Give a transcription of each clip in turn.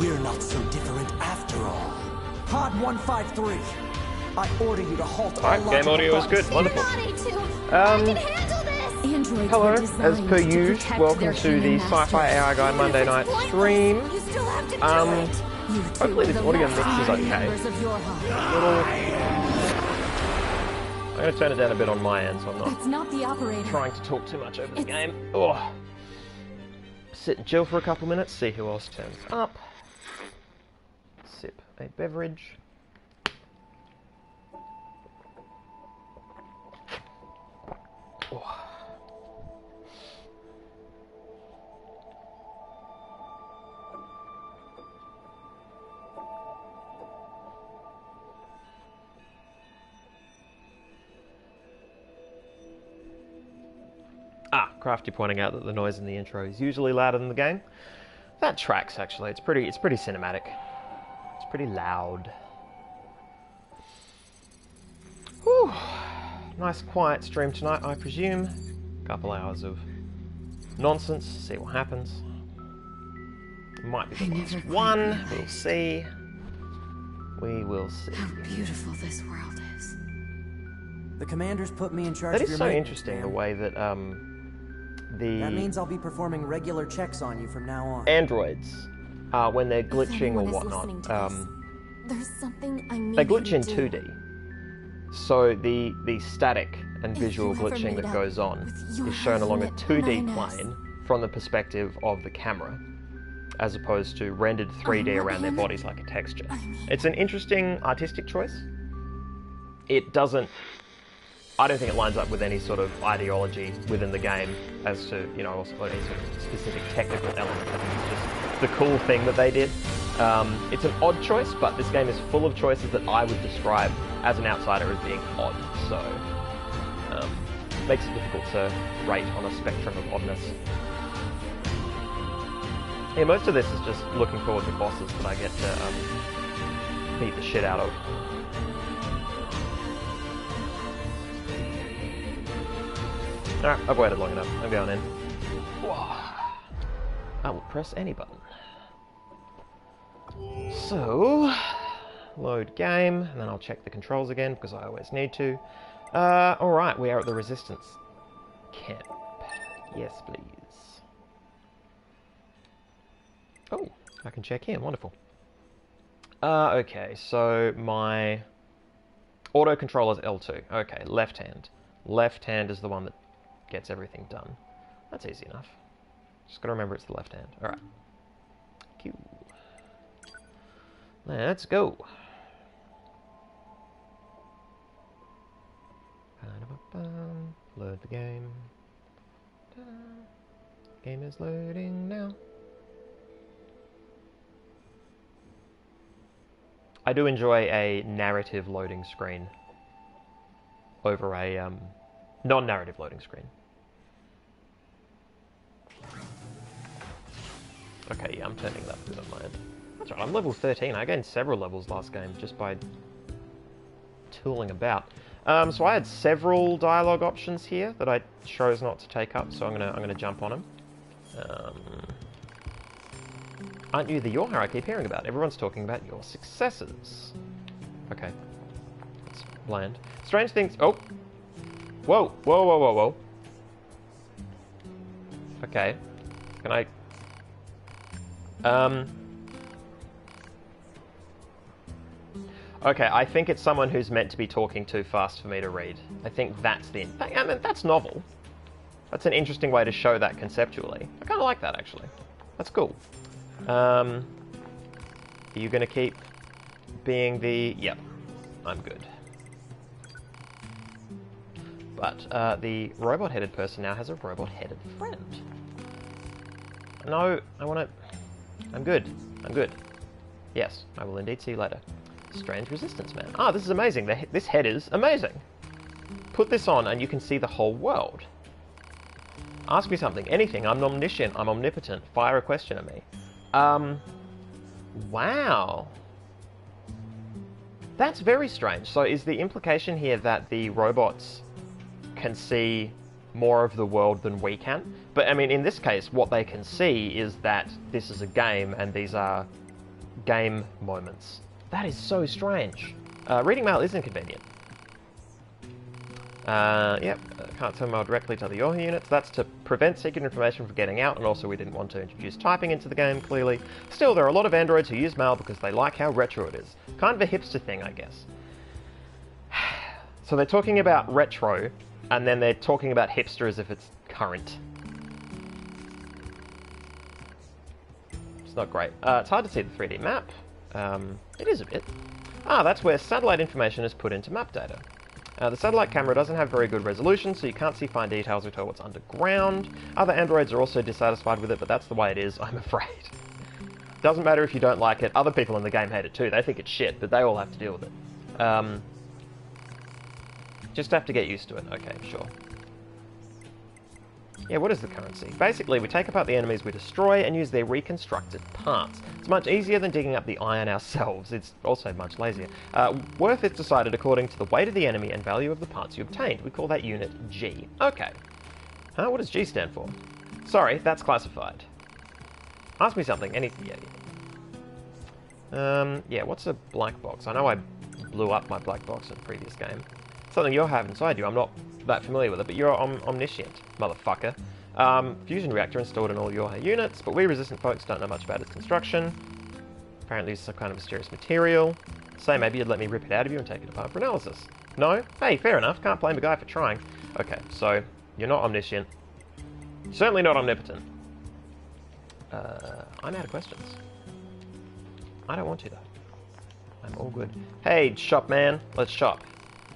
we're not so different after all. Pod 153, I order you to halt all game audio is good. Wonderful. Hello, as per usual, welcome to the SciFiAIguy Monday night stream. Hopefully this audio mix is okay. I'm going to turn it down a bit on my end so I'm not trying to talk too much over the game. Oh. Sit and chill for a couple minutes, see who else turns up. Sip a beverage. Oh. Crafty pointing out that the noise in the intro is usually louder than the game. That tracks actually. It's pretty cinematic. It's pretty loud. Whew. Nice quiet stream tonight, I presume. Couple hours of nonsense. See what happens. Might be the last one. We'll see. We will see. How beautiful this world is. The commanders put me in charge That of is your so maintenance, interesting, man. the way that That means I'll be performing regular checks on you from now on. androids, when they're glitching or whatnot, There's something I need they glitch in to do. 2D. So the static and visual you ever glitching meet that up goes on with your is shown along a unit 2D 9S. plane from the perspective of the camera, as opposed to rendered 3D around their bodies like a texture. It's an interesting artistic choice. It doesn't... I don't think it lines up with any sort of ideology within the game as to, you know, also any sort of specific technical element. I think it's just the cool thing that they did. It's an odd choice, but this game is full of choices that I would describe as an outsider as being odd. So, makes it difficult to rate on a spectrum of oddness. Yeah, most of this is just looking forward to bosses that I get to beat the shit out of. Alright, I've waited long enough. I'm going in. I will press any button. So, load game, and then I'll check the controls again, because I always need to. Alright, we are at the Resistance camp. Yes, please. Oh, I can check in. Wonderful. Okay, so my auto controller is L2. Okay, left hand. Left hand is the one that gets everything done. That's easy enough. Just gotta remember it's the left hand. Alright. Q. Let's go. Load the game. Game is loading now. I do enjoy a narrative loading screen over a non-narrative loading screen. Okay, yeah, I'm turning that bit on my end. That's right, I'm level 13. I gained several levels last game just by tooling about. So I had several dialogue options here that I chose not to take up, so I'm gonna jump on them. Aren't you the Your I keep hearing about? Everyone's talking about your successes. Okay. That's bland. Strange things... Oh! Whoa! Whoa, whoa, whoa, whoa. Okay. Can I... Okay, I think it's someone who's meant to be talking too fast for me to read. I think that's the... I mean, that's novel. That's an interesting way to show that conceptually. I kind of like that, actually. That's cool. Are you going to keep being the... Yep, I'm good. But the robot-headed person now has a robot-headed friend. No, I want to... I'm good. I'm good. Yes, I will indeed see you later. Strange resistance, man. Ah, this is amazing. This head is amazing. Put this on and you can see the whole world. Ask me something. Anything. I'm omniscient. I'm omnipotent. Fire a question at me. Wow. That's very strange. So is the implication here that the robots can see more of the world than we can? But I mean, in this case, what they can see is that this is a game and these are game moments. That is so strange. Reading mail is inconvenient. Yep, can't send mail directly to the Yoha units. That's to prevent secret information from getting out, and also we didn't want to introduce typing into the game, clearly. Still, there are a lot of androids who use mail because they like how retro it is. Kind of a hipster thing, I guess. So they're talking about retro, and then they're talking about hipster as if it's current. It's not great. It's hard to see the 3D map. It is a bit. That's where satellite information is put into map data. The satellite camera doesn't have very good resolution, so you can't see fine details or tell what's underground. Other androids are also dissatisfied with it, but that's the way it is, I'm afraid. Doesn't matter if you don't like it. Other people in the game hate it too. They think it's shit, but they all have to deal with it. Just have to get used to it. Okay, sure. Yeah, what is the currency? Basically, we take apart the enemies we destroy and use their reconstructed parts. It's much easier than digging up the iron ourselves. It's also much lazier. Worth is decided according to the weight of the enemy and value of the parts you obtained. We call that unit G. Okay. What does G stand for? Sorry, that's classified. Ask me something. Anything. Yeah, what's a black box? I know I blew up my black box in a previous game. Something you have inside you. I'm not that familiar with it, but you're omniscient, motherfucker. Fusion reactor installed in all your units, but we resistant folks don't know much about its construction. Apparently it's some kind of mysterious material. Say maybe you'd let me rip it out of you and take it apart for analysis. No? Hey, fair enough. Can't blame a guy for trying. Okay, so you're not omniscient. Certainly not omnipotent. I'm out of questions. I don't want to, though. I'm all good. Hey, shop man. Let's shop.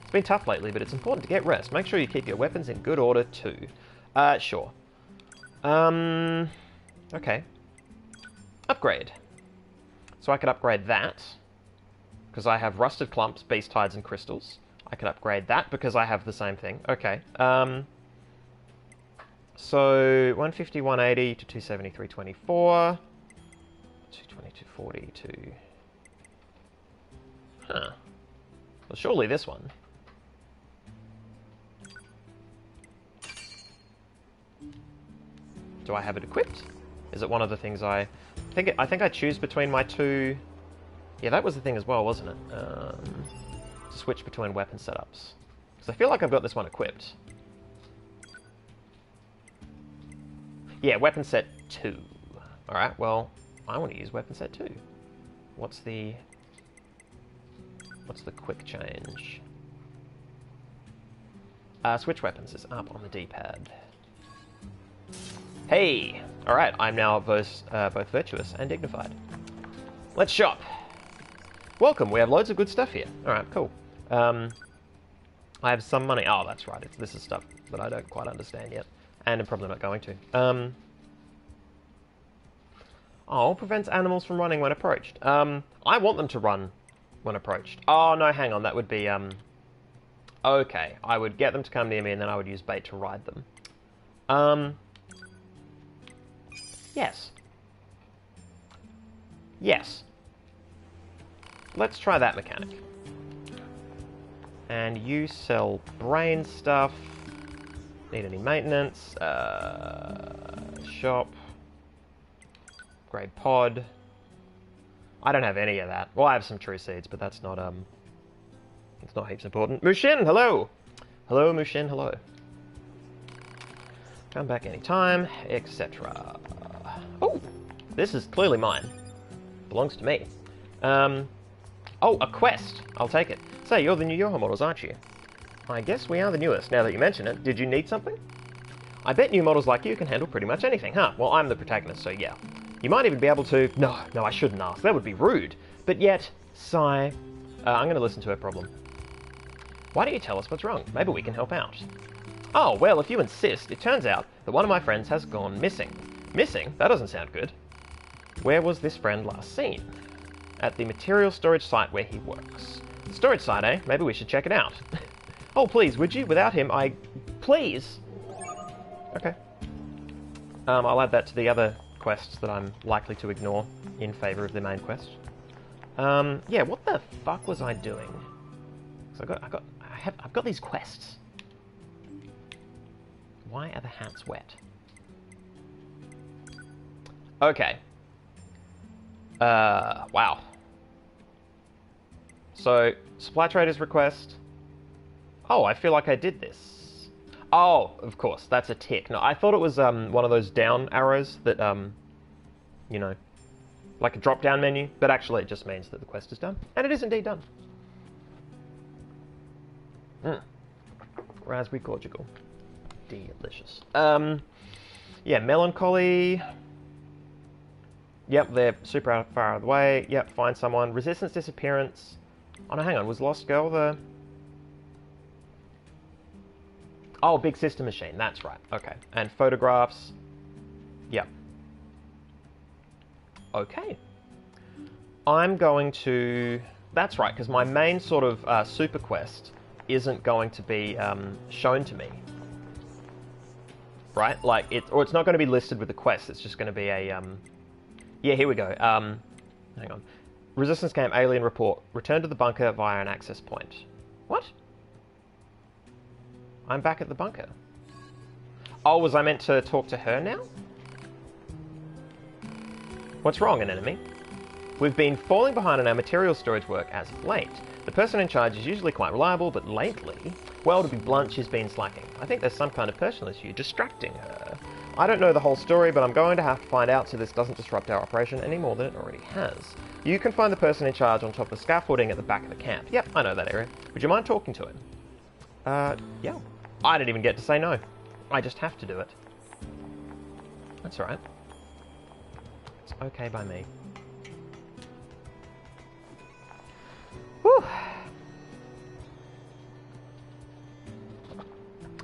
It's been tough lately, but it's important to get rest. Make sure you keep your weapons in good order, too. Sure. Okay. Upgrade. So I could upgrade that, because I have rusted clumps, beast hides, and crystals. I could upgrade that because I have the same thing. Okay. So 150, 180 to 270, 324. 220, 240 to... Huh. Well, surely this one. Do I have it equipped? Is it one of the things I think I choose between my two... Yeah, that was the thing as well, wasn't it? Switch between weapon setups. Because I feel like I've got this one equipped. Yeah, weapon set 2. Alright, well, I want to use weapon set 2. What's the quick change? Switch weapons is up on the D-pad. Hey! Alright, I'm now both virtuous and dignified. Let's shop! Welcome, we have loads of good stuff here. Alright, cool. I have some money. Oh, that's right. This is stuff that I don't quite understand yet. And I'm probably not going to. Prevents animals from running when approached. I want them to run when approached. Oh, no, hang on. That would be, okay. I would get them to come near me, and then I would use bait to ride them. Yes. Yes. Let's try that mechanic. And you sell brain stuff. Need any maintenance? Shop. Grade pod. I don't have any of that. Well, I have some true seeds, but that's not, it's not heaps important. Mushin, hello! Hello, Mushin, hello. Come back anytime, etc. Oh! This is clearly mine. Belongs to me. Oh, a quest! I'll take it. Say, you're the new Yoha models, aren't you? I guess we are the newest, now that you mention it. Did you need something? I bet new models like you can handle pretty much anything, huh? Well, I'm the protagonist, so yeah. You might even be able to... No, I shouldn't ask. That would be rude. But yet, I'm going to listen to her problem. Why don't you tell us what's wrong? Maybe we can help out. Oh, well, if you insist, it turns out that one of my friends has gone missing. Missing? That doesn't sound good. Where was this friend last seen? At the material storage site where he works. The storage site, eh? Maybe we should check it out. Oh, please, would you? Without him, Please! Okay. I'll add that to the other quests that I'm likely to ignore in favour of the main quest. Yeah, what the fuck was I doing? So I've got these quests. Why are the hats wet? Okay. Wow. So, supply trader's request. Oh, I feel like I did this. Oh, of course, that's a tick. No, I thought it was one of those down arrows that, you know, like a drop-down menu, but actually it just means that the quest is done. And it is indeed done. Raspberry cordial. Delicious. Yeah, melancholy. Yep, they're super far out of the way. Yep, find someone. Resistance, disappearance. Oh no, hang on, was Lost Girl the... Oh, big system machine, that's right. Okay, and photographs. Yep. Okay. I'm going to... That's right, because my main sort of super quest isn't going to be shown to me. Right? Like, it's not going to be listed with the quest, it's just going to be a... Yeah, here we go. Hang on. Resistance camp, alien report. Return to the bunker via an access point. What? I'm back at the bunker. Oh, was I meant to talk to her now? What's wrong, an enemy? We've been falling behind on our material storage work as of late. The person in charge is usually quite reliable, but lately, well, to be blunt, she's been slacking. I think there's some kind of personal issue distracting her. I don't know the whole story, but I'm going to have to find out so this doesn't disrupt our operation any more than it already has. You can find the person in charge on top of the scaffolding at the back of the camp. Yep, I know that area. Would you mind talking to him? Yeah. I didn't even get to say no. I just have to do it. That's alright. It's okay by me. Whew.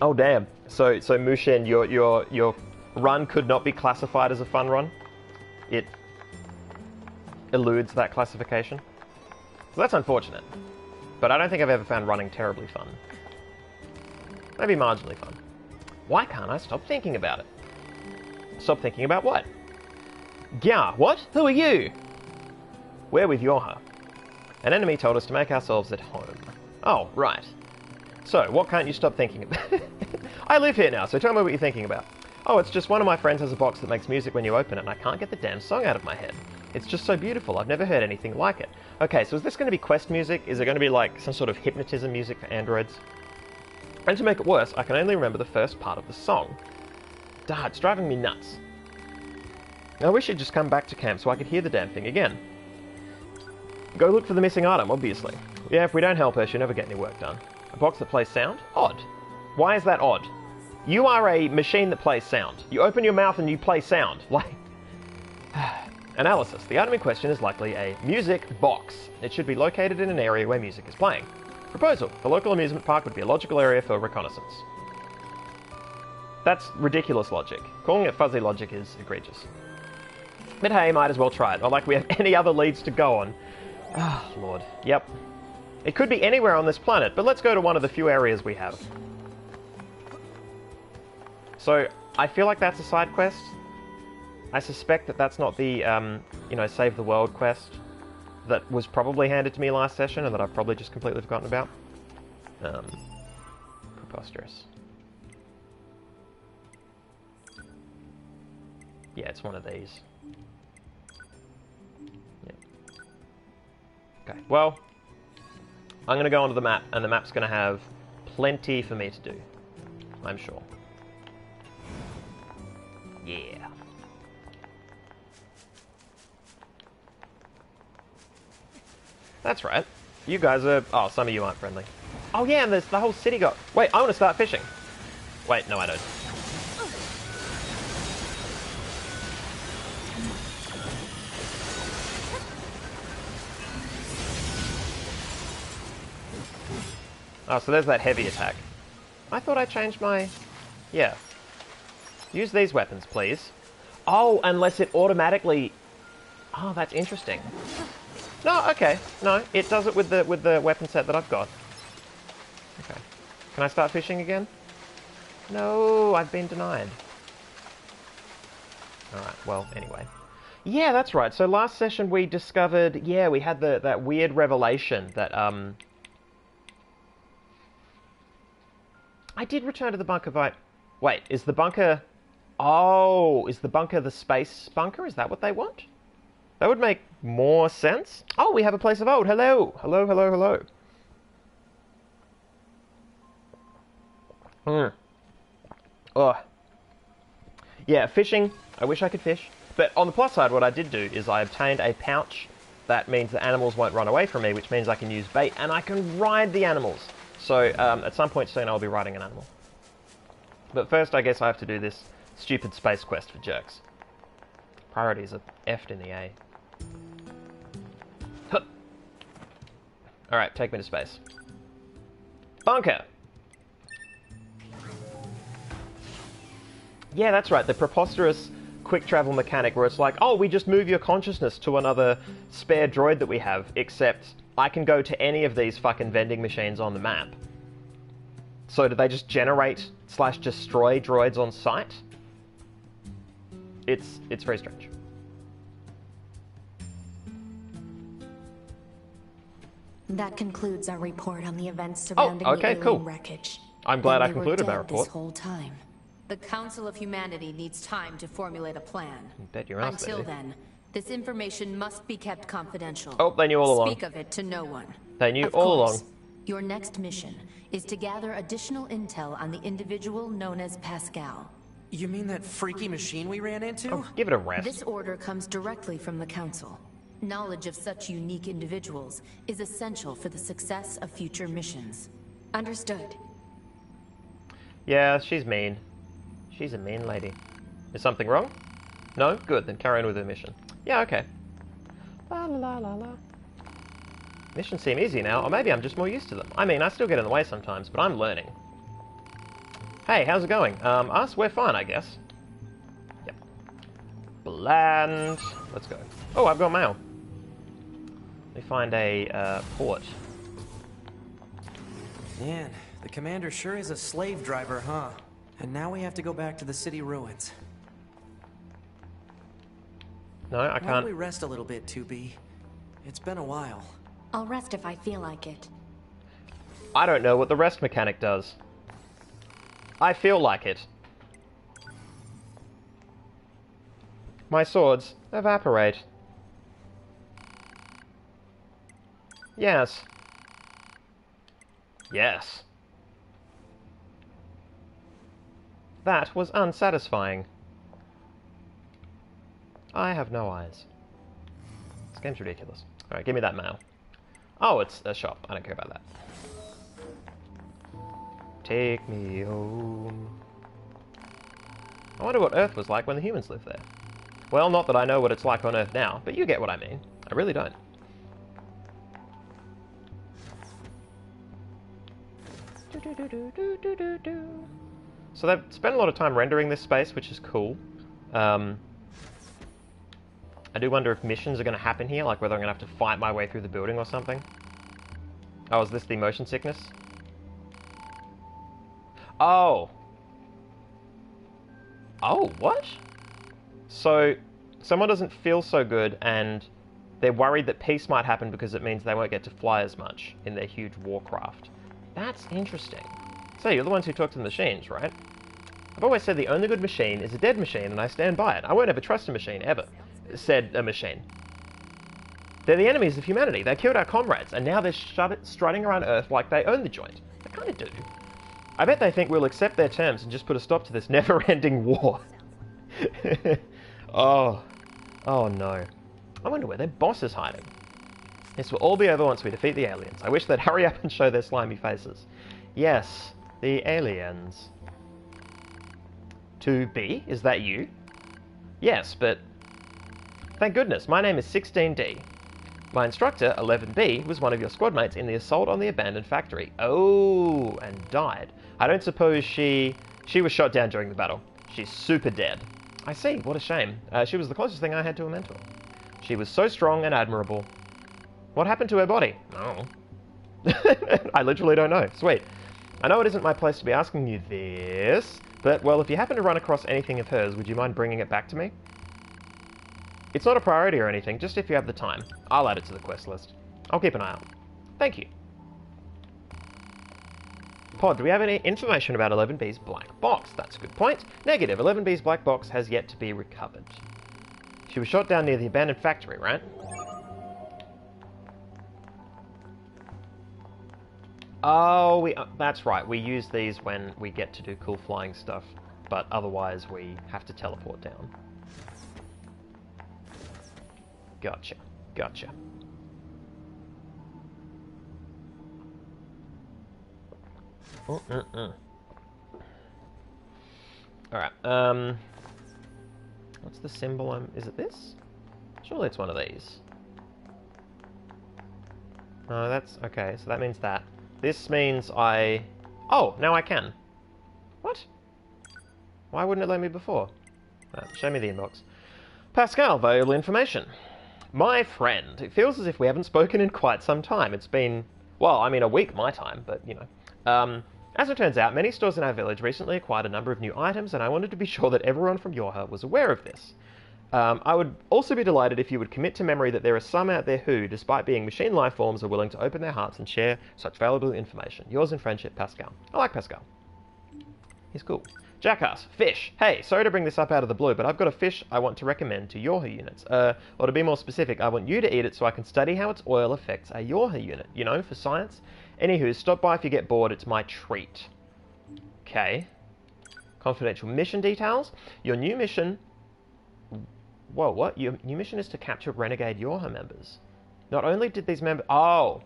Oh damn. So Mushin, your run could not be classified as a fun run. It eludes that classification. So that's unfortunate. But I don't think I've ever found running terribly fun. Maybe marginally fun. Why can't I stop thinking about it? Stop thinking about what? Yeah, what? Who are you? We're with Yorha. An enemy told us to make ourselves at home. Oh, right. So, what can't you stop thinking about? I live here now, so tell me what you're thinking about. Oh, it's just one of my friends has a box that makes music when you open it, and I can't get the damn song out of my head. It's just so beautiful, I've never heard anything like it. Okay, so is this going to be quest music? Is it going to be like some sort of hypnotism music for androids? And to make it worse, I can only remember the first part of the song. Duh, it's driving me nuts. I wish you'd just come back to camp so I could hear the damn thing again. Go look for the missing item, obviously. Yeah, if we don't help her, she'll never get any work done. A box that plays sound? Odd. Why is that odd? You are a machine that plays sound. You open your mouth and you play sound. Like... Analysis. The item in question is likely a music box. It should be located in an area where music is playing. Proposal. The local amusement park would be a logical area for reconnaissance. That's ridiculous logic. Calling it fuzzy logic is egregious. But hey, might as well try it. Not like we have any other leads to go on. Ah, Lord. Yep. It could be anywhere on this planet, but let's go to one of the few areas we have. So, I feel like that's a side quest. I suspect that that's not the, you know, Save the World quest that was probably handed to me last session and that I've probably just completely forgotten about. Preposterous. Yeah, it's one of these. Yeah. Okay, well, I'm going to go onto the map, and the map's going to have plenty for me to do, I'm sure. Yeah. That's right. You guys are... Oh, some of you aren't friendly. Oh yeah, and there's the whole city got... Wait, I want to start fishing. Wait, no I don't. Oh, so there's that heavy attack. I thought I changed my... Yeah. Use these weapons, please. Oh, unless it automatically... Oh, that's interesting. No, okay. No, it does it with the weapon set that I've got. Okay. Can I start fishing again? No, I've been denied. Alright, well, anyway. Yeah, that's right. So last session we discovered... Yeah, we had that weird revelation that, I did return to the bunker by... Wait, is the bunker... Oh, is the bunker the space bunker? Is that what they want? That would make more sense. Oh, we have a place of old. Hello. Hello, hello, hello. Oh. Yeah, fishing. I wish I could fish. But on the plus side, what I did do is I obtained a pouch. That means the animals won't run away from me, which means I can use bait, and I can ride the animals. So, at some point soon, I'll be riding an animal. But first, I guess I have to do this stupid space quest for jerks. Priorities are F'd in the A. Huh. Alright, take me to space. Bunker! Yeah, that's right, the preposterous quick travel mechanic where it's like, oh, we just move your consciousness to another spare droid that we have, except I can go to any of these fucking vending machines on the map. So do they just generate / destroy droids on sight? It's very strange. That concludes our report on the events surrounding the alien wreckage. I'm glad I concluded my report. This whole time. The Council of Humanity needs time to formulate a plan. Bet your ass Until then, this information must be kept confidential. Oh, they knew all along. Speak of it to no one. They knew all along. Your next mission is to gather additional intel on the individual known as Pascal. You mean that freaky machine we ran into? Oh, give it a rest. This order comes directly from the Council. Knowledge of such unique individuals is essential for the success of future missions. Understood. Yeah, she's mean. She's a mean lady. Is something wrong? No? Good, then carry on with the mission. Yeah, okay. La la la la la. Missions seem easy now, or maybe I'm just more used to them. I mean, I still get in the way sometimes, but I'm learning. Hey, how's it going? Us? We're fine, I guess. Yep. Bland. Let's go. Oh, I've got mail. Let me find a port. Man, the commander sure is a slave driver, huh? And now we have to go back to the city ruins. No, I Why can't. don't we rest a little bit, 2B? It's been a while. I'll rest if I feel like it. I don't know what the rest mechanic does. I feel like it. My swords evaporate. Yes. Yes. That was unsatisfying. I have no eyes. This game's ridiculous. Alright, give me that mail. Oh, it's a shop. I don't care about that. Take me home. I wonder what Earth was like when the humans lived there. Well, not that I know what it's like on Earth now, but you get what I mean. I really don't. So they've spent a lot of time rendering this space, which is cool. I do wonder if missions are going to happen here, like whether I'm going to have to fight my way through the building or something. Oh, is this the motion sickness? Oh. Oh, what? So, someone doesn't feel so good, and they're worried that peace might happen because it means they won't get to fly as much in their huge warcraft. That's interesting. So, you're the ones who talk to the machines, right? I've always said the only good machine is a dead machine, and I stand by it. I won't ever trust a machine, ever. Said a machine. They're the enemies of humanity. They killed our comrades, and now they're strutting around Earth like they own the joint. They kind of do. I bet they think we'll accept their terms and just put a stop to this never-ending war. Oh. Oh no. I wonder where their boss is hiding. This will all be over once we defeat the aliens. I wish they'd hurry up and show their slimy faces. Yes, the aliens. 2B, is that you? Yes, but... Thank goodness, my name is 16D. My instructor, 11B, was one of your squad mates in the assault on the abandoned factory. Oh, and died. I don't suppose she was shot down during the battle. She's super dead. I see, what a shame. She was the closest thing I had to a mentor. She was so strong and admirable. What happened to her body? Oh. I literally don't know. Sweet. I know it isn't my place to be asking you this, but, well, if you happen to run across anything of hers, would you mind bringing it back to me? It's not a priority or anything, just if you have the time. I'll add it to the quest list. I'll keep an eye out. Thank you. Pod, do we have any information about 11B's black box? That's a good point. Negative. 11B's black box has yet to be recovered. She was shot down near the abandoned factory, right? Oh, that's right. We use these when we get to do cool flying stuff, but otherwise we have to teleport down. Gotcha. Gotcha. Alright, what's the symbol is it this? Surely it's one of these. No, that's... okay, so that means that. This means I... oh, now I can. What? Why wouldn't it let me before? Show me the inbox. Pascal, valuable information. My friend, it feels as if we haven't spoken in quite some time. It's been, well, I mean, a week my time, but, you know. As it turns out, many stores in our village recently acquired a number of new items, and I wanted to be sure that everyone from Yorha was aware of this. I would also be delighted if you would commit to memory that there are some out there who, despite being machine life forms, are willing to open their hearts and share such valuable information. Yours in friendship, Pascal. I like Pascal. He's cool. Jackass. Fish. Hey, sorry to bring this up out of the blue, but I've got a fish I want to recommend to Yorha units. Or to be more specific, I want you to eat it so I can study how its oil affects a Yorha unit. You know, for science. Anywho, stop by if you get bored. It's my treat. Okay. Confidential mission details. Your new mission... whoa, what? Your new mission is to capture renegade Yorha members. Not only did these members... oh!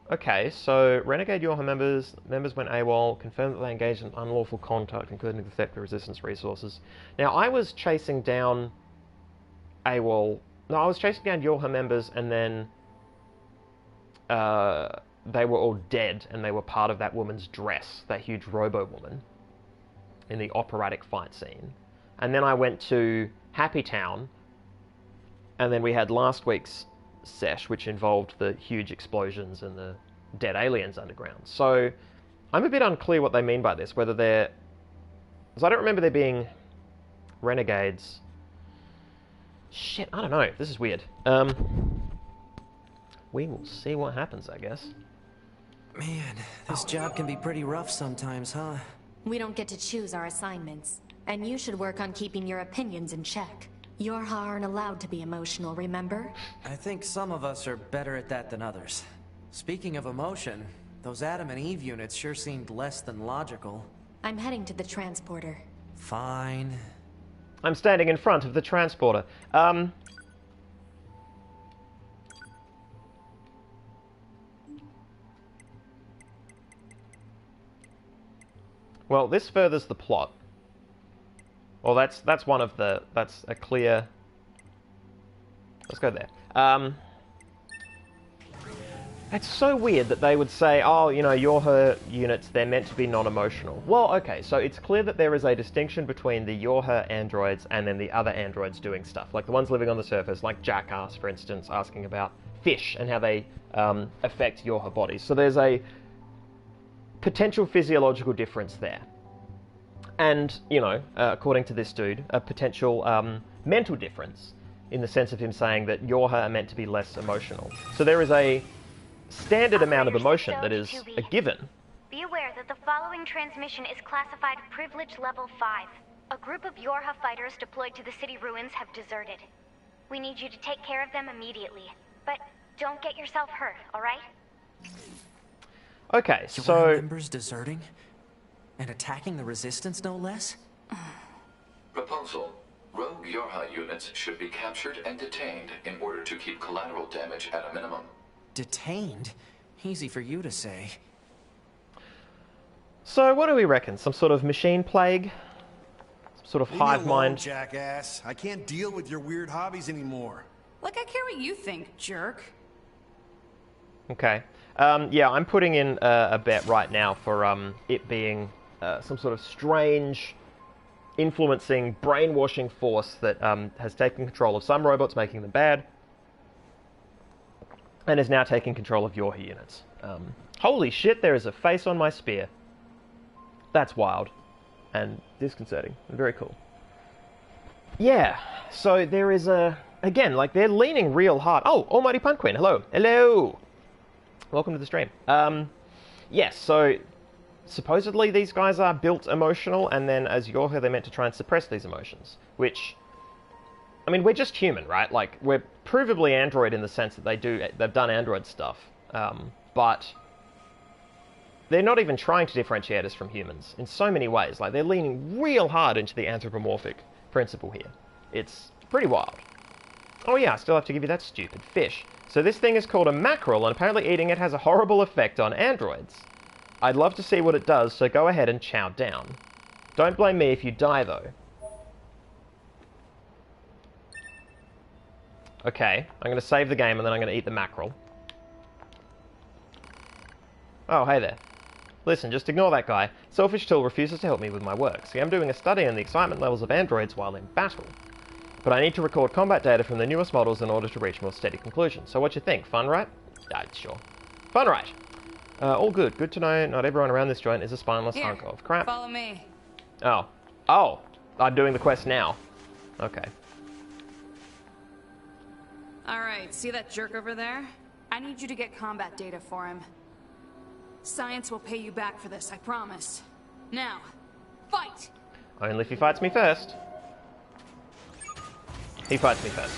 Okay, so renegade Yorha members went AWOL, confirmed that they engaged in unlawful contact, including the theft of resistance resources. Now, I was chasing down AWOL... no, I was chasing down Yorha members, and then they were all dead, and they were part of that woman's dress, that huge robo-woman, in the operatic fight scene. And then I went to Happy Town, and then we had last week's sesh, which involved the huge explosions and the dead aliens underground. So I'm a bit unclear what they mean by this, whether they're... because I don't remember there being renegades. Shit, I don't know. This is weird. We will see what happens, I guess. Man, this job can be pretty rough sometimes, huh? We don't get to choose our assignments, and you should work on keeping your opinions in check. Yorha aren't allowed to be emotional, remember? I think some of us are better at that than others. Speaking of emotion, those Adam and Eve units sure seemed less than logical. I'm heading to the transporter. Fine. I'm standing in front of the transporter. Well, this furthers the plot. Well, that's one of the... that's a clear... let's go there. It's so weird that they would say, oh, you know, Yorha units, they're meant to be non-emotional. Well, okay, so it's clear that there is a distinction between the Yorha androids and then the other androids doing stuff. Like the ones living on the surface, like Jackass, for instance, asking about fish and how they affect Yorha bodies. So there's a potential physiological difference there. And, you know, according to this dude, a potential mental difference in the sense of him saying that Yorha are meant to be less emotional. So there is a standard amount of emotion that is a given. Be aware that the following transmission is classified Privilege Level 5. A group of Yorha fighters deployed to the city ruins have deserted. We need you to take care of them immediately. But don't get yourself hurt, alright? Okay, so... Yorha members deserting? And attacking the Resistance, no less? Proposal. Rogue Yorha units should be captured and detained in order to keep collateral damage at a minimum. Detained? Easy for you to say. So what do we reckon? Some sort of machine plague? Some sort of hive mind? Jackass. I can't deal with your weird hobbies anymore. Like I care what you think, jerk. Okay. Yeah, I'm putting in a bet right now for it being some sort of strange, influencing, brainwashing force that has taken control of some robots, making them bad, and is now taking control of Yorha units. Holy shit, there is a face on my spear. That's wild. And disconcerting. And very cool. Yeah, so there is a... again, like, they're leaning real hard. Oh, Almighty Punt Queen, hello. Hello! Welcome to the stream. Yes, so supposedly these guys are built emotional, and then as Yorha, they're meant to try and suppress these emotions, which, I mean, we're just human, right? Like, we're provably android in the sense that they've done android stuff, but they're not even trying to differentiate us from humans in so many ways. Like, they're leaning real hard into the anthropomorphic principle here. It's pretty wild. Oh yeah, I still have to give you that stupid fish. So this thing is called a mackerel, and apparently eating it has a horrible effect on androids. I'd love to see what it does, so go ahead and chow down. Don't blame me if you die, though. Okay, I'm going to save the game, and then I'm going to eat the mackerel. Oh, hey there. Listen, just ignore that guy. Selfish Tool refuses to help me with my work. See, I'm doing a study on the excitement levels of androids while in battle. But I need to record combat data from the newest models in order to reach more steady conclusions. So what you think? Fun, right? Sure. Fun, right? All good. Good to know not everyone around this joint is a spineless hunk of crap. Follow me. Oh. Oh! I'm doing the quest now. Okay. Alright, see that jerk over there? I need you to get combat data for him. Science will pay you back for this, I promise. Now, fight! Only if he fights me first. He fights me first.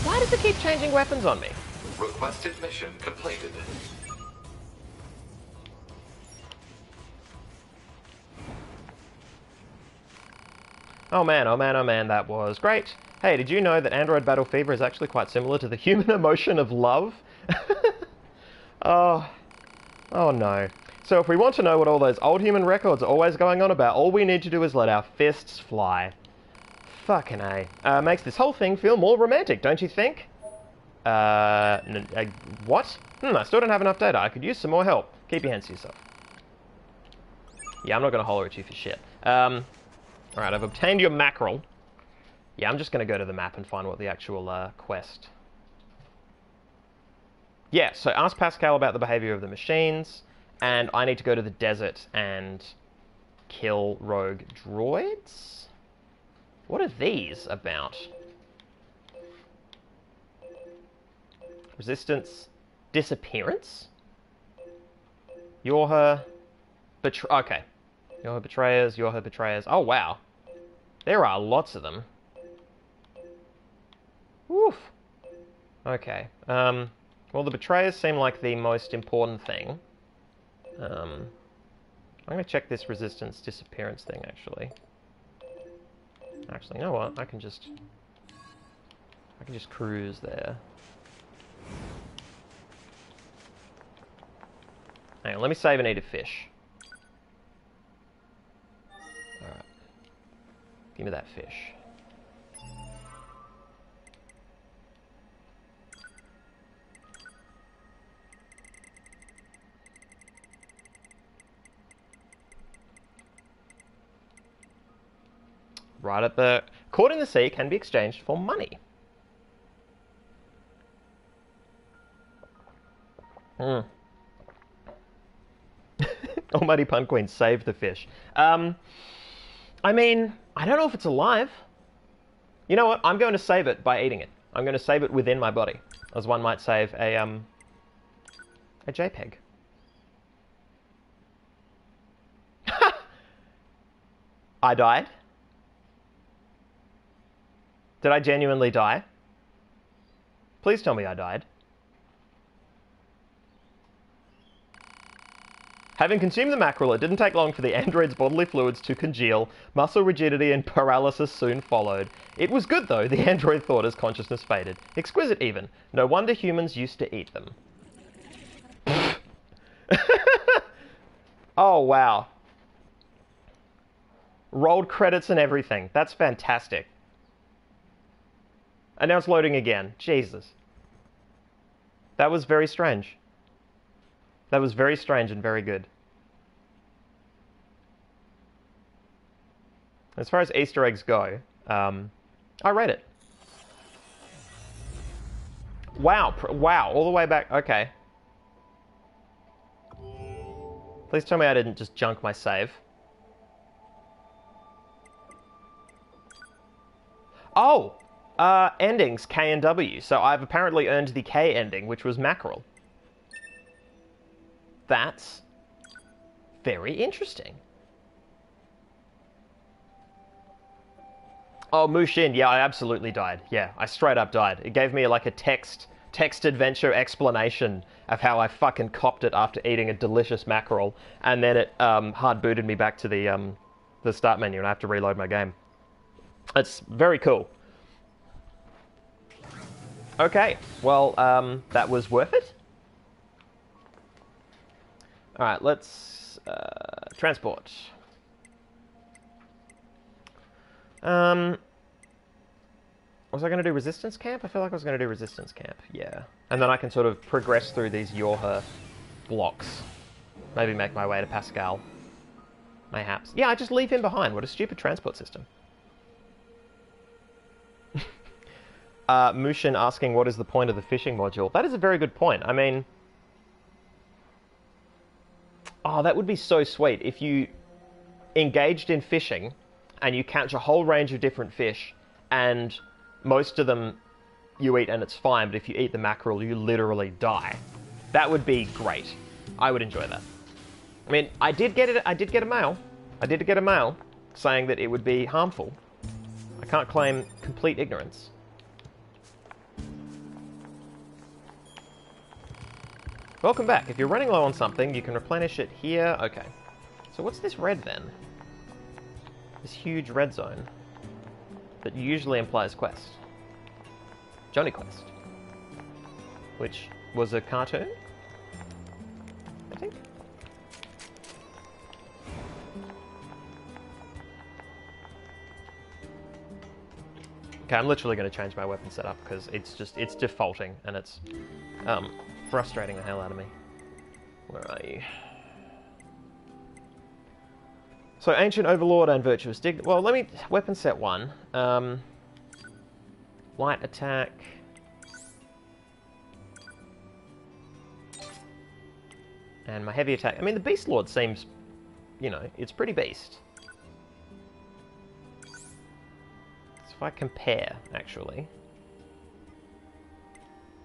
Why does it keep changing weapons on me? Requested mission completed. Oh man, oh man, oh man, that was great. Hey, did you know that android battle fever is actually quite similar to the human emotion of love? Oh no. So if we want to know what all those old human records are always going on about, all we need to do is let our fists fly. Fucking A. Makes this whole thing feel more romantic, don't you think? What? I still don't have enough data. I could use some more help. Keep your hands to yourself. Yeah, I'm not going to holler at you for shit. Alright, I've obtained your mackerel. Yeah, I'm just going to go to the map and find what the actual quest. Yeah, so ask Pascal about the behavior of the machines, and I need to go to the desert and kill rogue droids? What are these about? Resistance, disappearance? Yorha, okay. Yorha betrayers, Yorha betrayers. Oh wow, there are lots of them. Woof. Okay. Well, the betrayers seem like the most important thing. I'm going to check this resistance disappearance thing, actually. Actually, you know what? I can just cruise there. Hang on, let me save and eat a fish. Alright. Give me that fish. Right at the... Caught in the sea can be exchanged for money. Almighty Pun Queen saved the fish. I mean, I don't know if it's alive. You know what? I'm going to save it by eating it. I'm going to save it within my body. As one might save a JPEG. I died? Did I genuinely die? Please tell me I died. Having consumed the mackerel, it didn't take long for the android's bodily fluids to congeal. Muscle rigidity and paralysis soon followed. It was good, though. The android thought as consciousness faded. Exquisite, even. No wonder humans used to eat them. Oh, wow. Rolled credits and everything. That's fantastic. And now it's loading again. Jesus. That was very strange. That was very strange and very good. As far as Easter eggs go, I read it. Wow. Wow. All the way back. Okay. Please tell me I didn't just junk my save. Oh! Endings, K and W. So I've apparently earned the K ending, which was mackerel. That's very interesting. Oh, Mushin, yeah, I absolutely died. Yeah, I straight up died. It gave me like a text adventure explanation of how I fucking copped it after eating a delicious mackerel, and then it hard booted me back to the start menu, and I have to reload my game. It's very cool. Okay, well, that was worth it. All right, let's transport. Was I going to do resistance camp? I feel like I was going to do resistance camp, yeah. And then I can sort of progress through these Yorha blocks. Maybe make my way to Pascal. Mayhaps. Yeah, I just leave him behind. What a stupid transport system. Mushin asking what is the point of the fishing module. That is a very good point. I mean... Oh, that would be so sweet if you engaged in fishing and you catch a whole range of different fish, and most of them you eat and it's fine, but if you eat the mackerel, you literally die. That would be great. I would enjoy that. I mean, I did get a mail. I did get a mail saying that it would be harmful. I can't claim complete ignorance. Welcome back. If you're running low on something, you can replenish it here. Okay. So what's this red then? This huge red zone that usually implies quest. Johnny Quest. Which was a cartoon, I think. Okay, I'm literally going to change my weapon setup because it's defaulting and it's frustrating the hell out of me. Where are you? So, Ancient Overlord and Virtuous Dig... Well, let me... Weapon set 1. Light attack. And my heavy attack. I mean, the Beast Lord seems... You know, it's pretty beast. So if I compare, actually...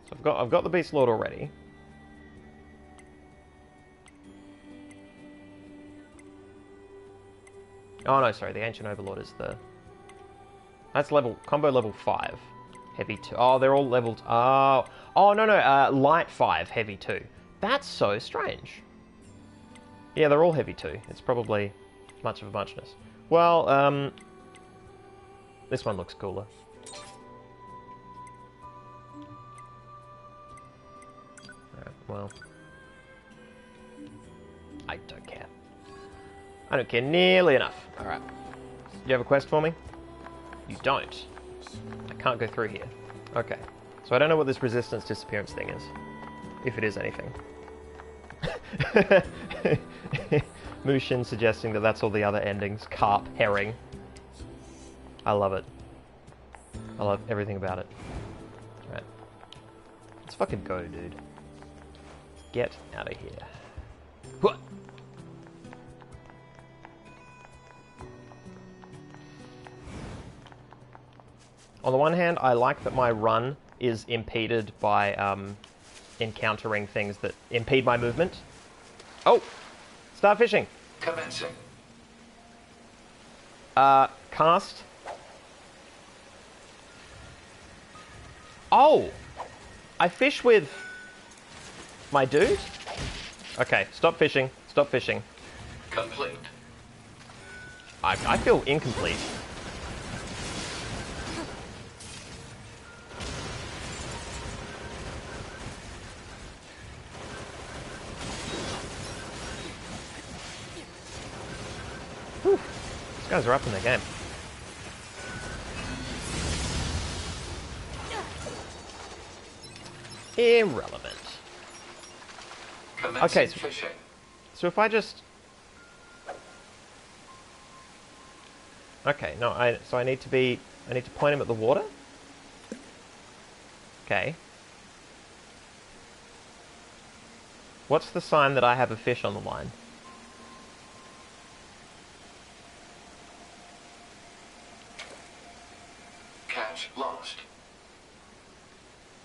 So I've got the Beast Lord already. Oh no, sorry, the Ancient Overlord is the... That's combo level 5. Heavy 2. Oh, they're all leveled... Oh, no, light 5, heavy 2. That's so strange. Yeah, they're all heavy 2. It's probably much of a muchness. Well, this one looks cooler. Well, I don't care. I don't care nearly enough. Alright. You have a quest for me? You don't. I can't go through here. Okay. So I don't know what this resistance disappearance thing is. If it is anything. Mushin suggesting that that's all the other endings. Carp, herring. I love it. I love everything about it. Alright. Let's fucking go, dude. Get out of here. What? On the one hand, I like that my run is impeded by encountering things that impede my movement. Oh! Start fishing! Commencing. Cast. Oh! I fish with... my dude? Okay, stop fishing. Stop fishing. Complete. I feel incomplete. Whew. These guys are up in the game. Irrelevant. Okay, so if I just... Okay, no, I need to point him at the water? Okay. What's the sign that I have a fish on the line? Catch Cache lost.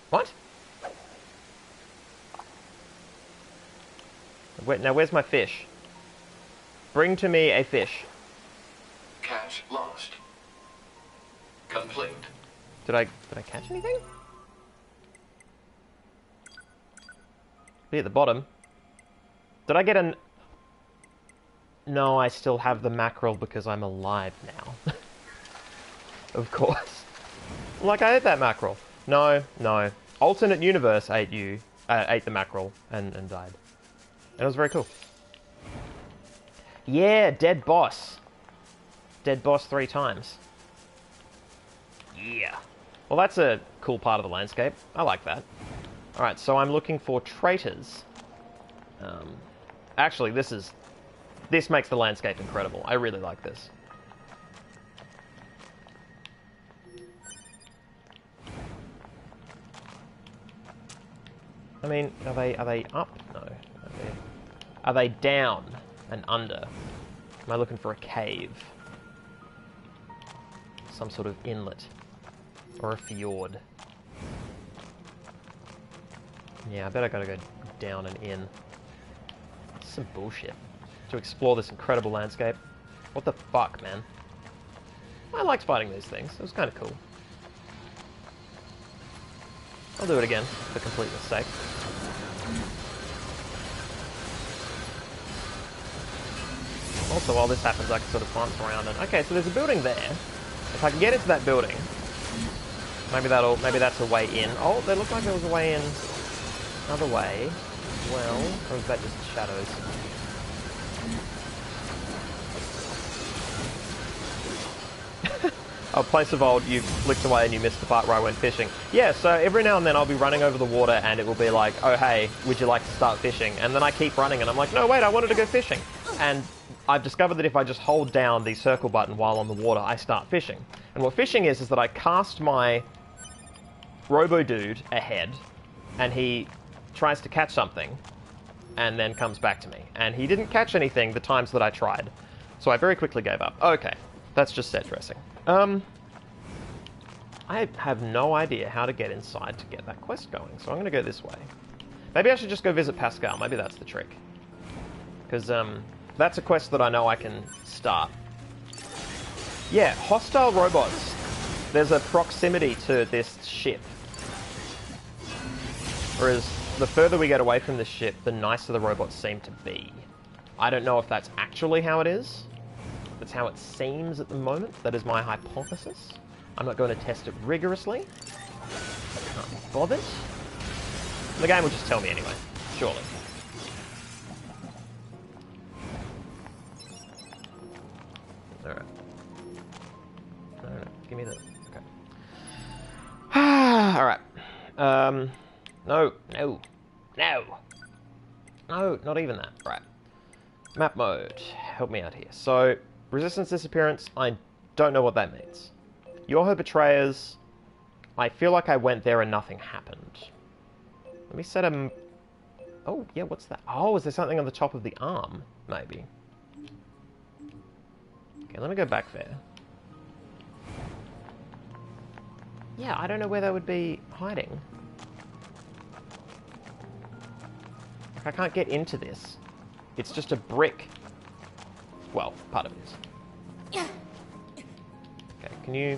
What? Wait, now where's my fish? Bring to me a fish. Cache lost. Complete. Did I catch anything? Be at the bottom. Did I get an... No, I still have the mackerel because I'm alive now. Of course. Like, I ate that mackerel. No. Alternate universe ate the mackerel and died. And it was very cool. Yeah, dead boss. Dead boss 3 times. Yeah. Well, that's a cool part of the landscape. I like that. Alright, so I'm looking for traitors. Actually, this makes the landscape incredible. I really like this. I mean, are they up? No. Are they down and under? Am I looking for a cave? Some sort of inlet. Or a fjord. Yeah, I bet I gotta go down and in. This is some bullshit. To explore this incredible landscape. What the fuck, man? I liked fighting these things. It was kind of cool. I'll do it again, for completeness sake. Also, while this happens, I can sort of glance around and... Okay, so there's a building there. If I can get into that building, maybe that's a way in. Oh, there looked like there was a way in another way. Well, or is that just shadows? Oh, place of old, you flicked away and you missed the part where I went fishing. Yeah, so every now and then I'll be running over the water and it will be like, oh hey, would you like to start fishing? And then I keep running and I'm like, no wait, I wanted to go fishing. And I've discovered that if I just hold down the circle button while on the water, I start fishing. And what fishing is that I cast my robo-dude ahead and he tries to catch something and then comes back to me. And he didn't catch anything the times that I tried. So I very quickly gave up. Okay, that's just set dressing. I have no idea how to get inside to get that quest going, so I'm going to go this way. Maybe I should just go visit Pascal, maybe that's the trick. Because, that's a quest that I know I can start. Yeah, hostile robots. There's a proximity to this ship. Whereas, the further we get away from this ship, the nicer the robots seem to be. I don't know if that's actually how it is. That's how it seems at the moment. That is my hypothesis. I'm not going to test it rigorously. I can't be bothered. The game will just tell me anyway, surely. Alright. Alright, give me the... Okay. Alright. No. No, not even that. Right. Map mode. Help me out here. So, resistance disappearance, I don't know what that means. Yorha Betrayers, I feel like I went there and nothing happened. Let me set a... Oh, yeah, what's that? Oh, is there something on the top of the arm? Maybe. Okay, let me go back there. Yeah, I don't know where that would be hiding. Like, I can't get into this. It's just a brick. Well, part of it is. Okay, can you,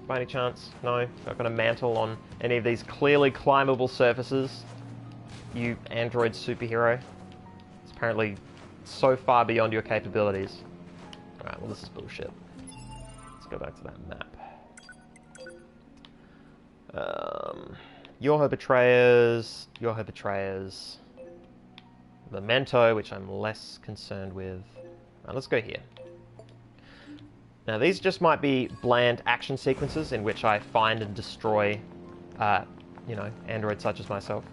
by any chance? No? I've got a mantle on any of these clearly climbable surfaces. You android superhero. It's apparently so far beyond your capabilities. Alright, well this is bullshit. Let's go back to that map. Yorha Betrayers. Memento, which I'm less concerned with. Right, let's go here. Now these just might be bland action sequences in which I find and destroy, you know, androids such as myself.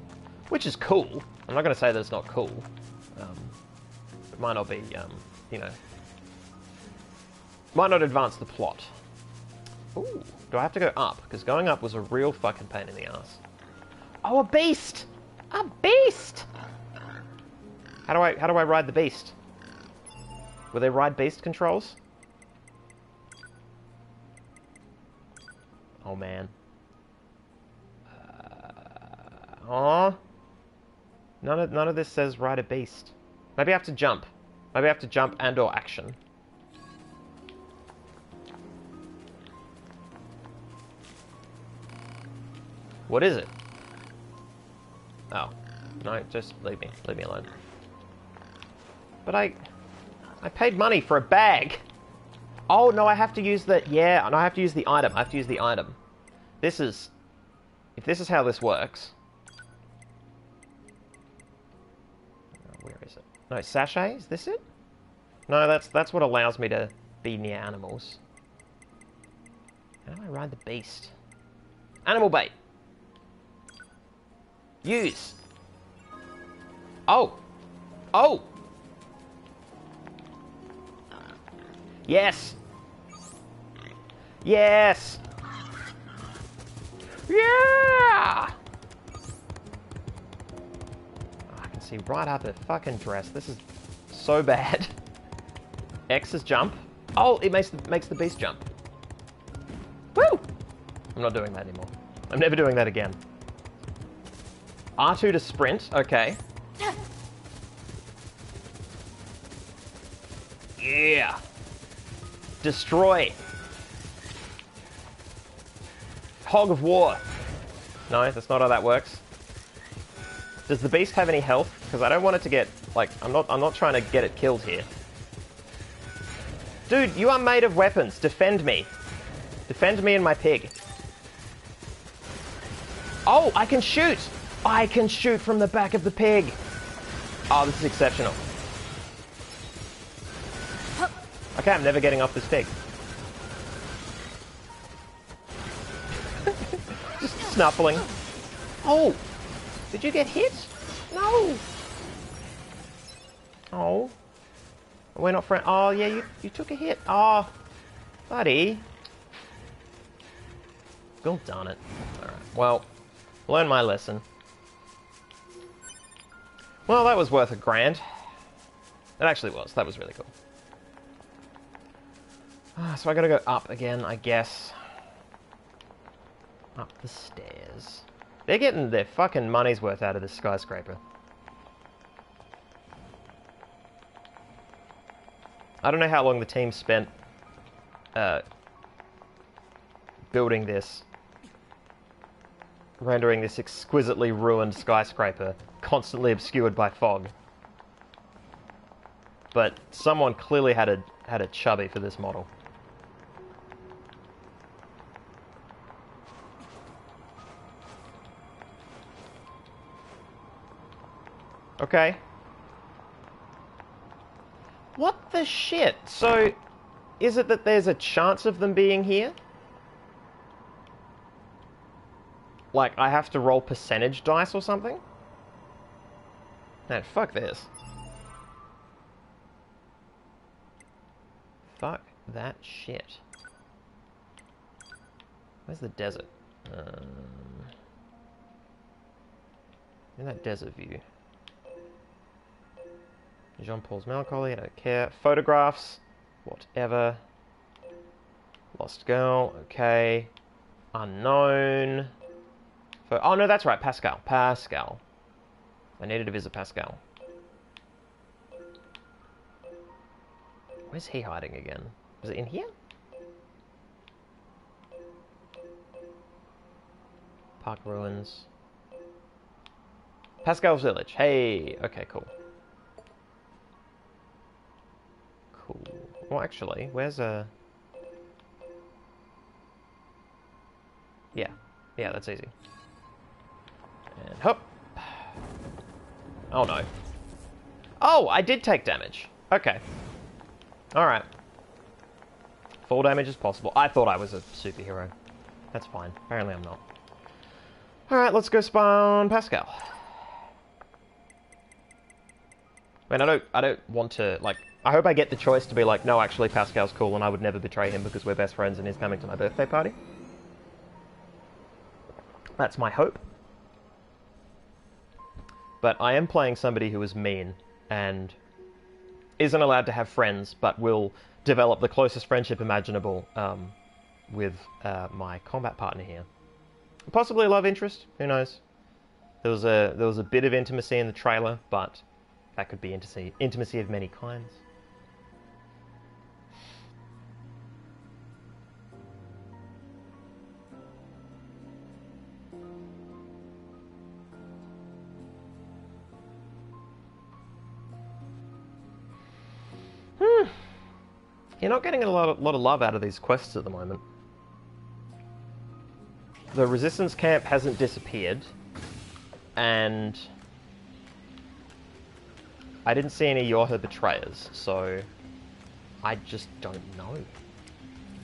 Which is cool. I'm not going to say that it's not cool. It might not be, you know... Might not advance the plot. Ooh, do I have to go up? Because going up was a real fucking pain in the ass. Oh, a beast! A beast! How do I ride the beast? Were they ride beast controls? Oh, man. Oh. None of this says ride a beast. Maybe I have to jump. Maybe I have to jump and or action. What is it? Oh. No, just leave me. Leave me alone. But I paid money for a bag. Oh, no, I have to use the... Yeah, no, I have to use the item. I have to use the item. This is... If this is how this works... Where is it? No, sachet? Is this it? No, that's what allows me to be near animals. How do I ride the beast? Animal bait. Use. Oh. Oh. Yes. Yes. Yeah. I can see right up her fucking dress. This is so bad. X is jump. Oh, it makes the beast jump. Woo! I'm not doing that anymore. I'm never doing that again. R2 to sprint. Okay. Yeah. Destroy. Hog of war. No, that's not how that works. Does the beast have any health? Because I don't want it to get, like, I'm not trying to get it killed here. Dude, you are made of weapons. Defend me. Defend me and my pig. Oh, I can shoot. I can shoot from the back of the pig. Oh, this is exceptional. Okay, I'm never getting off this pig. Just snuffling. Oh! Did you get hit? No! Oh. We're not friends. Oh, yeah, you took a hit. Oh, buddy. Well, darn it. Alright, well, learn my lesson. Well, that was worth $1,000. It actually was. That was really cool. So I gotta go up again, I guess. Up the stairs. They're getting their fucking money's worth out of this skyscraper. I don't know how long the team spent building this, rendering this exquisitely ruined skyscraper, constantly obscured by fog. But someone clearly had a chubby for this model. Okay. What the shit? So, is it that there's a chance of them being here? Like, I have to roll percentage dice or something? No, fuck this. Fuck that shit. Where's the desert? In that desert view. Jean-Paul's melancholy, I don't care. Photographs, whatever. Lost girl, okay. Unknown. Oh no, that's right, Pascal. Pascal. I needed to visit Pascal. Where's he hiding again? Was it in here? Park ruins. Pascal's village. Hey, okay, cool. Cool. Well, actually, where's a... Yeah. Yeah, that's easy. And hop. Oh, no. Oh, I did take damage. Okay. Alright. Full damage is possible. I thought I was a superhero. That's fine. Apparently I'm not. Alright, let's go spawn Pascal. I mean, I don't want to, like... I hope I get the choice to be like, no, actually, Pascal's cool and I would never betray him because we're best friends and he's coming to my birthday party. That's my hope. But I am playing somebody who is mean and isn't allowed to have friends, but will develop the closest friendship imaginable with my combat partner here. Possibly a love interest, who knows? There was a bit of intimacy in the trailer, but that could be intimacy of many kinds. You're not getting a lot of love out of these quests at the moment. The resistance camp hasn't disappeared, and I didn't see any Yorha betrayers, so I just don't know.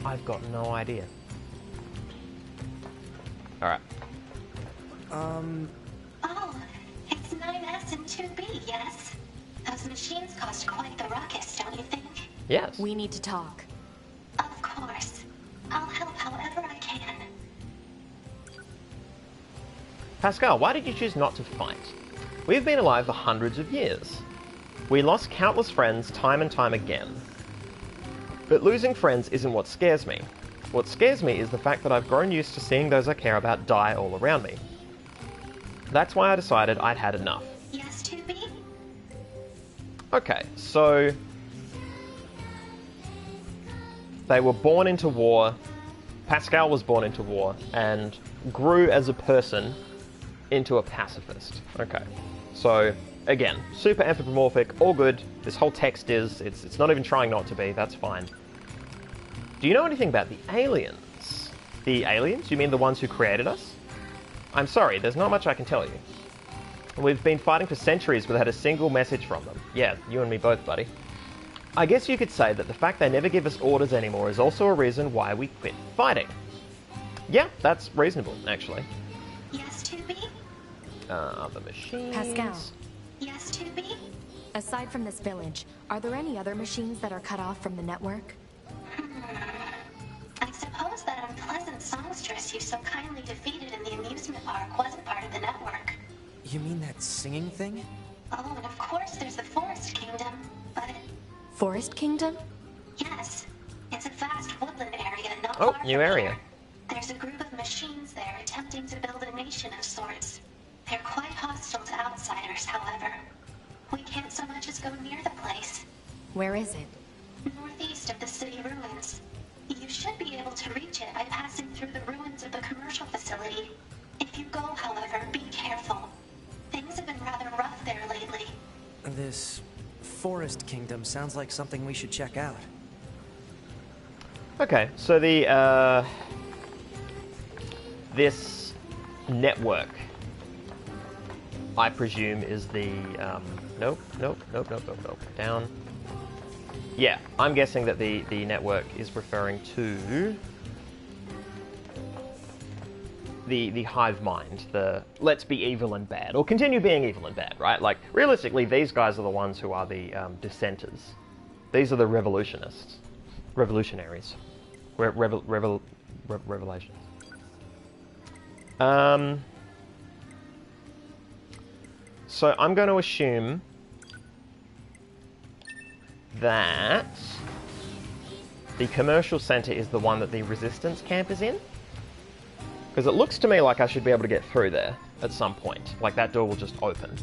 I've got no idea. Alright. Oh, it's 9S and 2B, yes? Those machines caused quite the ruckus, don't you think? Yes. We need to talk. Of course. I'll help however I can. Pascal, why did you choose not to fight? We've been alive for hundreds of years. We lost countless friends time and time again. But losing friends isn't what scares me. What scares me is the fact that I've grown used to seeing those I care about die all around me. That's why I decided I'd had enough. Yes, 2B? Okay, so they were born into war, Pascal was born into war, and grew as a person into a pacifist. Okay, so again, super anthropomorphic, all good. This whole text is, it's not even trying not to be, that's fine. Do you know anything about the aliens? The aliens? You mean the ones who created us? I'm sorry, there's not much I can tell you. We've been fighting for centuries without a single message from them. Yeah, you and me both, buddy. I guess you could say that the fact they never give us orders anymore is also a reason why we quit fighting. Yeah, that's reasonable, actually. Yes, 2B? Other machines... Pascal. Yes, 2B? Aside from this village, are there any other machines that are cut off from the network? I suppose that unpleasant songstress you so kindly defeated in the amusement park wasn't part of the network. You mean that singing thing? Oh, and of course there's the Forest Kingdom, but... Forest Kingdom? Yes. It's a vast woodland area not Oh, far new from area. here. There's a group of machines there attempting to build a nation of sorts. They're quite hostile to outsiders, however. We can't so much as go near the place. Where is it? Northeast of the city ruins. You should be able to reach it by passing through the ruins of the commercial facility. If you go, however, be careful. Things have been rather rough there lately. This Forest Kingdom sounds like something we should check out. Okay, so the, this network, I presume, is the, nope, down. Yeah, I'm guessing that the network is referring to the hive mind, the let's be evil and bad, or continue being evil and bad, right? Like, realistically, these guys are the ones who are the dissenters. These are the revolutionists. Revolutionaries. Revelations. So I'm going to assume that the commercial center is the one that the resistance camp is in. Because it looks to me like I should be able to get through there at some point. Like that door will just open.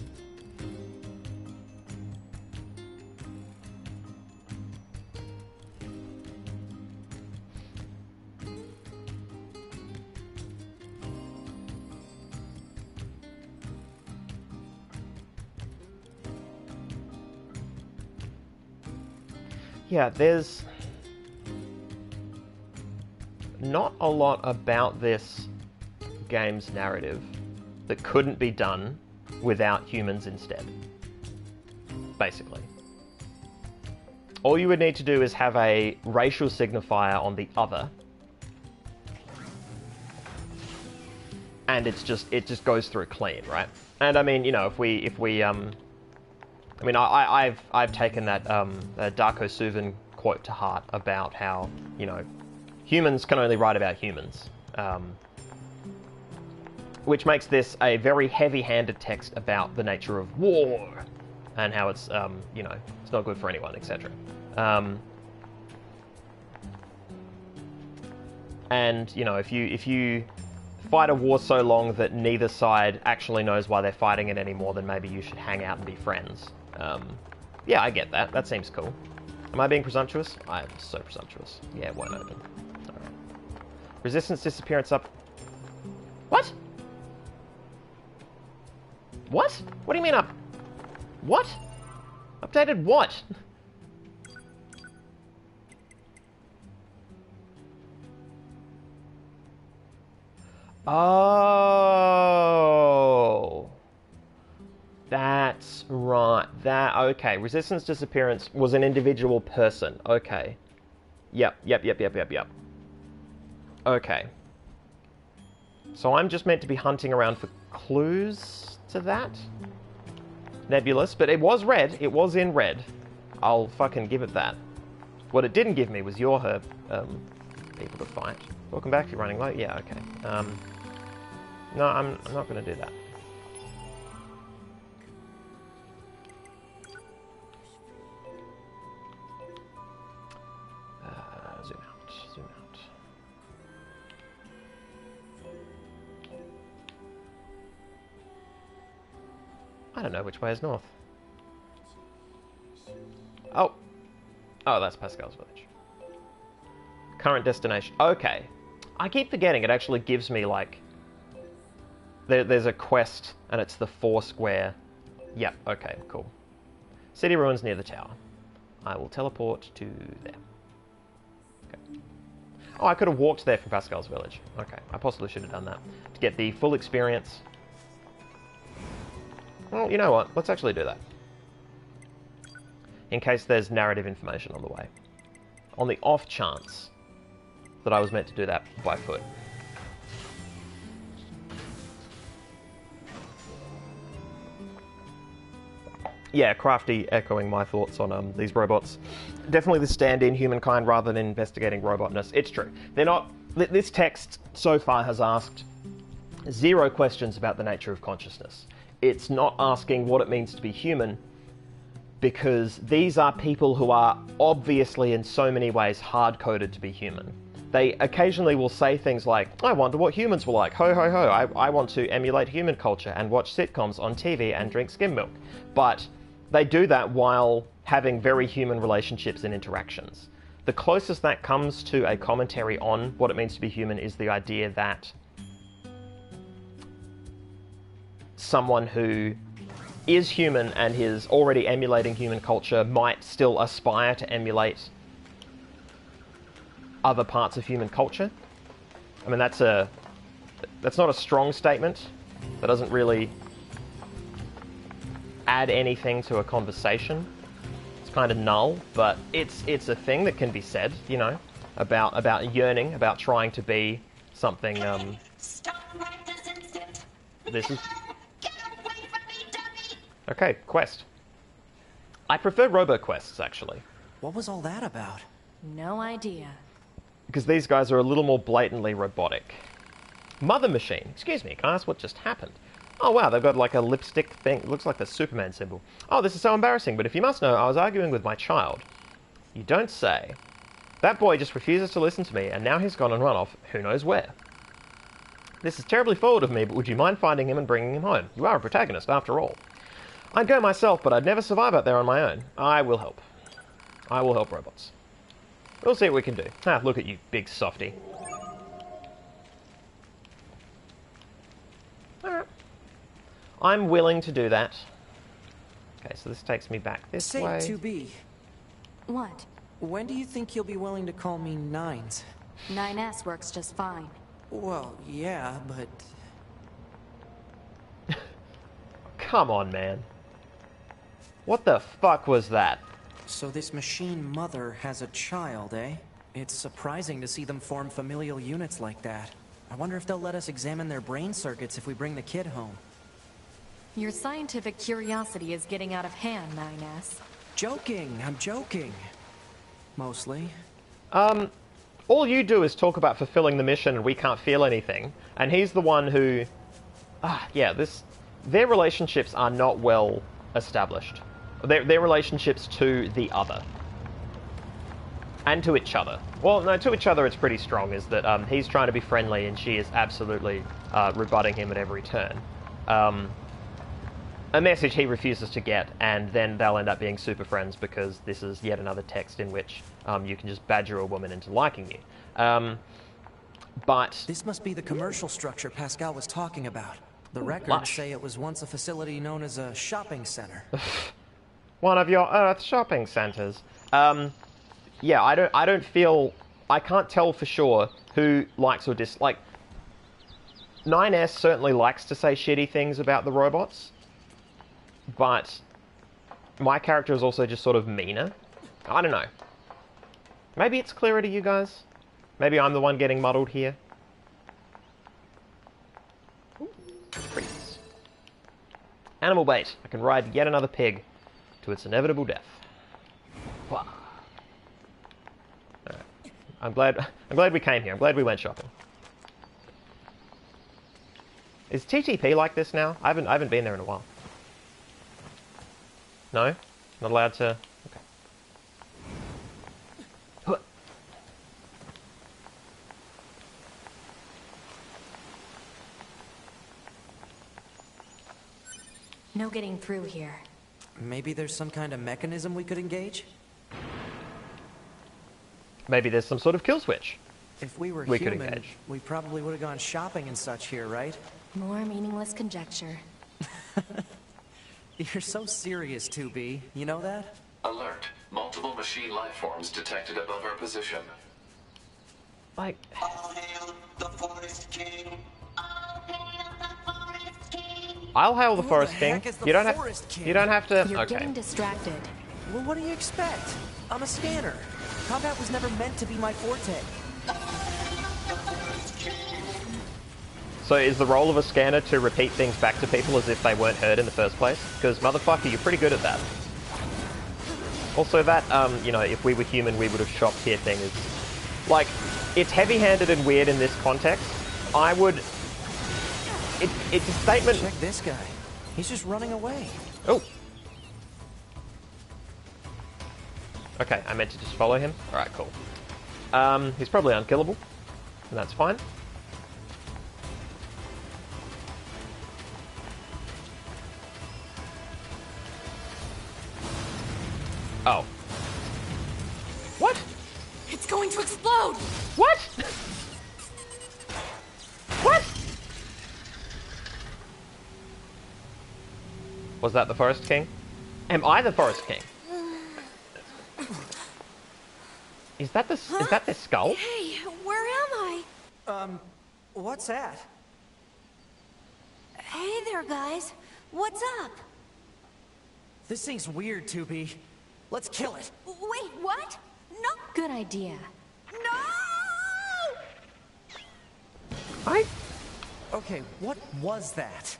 Yeah, there's not a lot about this game's narrative that couldn't be done without humans instead. Basically. All you would need to do is have a racial signifier on the other. And it just goes through clean, right? And I mean, you know, if we I mean, I've taken that Darko Suvin quote to heart about how, you know, humans can only write about humans, which makes this a very heavy-handed text about the nature of war and how it's, you know, it's not good for anyone, etc. And, you know, if you fight a war so long that neither side actually knows why they're fighting it anymore, then maybe you should hang out and be friends. Yeah, I get that. That seems cool. Am I being presumptuous? I am so presumptuous. Yeah, it won't open. Alright. Resistance disappearance up... What? What? What do you mean up... What? Updated what? Oh... That's right. Okay. Resistance disappearance was an individual person. Okay. Yep. Okay. So I'm just meant to be hunting around for clues to that? Nebulous, but it was red. It was in red. I'll fucking give it that. What it didn't give me was your people to fight. Welcome back. You're running late. Yeah, okay. No, I'm not going to do that. Zoom out. I don't know which way is north. Oh, that's Pascal's village. Current destination. Okay. I keep forgetting it actually gives me, like... There's a quest, and it's the 4 square... Yep, okay, cool. City ruins near the tower. I will teleport to there. Okay. Oh, I could have walked there from Pascal's village. Okay, I possibly should have done that. To get the full experience. Well, you know what? Let's actually do that. In case there's narrative information on the way. On the off chance that I was meant to do that by foot. Yeah, Crafty echoing my thoughts on these robots. Definitely the stand-in humankind rather than investigating robotness. It's true. They're not... This text so far has asked 0 questions about the nature of consciousness. It's not asking what it means to be human, because these are people who are obviously in so many ways hard-coded to be human. They occasionally will say things like, I wonder what humans were like, ho ho ho, I want to emulate human culture and watch sitcoms on TV and drink skim milk. But they do that while having very human relationships and interactions. The closest that comes to a commentary on what it means to be human is the idea that someone who is human and is already emulating human culture might still aspire to emulate other parts of human culture. I mean, that's not a strong statement. That doesn't really add anything to a conversation. It's kind of null, but it's a thing that can be said, you know, about yearning, about trying to be something. Stop right this instant. This is. Get away from me, dummy! Okay, quest. I prefer robo-quests, actually. What was all that about? No idea. Because these guys are a little more blatantly robotic. Mother machine. Excuse me, can I ask what just happened? Oh wow, they've got like a lipstick thing. It looks like the Superman symbol. Oh, this is so embarrassing, but if you must know, I was arguing with my child. You don't say. That boy just refuses to listen to me, and now he's gone and run off who knows where. This is terribly forward of me, but would you mind finding him and bringing him home? You are a protagonist, after all. I'd go myself, but I'd never survive out there on my own. I will help. I will help robots. We'll see what we can do. Ah, look at you, big softy. Alright. I'm willing to do that. Okay, so this takes me back this way. Say, 2B, What? when do you think you'll be willing to call me Nines? 9S works just fine. Well, yeah, but... Come on, man. What the fuck was that? So this machine mother has a child, eh? It's surprising to see them form familial units like that. I wonder if they'll let us examine their brain circuits if we bring the kid home. Your scientific curiosity is getting out of hand, 9S. Joking, I'm joking. Mostly. All you do is talk about fulfilling the mission and we can't feel anything. And he's the one who... their relationships are not well established. Their relationships to the other. And to each other. Well, no, to each other it's pretty strong, is that he's trying to be friendly and she is absolutely rebutting him at every turn. A message he refuses to get, and then they'll end up being super friends because this is yet another text in which you can just badger a woman into liking you. But... This must be the commercial structure Pascal was talking about. The records say it was once a facility known as a shopping center. One of your Earth shopping centers. Yeah, I don't feel... I can't tell for sure who likes or dislikes... NieR certainly likes to say shitty things about the robots, but my character is also just sort of meaner. I don't know. Maybe it's clearer to you guys. Maybe I'm the one getting muddled here. Treats. Animal bait. I can ride yet another pig to its inevitable death. Wow. Alright. I'm glad we came here. I'm glad we went shopping. Is TTP like this now? I haven't been there in a while. No? Not allowed to... Okay. No getting through here. Maybe there's some kind of mechanism we could engage? Maybe there's some sort of kill switch. If we were could human, engage. we probably would have gone shopping and such here, right? More meaningless conjecture. You're so serious, 2B. You know that? Alert. Multiple machine life forms detected above our position. Like... All hail the Forest King. All hail the Forest King. I'll hail the Forest the King. heck is the You don't Forest King? You don't have to... You're okay. getting distracted. Well, what do you expect? I'm a scanner. Combat was never meant to be my forte. So is the role of a scanner to repeat things back to people as if they weren't heard in the first place? Because, motherfucker, you're pretty good at that. Also, that, you know, if we were human, we would have shopped here thing is... Like, it's heavy-handed and weird in this context. I would... It's a statement... Check this guy. He's just running away. Oh. Okay, I meant to just follow him. Alright, cool. He's probably unkillable. And that's fine. Oh. What? It's going to explode! What? What? Was that the Forest King? Am I the Forest King? Is that the skull? Hey, where am I? What's that? Hey there, guys. What's up? This thing's weird, 2B. Let's kill it. Wait, what? No. Good idea. No! Okay, what was that?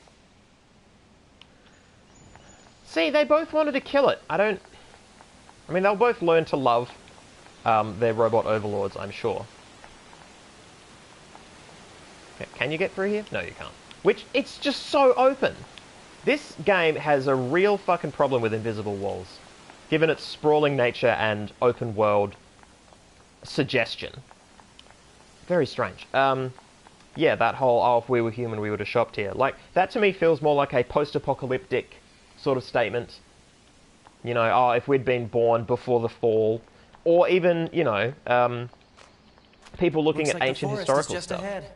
See, they both wanted to kill it. I mean, they'll both learn to love their robot overlords, I'm sure. Okay, can you get through here? No, you can't. Which, it's just so open. This game has a real fucking problem with invisible walls, given its sprawling nature and open world suggestion. Very strange. Yeah, that whole, oh, if we were human, we would have shopped here. Like, that to me feels more like a post-apocalyptic sort of statement. You know, oh, if we'd been born before the fall. Or even, you know, people looking at ancient historical stuff. Ahead.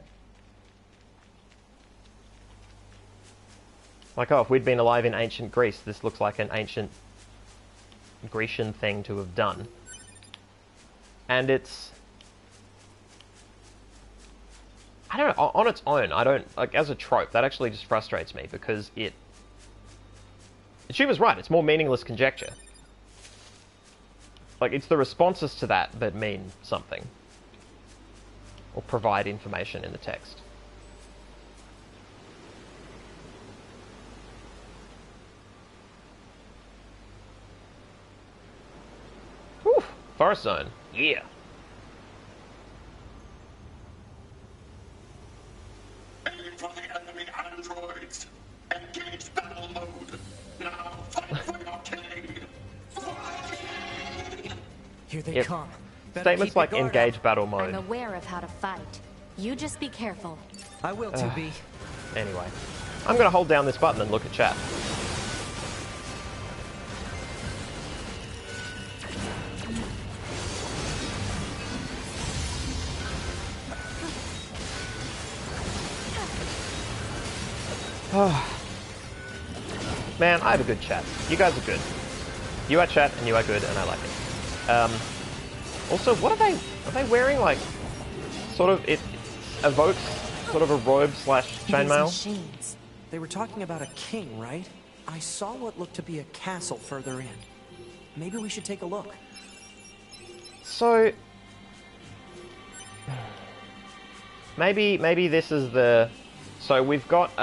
Like, oh, if we'd been alive in ancient Greece, this looks like an ancient Grecian thing to have done. And it's... I don't know, on its own, I don't... Like, as a trope, that actually just frustrates me, because it... She was right, it's more meaningless conjecture. Like, it's the responses to that mean something. Or provide information in the text. Whew, Forest Zone. Yeah. Aim for the enemy androids. Engage battle mode. Now fight for your king. Here they come. Statements like engage battle mode. I'm aware of how to fight. You just be careful. I will, 2B. Anyway, I'm going to hold down this button and look at chat. Man, I have a good chat. You guys are good. You are chat and you are good and I like it. Also, what are they wearing? Like, sort of, it evokes sort of a robe slash chainmail. They were talking about a king, right? I saw what looked to be a castle further in. Maybe we should take a look. So, maybe this is the... So we've got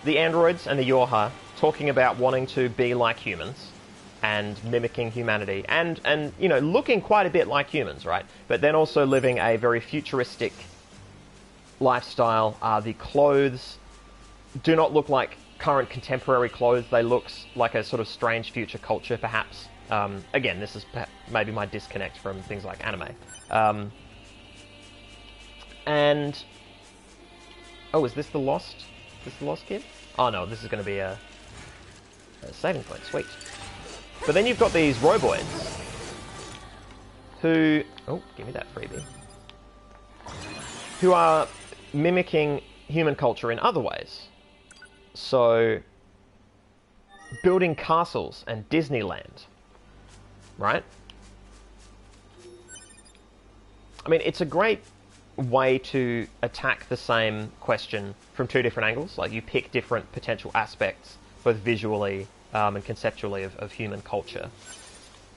the androids and the Yorha talking about wanting to be like humans and mimicking humanity and you know, looking quite a bit like humans, right? But then also living a very futuristic lifestyle. The clothes do not look like current contemporary clothes. They look like a sort of strange future culture, perhaps. Again, this is maybe my disconnect from things like anime. And... Oh, is this the Lost? Is this the Lost kid? Oh no, this is going to be a saving point. Sweet. But then you've got these roboids who... Oh, give me that freebie. Who are mimicking human culture in other ways. So, building castles and Disneyland. Right? I mean, it's a great way to attack the same question from two different angles. Like, you pick different potential aspects, both visually and conceptually, of human culture.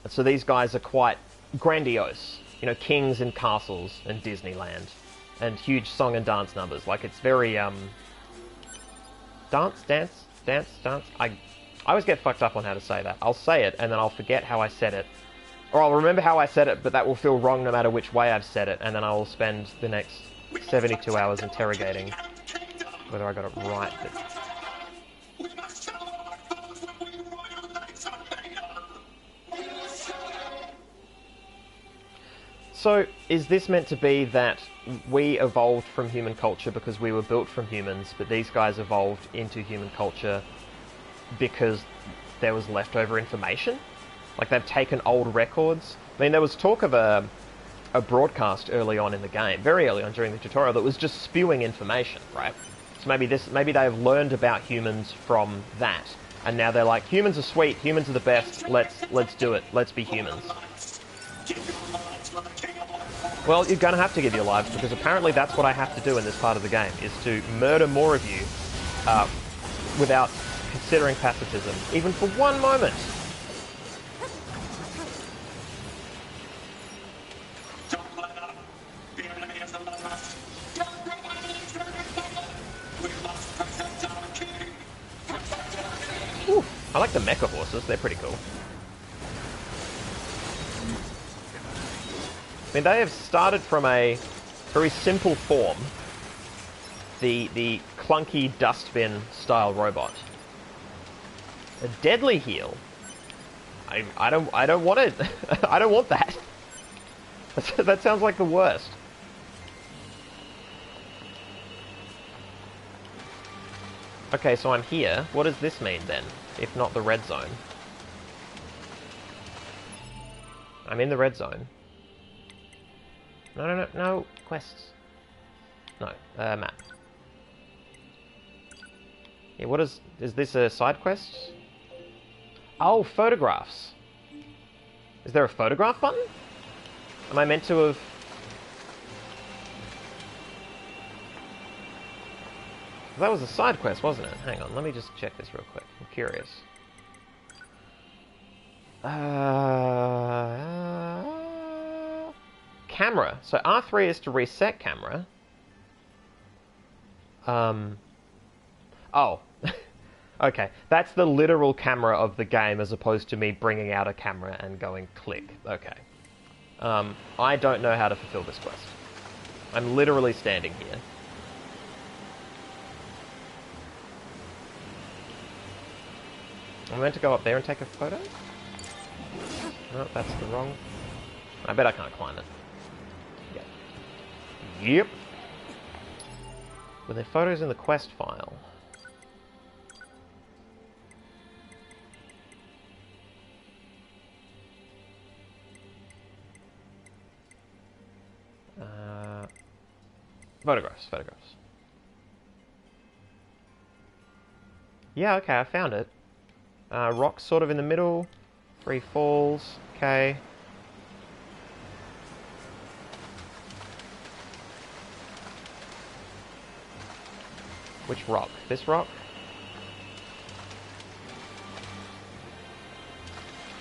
And so these guys are quite grandiose. You know, kings and castles and Disneyland. And huge song and dance numbers. Like, it's very, dance. I always get fucked up on how to say that. I'll say it, and then I'll forget how I said it. Or I'll remember how I said it, but that will feel wrong no matter which way I've said it, and then I will spend the next 72 hours interrogating whether I got it right. So, is this meant to be that we evolved from human culture because we were built from humans, but these guys evolved into human culture because there was leftover information? Like, they've taken old records? I mean, there was talk of a broadcast early on in the game, very early on during the tutorial, that was just spewing information, right? So maybe they have learned about humans from that, and now they're like, humans are sweet, humans are the best, let's do it, let's be humans. Well, you're gonna have to give your lives, because apparently that's what I have to do in this part of the game, is to murder more of you without considering pacifism, even for one moment. Ooh, I like the mecha horses, they're pretty cool. I mean, they have started from a very simple form, the clunky dustbin style robot. A deadly heal. I don't want it. I don't want that. That sounds like the worst. Okay, so I'm here. What does this mean then, if not the red zone? I'm in the red zone. No, quests. No, map. Yeah, what is this a side quest? Oh, photographs. Is there a photograph button? Am I meant to have... That was a side quest, wasn't it? Hang on, let me just check this real quick. I'm curious. Camera. So R3 is to reset camera. Oh. Okay. That's the literal camera of the game as opposed to me bringing out a camera and going click. Okay. I don't know how to fulfill this quest. I'm literally standing here. I'm meant to go up there and take a photo? No, that's the wrong... I bet I can't climb it. Yep. Yep. Were there photos in the quest file? Photographs. Yeah, okay, I found it. Rocks sort of in the middle. 3 falls. Okay. Which rock? This rock?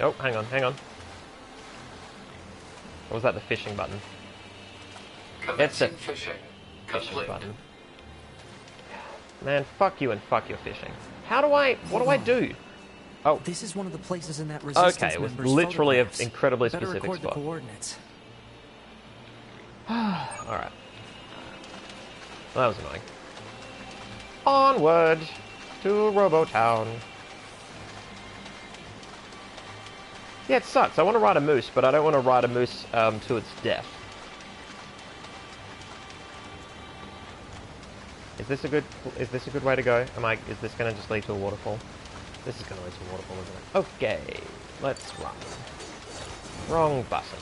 Oh, hang on. Or was that the fishing button? It's a fishing button. Man, fuck you and fuck your fishing. What do I do? Oh. This is one of the places in that resistance. Okay, it was literally an incredibly specific record spot. the coordinates. Alright. Well, that was annoying. Onward to Robo Town. Yeah, it sucks. I want to ride a moose, but I don't want to ride a moose to its death. Is this a good way to go? Is this going to just lead to a waterfall? This is going to lead to a waterfall, isn't it? Okay, let's run. Wrong button.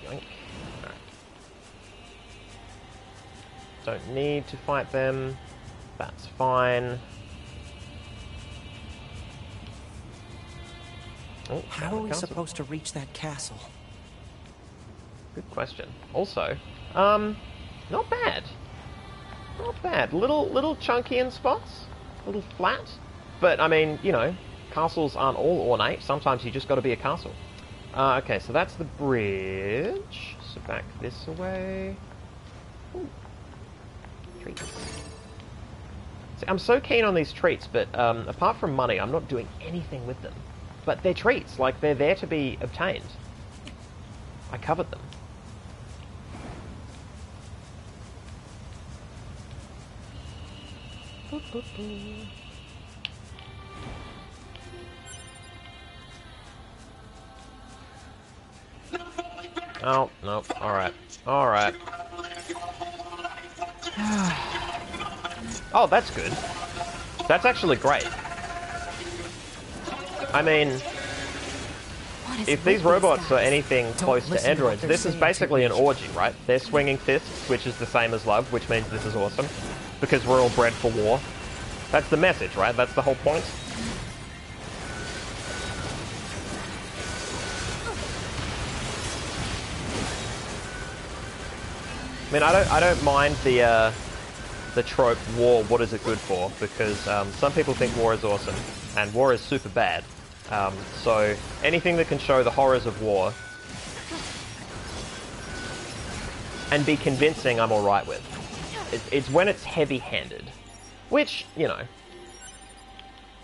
Yoink. Alright. Don't need to fight them. That's fine. Oh, how are we supposed to reach that castle? Good question. Also, not bad. Not bad. Little chunky in spots. A little flat. But, I mean, you know, castles aren't all ornate. Sometimes you just got to be a castle. Okay, so that's the bridge. So back this way. Ooh. Treats. See, I'm so keen on these treats, but apart from money, I'm not doing anything with them. But they're treats. Like, they're there to be obtained. I covered them. Oh, no. Alright. Alright. Oh, that's good. That's actually great. I mean, if these robots are anything close to androids, this is basically an orgy, right? They're swinging fists, which is the same as love, which means this is awesome. Because we're all bred for war. That's the message, right? That's the whole point. I mean, I don't mind the trope war. What is it good for? Because some people think war is awesome, and war is super bad. So anything that can show the horrors of war and be convincing, I'm all right with. It's when it's heavy-handed, which, you know,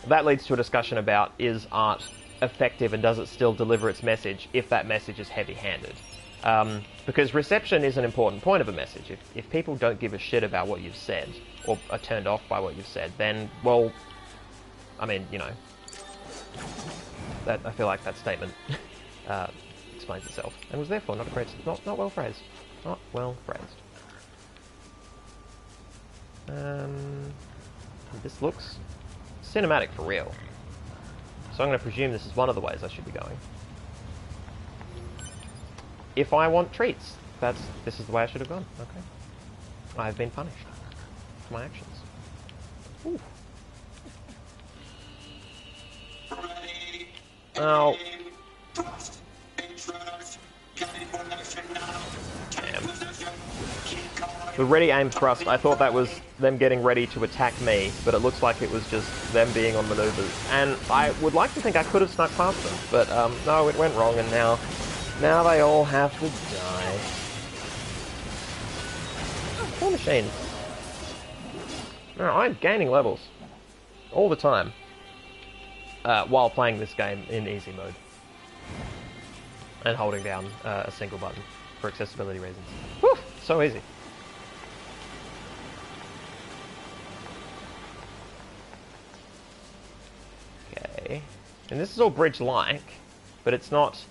that leads to a discussion about, is art effective and does it still deliver its message if that message is heavy-handed? Because reception is an important point of a message. If people don't give a shit about what you've said, or are turned off by what you've said, then, well, I mean, you know, that I feel like that statement explains itself. And was therefore not a great, not well phrased. Not well phrased. This looks cinematic for real. So I'm going to presume this is one of the ways I should be going. If I want treats, this is the way I should have gone. Okay. I have been punished for my actions. Ooh. Oh. Damn. The ready aim thrust, I thought that was them getting ready to attack me, but it looks like it was just them being on maneuvers. And I would like to think I could have snuck past them, but no, it went wrong, and now they all have to die. Poor machine. No, I'm gaining levels. All the time. While playing this game in easy mode. And holding down a single button for accessibility reasons. Whew, so easy. Okay. And this is all bridge-like, but it's not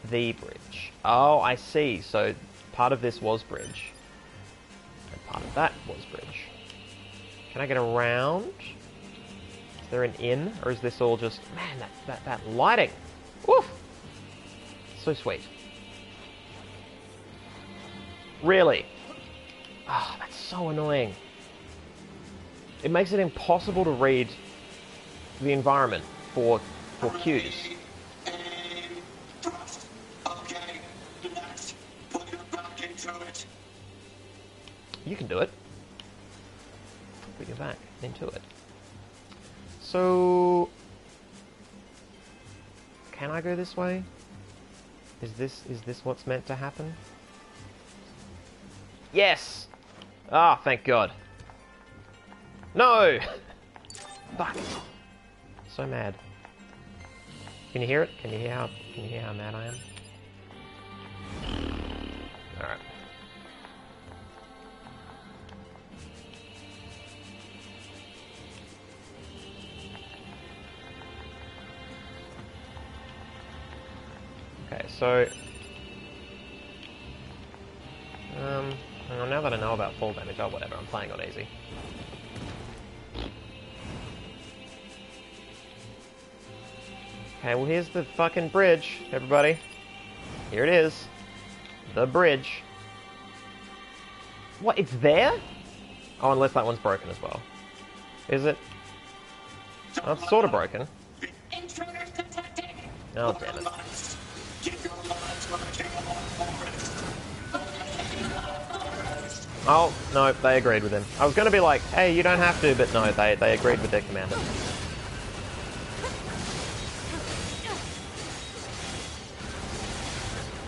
the bridge. Oh, I see. So part of this was bridge. And part of that was bridge. Can I get around? Is there an in? Or is this all just... Man, that lighting! Woof! So sweet. Really? Ah, oh, that's so annoying. It makes it impossible to read the environment for cues. You can do it. Put your back into it. So, can I go this way? Is this what's meant to happen? Yes! Ah, thank God. No! Fuck. So mad. Can you hear it? Can you hear how mad I am? Alright. Okay, so well, now that I know about fall damage, oh whatever, I'm playing on easy. Okay, well here's the fucking bridge, everybody. Here it is. The bridge. What, it's there? Oh, unless that one's broken as well. Is it? Oh, it's sort of broken. Oh, damn it. Oh, no, they agreed with him. I was going to be like, hey, you don't have to, but no, they agreed with their commander.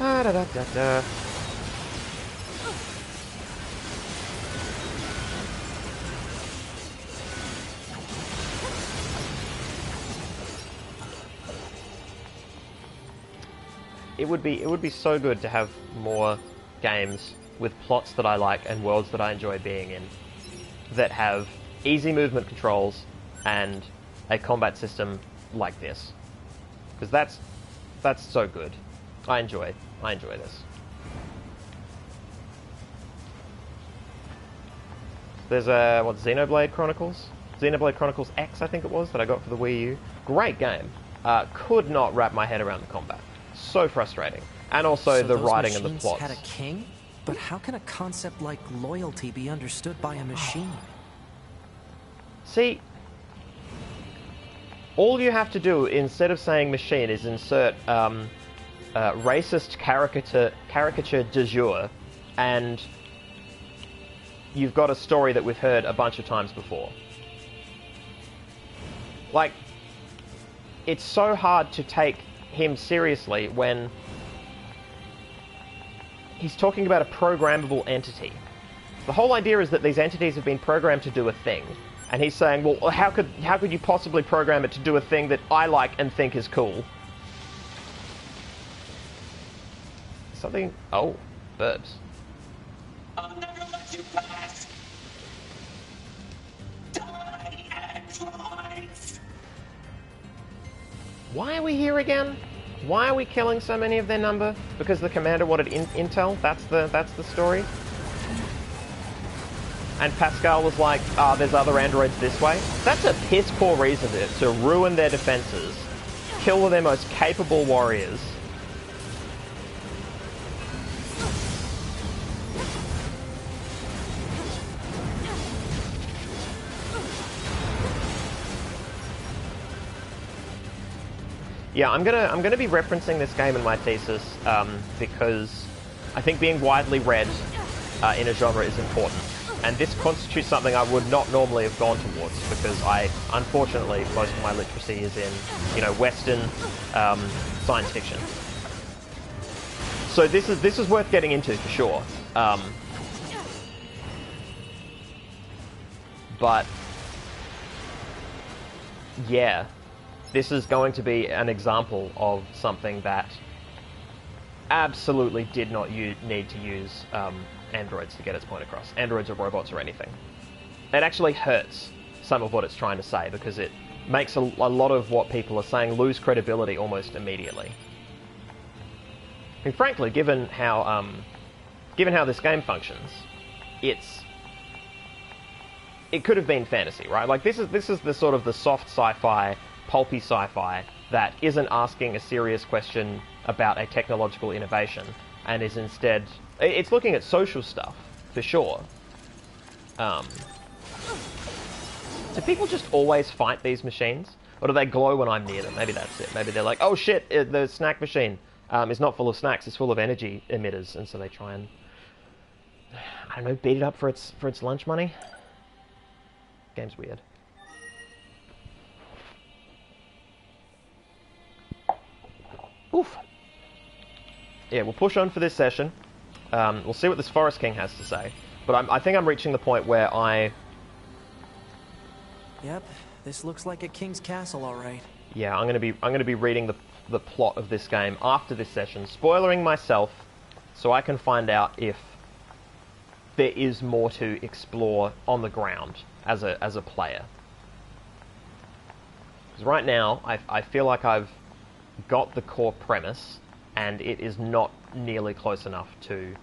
Ah, da, da, da, da. It would be so good to have more games with plots that I like and worlds that I enjoy being in that have easy movement controls and a combat system like this, because that's so good. I enjoy this. There's a Xenoblade Chronicles X, I think it was, that I got for the Wii U. Great game. Could not wrap my head around the combat. So frustrating. And also the writing and the plots. Had a king? But how can a concept like loyalty be understood by a machine? See, all you have to do, instead of saying machine, is insert racist caricature de jour, and you've got a story that we've heard a bunch of times before. Like, it's so hard to take him seriously when he's talking about a programmable entity. The whole idea is that these entities have been programmed to do a thing, and he's saying, well, how could you possibly program it to do a thing that I like and think is cool? Something... Oh, birds. I'll never let you pass. Die, androids. Why are we here again? Why are we killing so many of their number? Because the commander wanted intel? That's the story? And Pascal was like, there's other androids this way? That's a piss poor reason to ruin their defenses, kill their most capable warriors. Yeah, I'm gonna be referencing this game in my thesis because I think being widely read in a genre is important, and this constitutes something I would not normally have gone towards because unfortunately, most of my literacy is in, Western science fiction. So this is worth getting into for sure. But yeah. This is going to be an example of something that absolutely did not need to use androids to get its point across. Androids or robots or anything. It actually hurts some of what it's trying to say because it makes a lot of what people are saying lose credibility almost immediately. And frankly, given how this game functions, it could have been fantasy, right? Like this is the sort of the soft sci-fi, pulpy sci-fi that isn't asking a serious question about a technological innovation and is instead it's looking at social stuff for sure. Do people just always fight these machines, or do they glow when I'm near them? Maybe that's it. Maybe they're like, oh shit, the snack machine is not full of snacks; it's full of energy emitters, and so they try and I don't know, beat it up for its lunch money. Game's weird. Oof. Yeah, we'll push on for this session. We'll see what this Forest King has to say. But I think I'm reaching the point where Yep, this looks like a king's castle, all right. Yeah, I'm gonna be reading the plot of this game after this session, spoilering myself, so I can find out if there is more to explore on the ground as a player. Because right now, I feel like I've got the core premise, and it is not nearly close enough to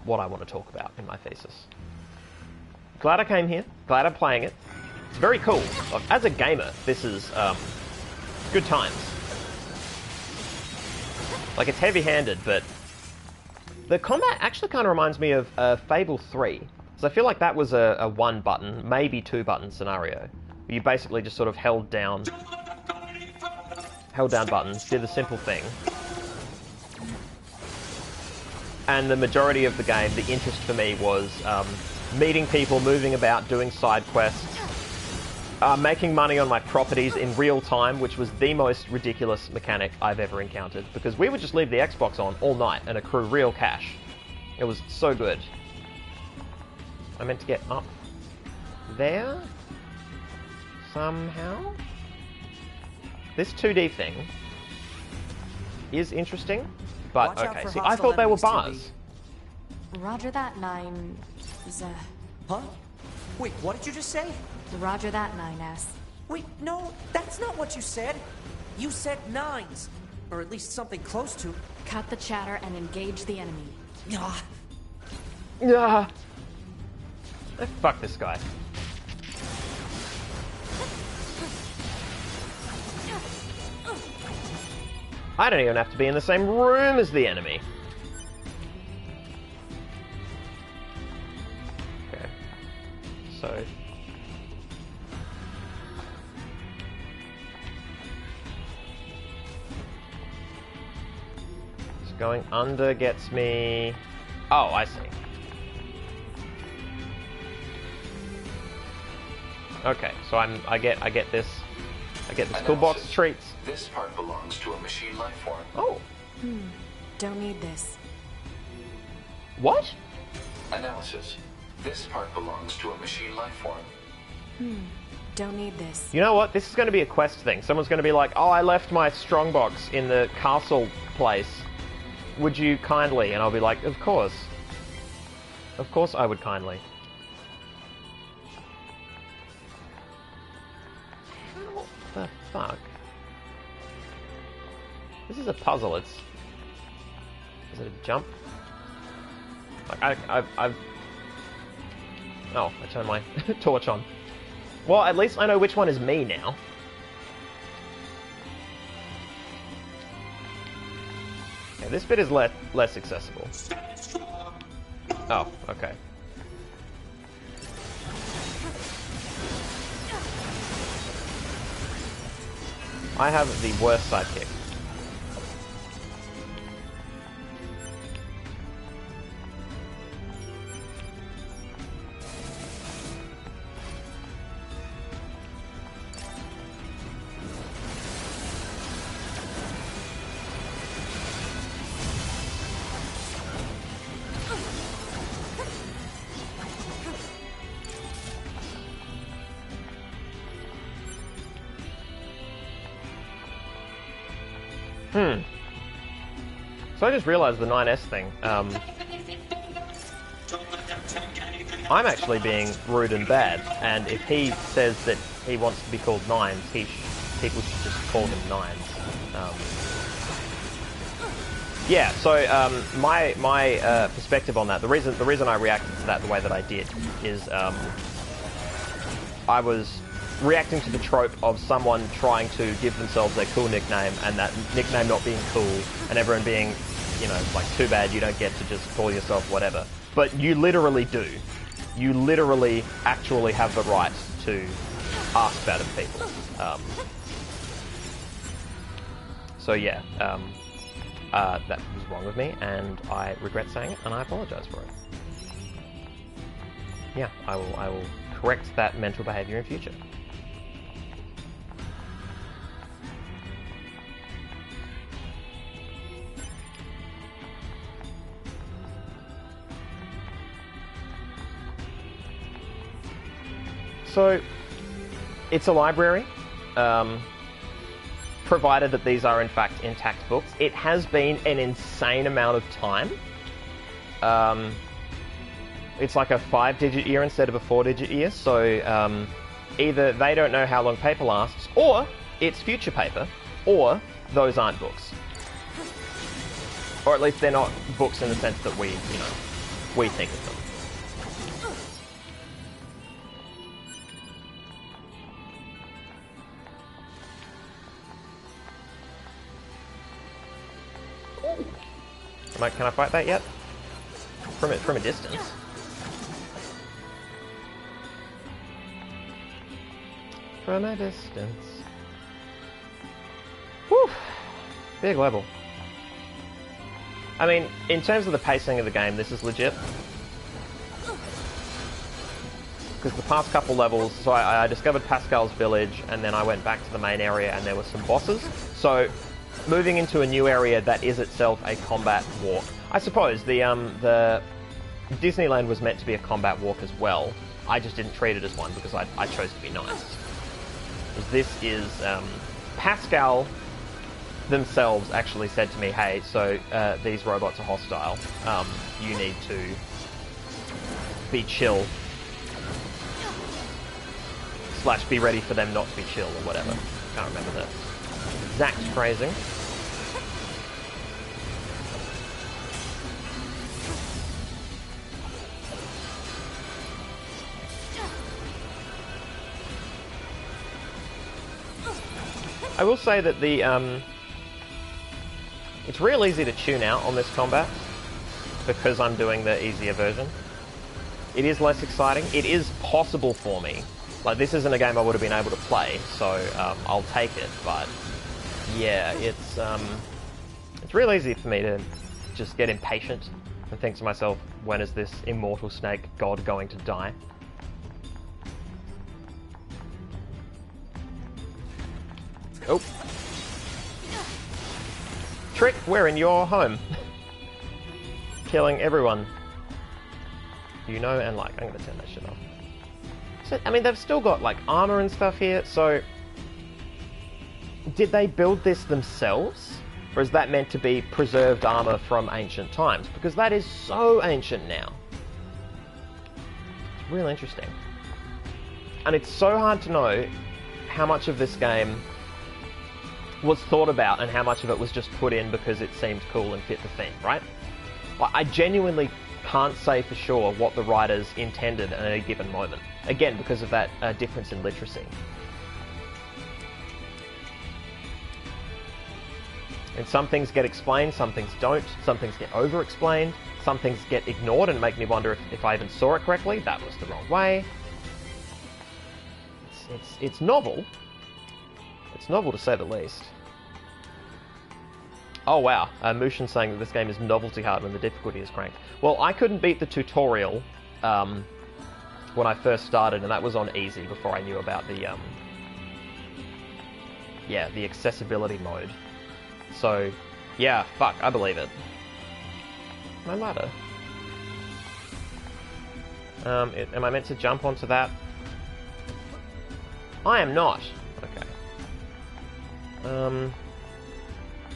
what I want to talk about in my thesis. Glad I came here. Glad I'm playing it. It's very cool. As a gamer, this is good times. Like, it's heavy-handed, but the combat actually kind of reminds me of Fable 3. So I feel like that was a one-button, maybe two-button scenario. Where you basically just sort of held down buttons, did the simple thing. And the majority of the game, the interest for me was meeting people, moving about, doing side quests, making money on my properties in real time, which was the most ridiculous mechanic I've ever encountered, because we would just leave the Xbox on all night and accrue real cash. It was so good. I meant to get up there somehow. This 2D thing is interesting, but okay. See, I thought they were bars. Roger that, 9... Huh? Wait, what did you just say? Roger that, 9S. Wait, no, that's not what you said. You said 9s. Or at least something close to. Cut the chatter and engage the enemy. Yeah. Fuck this guy. I don't even have to be in the same room as the enemy. Okay. So... just going under gets me... Oh, I see. Okay, so I get this toolbox treats. This part belongs to a machine life form. Oh. Don't need this. What? Analysis. This part belongs to a machine life form. Don't need this. You know what? This is going to be a quest thing. Someone's going to be like, oh, I left my strongbox in the castle place. Would you kindly? And I'll be like, of course. Of course I would kindly. What the fuck? This is a puzzle. Is it a jump? Like I've... Oh, I turned my torch on. Well, at least I know which one is me now. Okay, this bit is less accessible. Oh, okay. I have the worst sidekick. So I just realized the 9S thing. I'm actually being rude and bad, and if he says that he wants to be called Nines, people should just call him Nines. Yeah, so my perspective on that, the reason I reacted to that the way that I did is I was reacting to the trope of someone trying to give themselves a cool nickname and that nickname not being cool and everyone being, you know, like, too bad you don't get to just call yourself whatever. But you literally do. You literally actually have the right to ask that of people. So yeah, that was wrong with me and I regret saying it and I apologize for it. Yeah, I will correct that mental behavior in future. So, it's a library, provided that these are in fact intact books. It has been an insane amount of time. It's like a 5-digit year instead of a 4-digit year, so either they don't know how long paper lasts, or it's future paper, or those aren't books. Or at least they're not books in the sense that we think of them. Can I fight that yet? From a distance. From a distance. Whew. Big level. I mean, in terms of the pacing of the game, this is legit. Because the past couple levels, so I discovered Pascal's village, and then I went back to the main area, and there were some bosses. So, moving into a new area that is itself a combat walk. I suppose the Disneyland was meant to be a combat walk as well. I just didn't treat it as one because I chose to be nice. This is Pascal themselves actually said to me, "Hey, so these robots are hostile. You need to be chill / be ready for them not to be chill or whatever." Can't remember the exact phrasing. I will say that the it's real easy to tune out on this combat because I'm doing the easier version. It is less exciting. It is possible for me. Like, this isn't a game I would have been able to play, so I'll take it. But yeah, it's real easy for me to just get impatient and think to myself, when is this immortal snake god going to die? Oh. Trick, we're in your home. Killing everyone you know and like. I'm gonna turn that shit off. So, I mean, they've still got, like, armor and stuff here, so... Did they build this themselves? Or is that meant to be preserved armor from ancient times? Because that is so ancient now. It's real interesting. And it's so hard to know how much of this game was thought about and how much of it was just put in because it seemed cool and fit the theme, right? I genuinely can't say for sure what the writers intended at a given moment. Again, because of that difference in literacy. And some things get explained, some things don't, some things get over-explained, some things get ignored and make me wonder if I even saw it correctly. That was the wrong way. It's novel. It's novel to say the least. Oh wow, Mushin's saying that this game is novelty hard when the difficulty is cranked. Well, I couldn't beat the tutorial when I first started, and that was on easy before I knew about the the accessibility mode. So, yeah, fuck, I believe it. My ladder. Am I meant to jump onto that? I am not. Okay.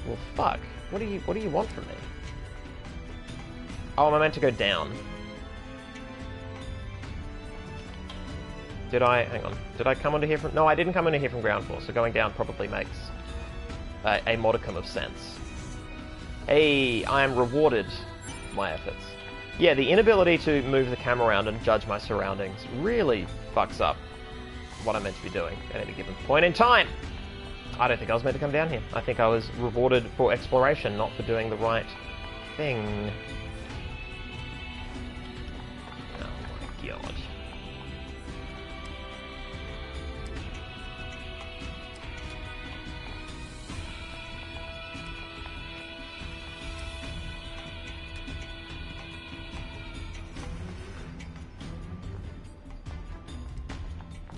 Well, fuck. What do you want from me? Oh, am I meant to go down? Did I... hang on. Did I come onto here from... no, I didn't come onto here from ground floor, so going down probably makes a modicum of sense. Hey, I am rewarded my efforts. Yeah, the inability to move the camera around and judge my surroundings really fucks up what I'm meant to be doing at any given point in time. I don't think I was meant to come down here. I think I was rewarded for exploration, not for doing the right thing. Oh my god.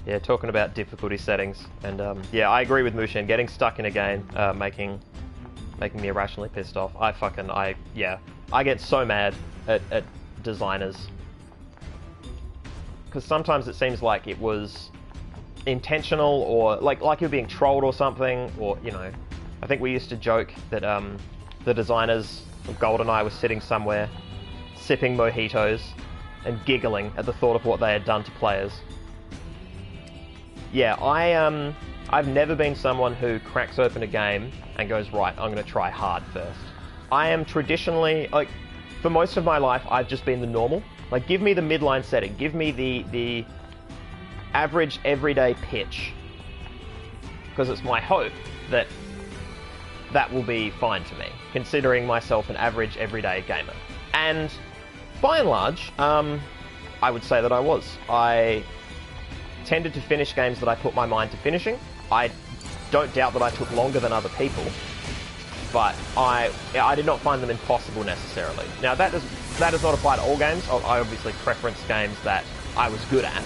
Yeah, talking about difficulty settings, and yeah, I agree with Mushin. Getting stuck in a game, making me irrationally pissed off. I get so mad at designers, because sometimes it seems like it was intentional, or like you're being trolled or something, or you know, I think we used to joke that the designers of GoldenEye were sitting somewhere, sipping mojitos, and giggling at the thought of what they had done to players. Yeah, I've never been someone who cracks open a game and goes, right, I'm going to try hard first. I am traditionally, like, for most of my life, I've just been the normal. Like, give me the midline setting. Give me the average, everyday pitch. Because it's my hope that that will be fine to me, considering myself an average, everyday gamer. And, by and large, I would say that I was. I tended to finish games that I put my mind to finishing. I don't doubt that I took longer than other people, but I did not find them impossible necessarily. Now that does not apply to all games. I obviously preference games that I was good at,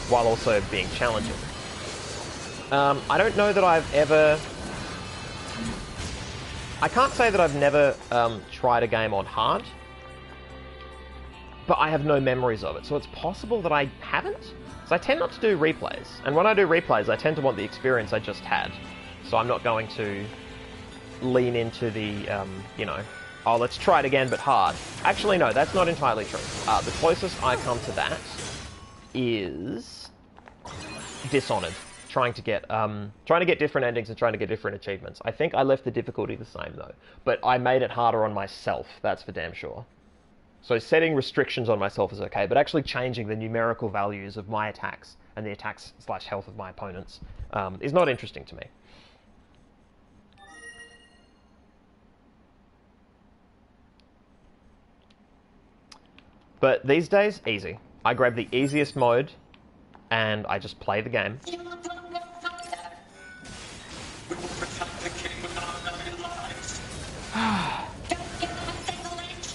while also being challenging. I don't know that I've ever... I can't say that I've never tried a game on hard, but I have no memories of it, so it's possible that I haven't. So I tend not to do replays, and when I do replays, I tend to want the experience I just had. So I'm not going to lean into the, you know, oh, let's try it again, but hard. Actually, no, that's not entirely true. The closest I come to that is Dishonored, trying to get different endings and trying to get different achievements. I think I left the difficulty the same though, but I made it harder on myself. That's for damn sure. So setting restrictions on myself is okay, but actually changing the numerical values of my attacks and the attacks / health of my opponents is not interesting to me. But these days, easy. I grab the easiest mode and I just play the game.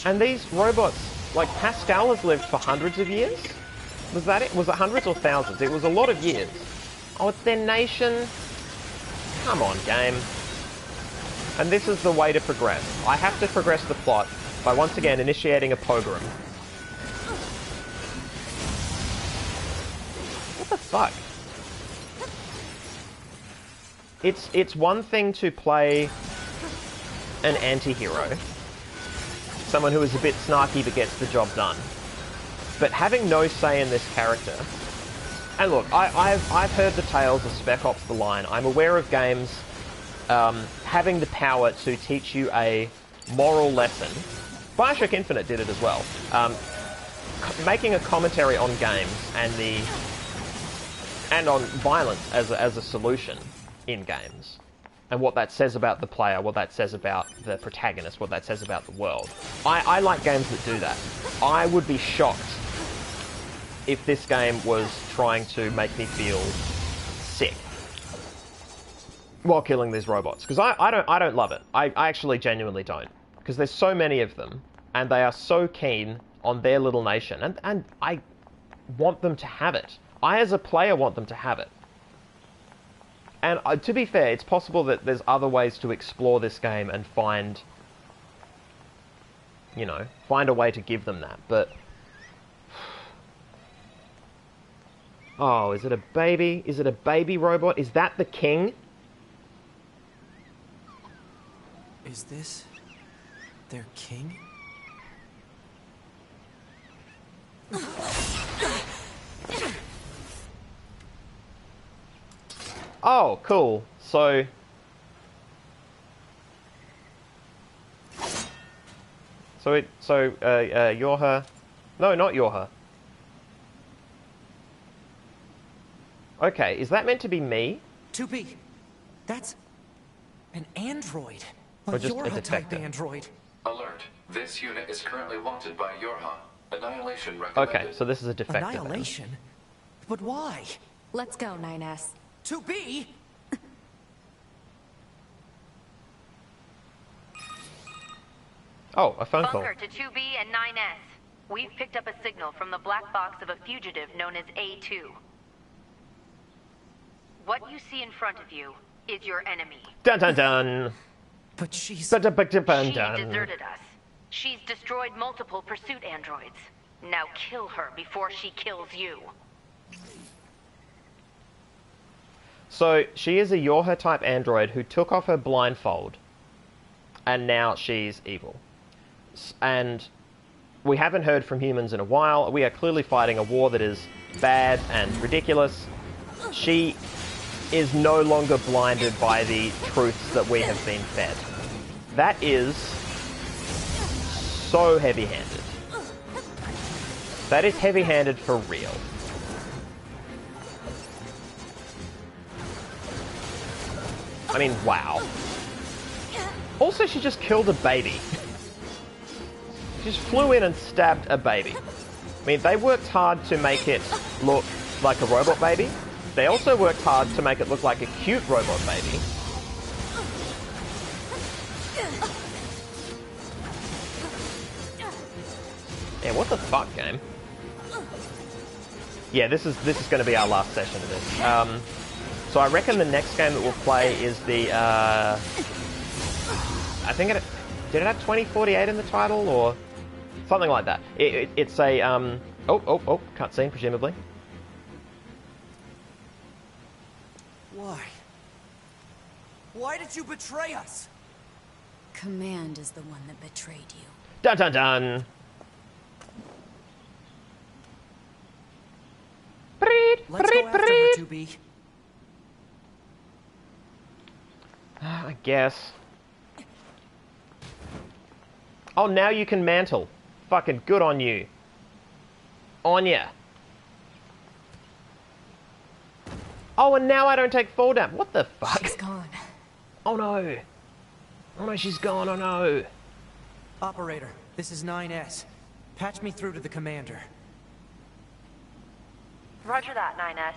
And these robots, like Pascal has lived for hundreds of years? Was that it? Was it hundreds or thousands? It was a lot of years. Oh, it's their nation. Come on, game. And this is the way to progress. I have to progress the plot by once again initiating a pogrom. What the fuck? It's one thing to play an anti-hero, someone who is a bit snarky but gets the job done. But having no say in this character... And look, I've heard the tales of Spec Ops: The Line. I'm aware of games having the power to teach you a moral lesson. Bioshock Infinite did it as well. Making a commentary on games and on violence as a solution in games. And what that says about the player, what that says about the protagonist, what that says about the world. I like games that do that. I would be shocked if this game was trying to make me feel sick while killing these robots. Because I don't love it. I actually genuinely don't. Because there's so many of them, and they are so keen on their little nation. And I want them to have it. I, as a player, want them to have it. And to be fair, it's possible that there's other ways to explore this game and find, you know, find a way to give them that, but... Oh, is it a baby? Is it a baby robot? Is that the king? Is this their king? Oh, cool. So... you're her... No, not you're her. Okay, is that meant to be me? 2B, that's an android. Or just a Yorha-type defector? android. Alert. This unit is currently wanted by Yorha. Annihilation recommended. Okay, so this is a defector. Annihilation? But why? Let's go, 9S. 2B? Oh, a phone call. Bunker to 2B and 9S. We've picked up a signal from the black box of a fugitive known as A2. What you see in front of you is your enemy. Dun dun dun! But she's... She deserted us. She's destroyed multiple pursuit androids. Now kill her before she kills you. So, she is a Yorha-type android who took off her blindfold, and now she's evil. And we haven't heard from humans in a while. We are clearly fighting a war that is bad and ridiculous. She is no longer blinded by the truths that we have been fed. That is so heavy-handed. That is heavy-handed for real. I mean, wow. Also, she just killed a baby. She just flew in and stabbed a baby. I mean, they worked hard to make it look like a robot baby. They also worked hard to make it look like a cute robot baby. Yeah, what the fuck, game? Yeah, this is going to be our last session of this. So I reckon the next game that we'll play is the, I think did it have 2048 in the title, or something like that? It's a, cutscene, presumably. Why? Why did you betray us? Command is the one that betrayed you. Dun dun dun! Let's go after her, 2B. I guess. Oh, now you can mantle. Fucking good on you. On ya. Oh, and now I don't take fall damage. What the fuck? She's gone. Oh no. Oh no, she's gone. Oh no. Operator, this is 9S. Patch me through to the commander. Roger that, 9S.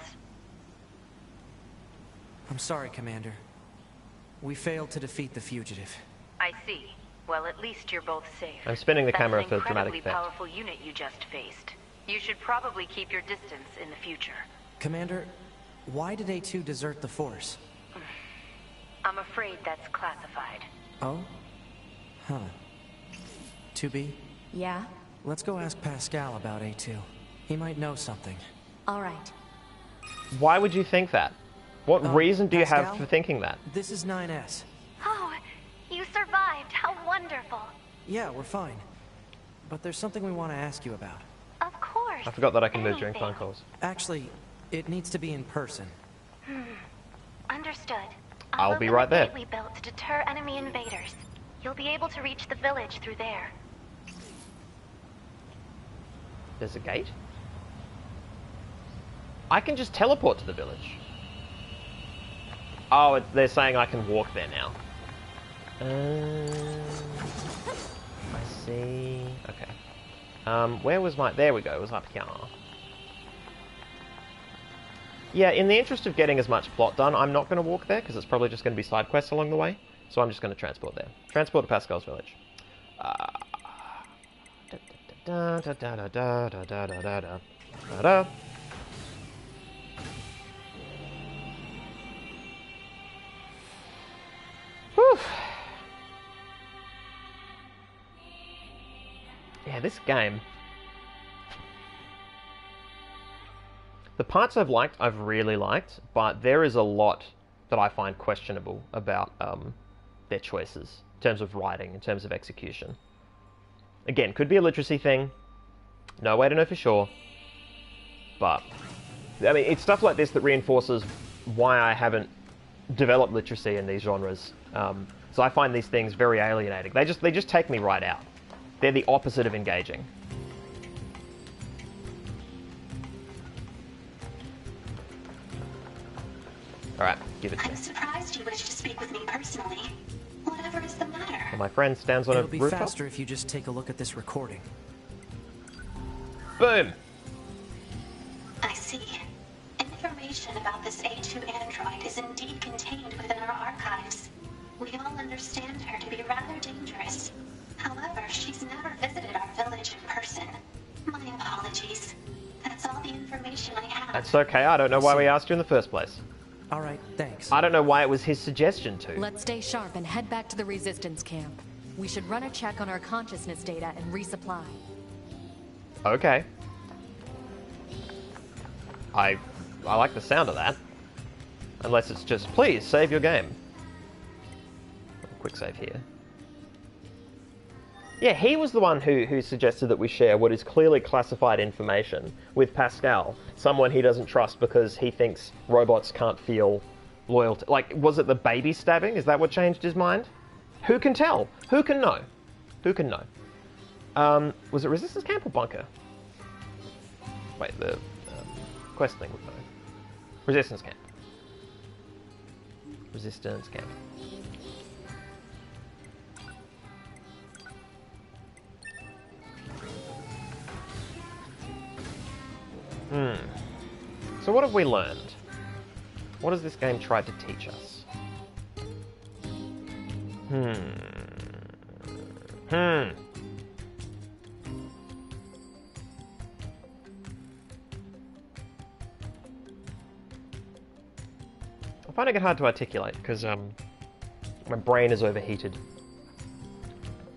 I'm sorry, Commander. We failed to defeat the fugitive. I see. Well, at least you're both safe. I'm spinning the camera for dramatic That's an effect. incredibly powerful unit you just faced. You should probably keep your distance in the future. Commander, why did A2 desert the Force? I'm afraid that's classified. Oh? Huh. 2B? Yeah? Let's go ask Pascal about A2. He might know something. All right. Why would you think that? What reason do you have Pascal? for thinking that? This is 9S. Oh, you survived. How wonderful. Yeah, we're fine. But there's something we want to ask you about. Of course. I forgot that I can move during phone calls. Actually, it needs to be in person. Understood. I'll be right there. We built to deter enemy invaders. You'll be able to reach the village through there. There's a gate? I can just teleport to the village. Oh, they're saying I can walk there now. I see. Okay. Where was my... There we go. It was up here. Yeah, in the interest of getting as much plot done, I'm not going to walk there, because it's probably just going to be side quests along the way. So I'm just going to transport there. Transport to Pascal's village. Whew. Yeah, this game. The parts I've liked, I've really liked, but there is a lot that I find questionable about their choices in terms of writing, in terms of execution. Again, could be a literacy thing. No way to know for sure. But, I mean, it's stuff like this that reinforces why I haven't developed literacy in these genres. So I find these things very alienating. They just take me right out. They're the opposite of engaging. Alright, give it to me. I'm surprised you wish to speak with me personally. Whatever is the matter? Well, my friend stands on a rooftop. It'll be faster if you just take a look at this recording. Boom! I see. Information about this A2 android is indeed contained within our archives. We all understand her to be rather dangerous. However, she's never visited our village in person. My apologies. That's all the information I have. That's okay, I don't know why we asked you in the first place. Alright, thanks. I don't know why it was his suggestion to. Let's stay sharp and head back to the resistance camp. We should run a check on our consciousness data and resupply. Okay. I like the sound of that. Unless it's just, please, save your game. Quick save here. Yeah, he was the one who suggested that we share what is clearly classified information with Pascal, someone he doesn't trust because he thinks robots can't feel loyalty. Like, was it the baby stabbing? Is that what changed his mind? Who can tell? Who can know? Who can know? Was it Resistance Camp or Bunker? Wait, the quest thing would know. Resistance Camp. Resistance Camp. So what have we learned? What has this game tried to teach us? I'm finding it hard to articulate because my brain is overheated.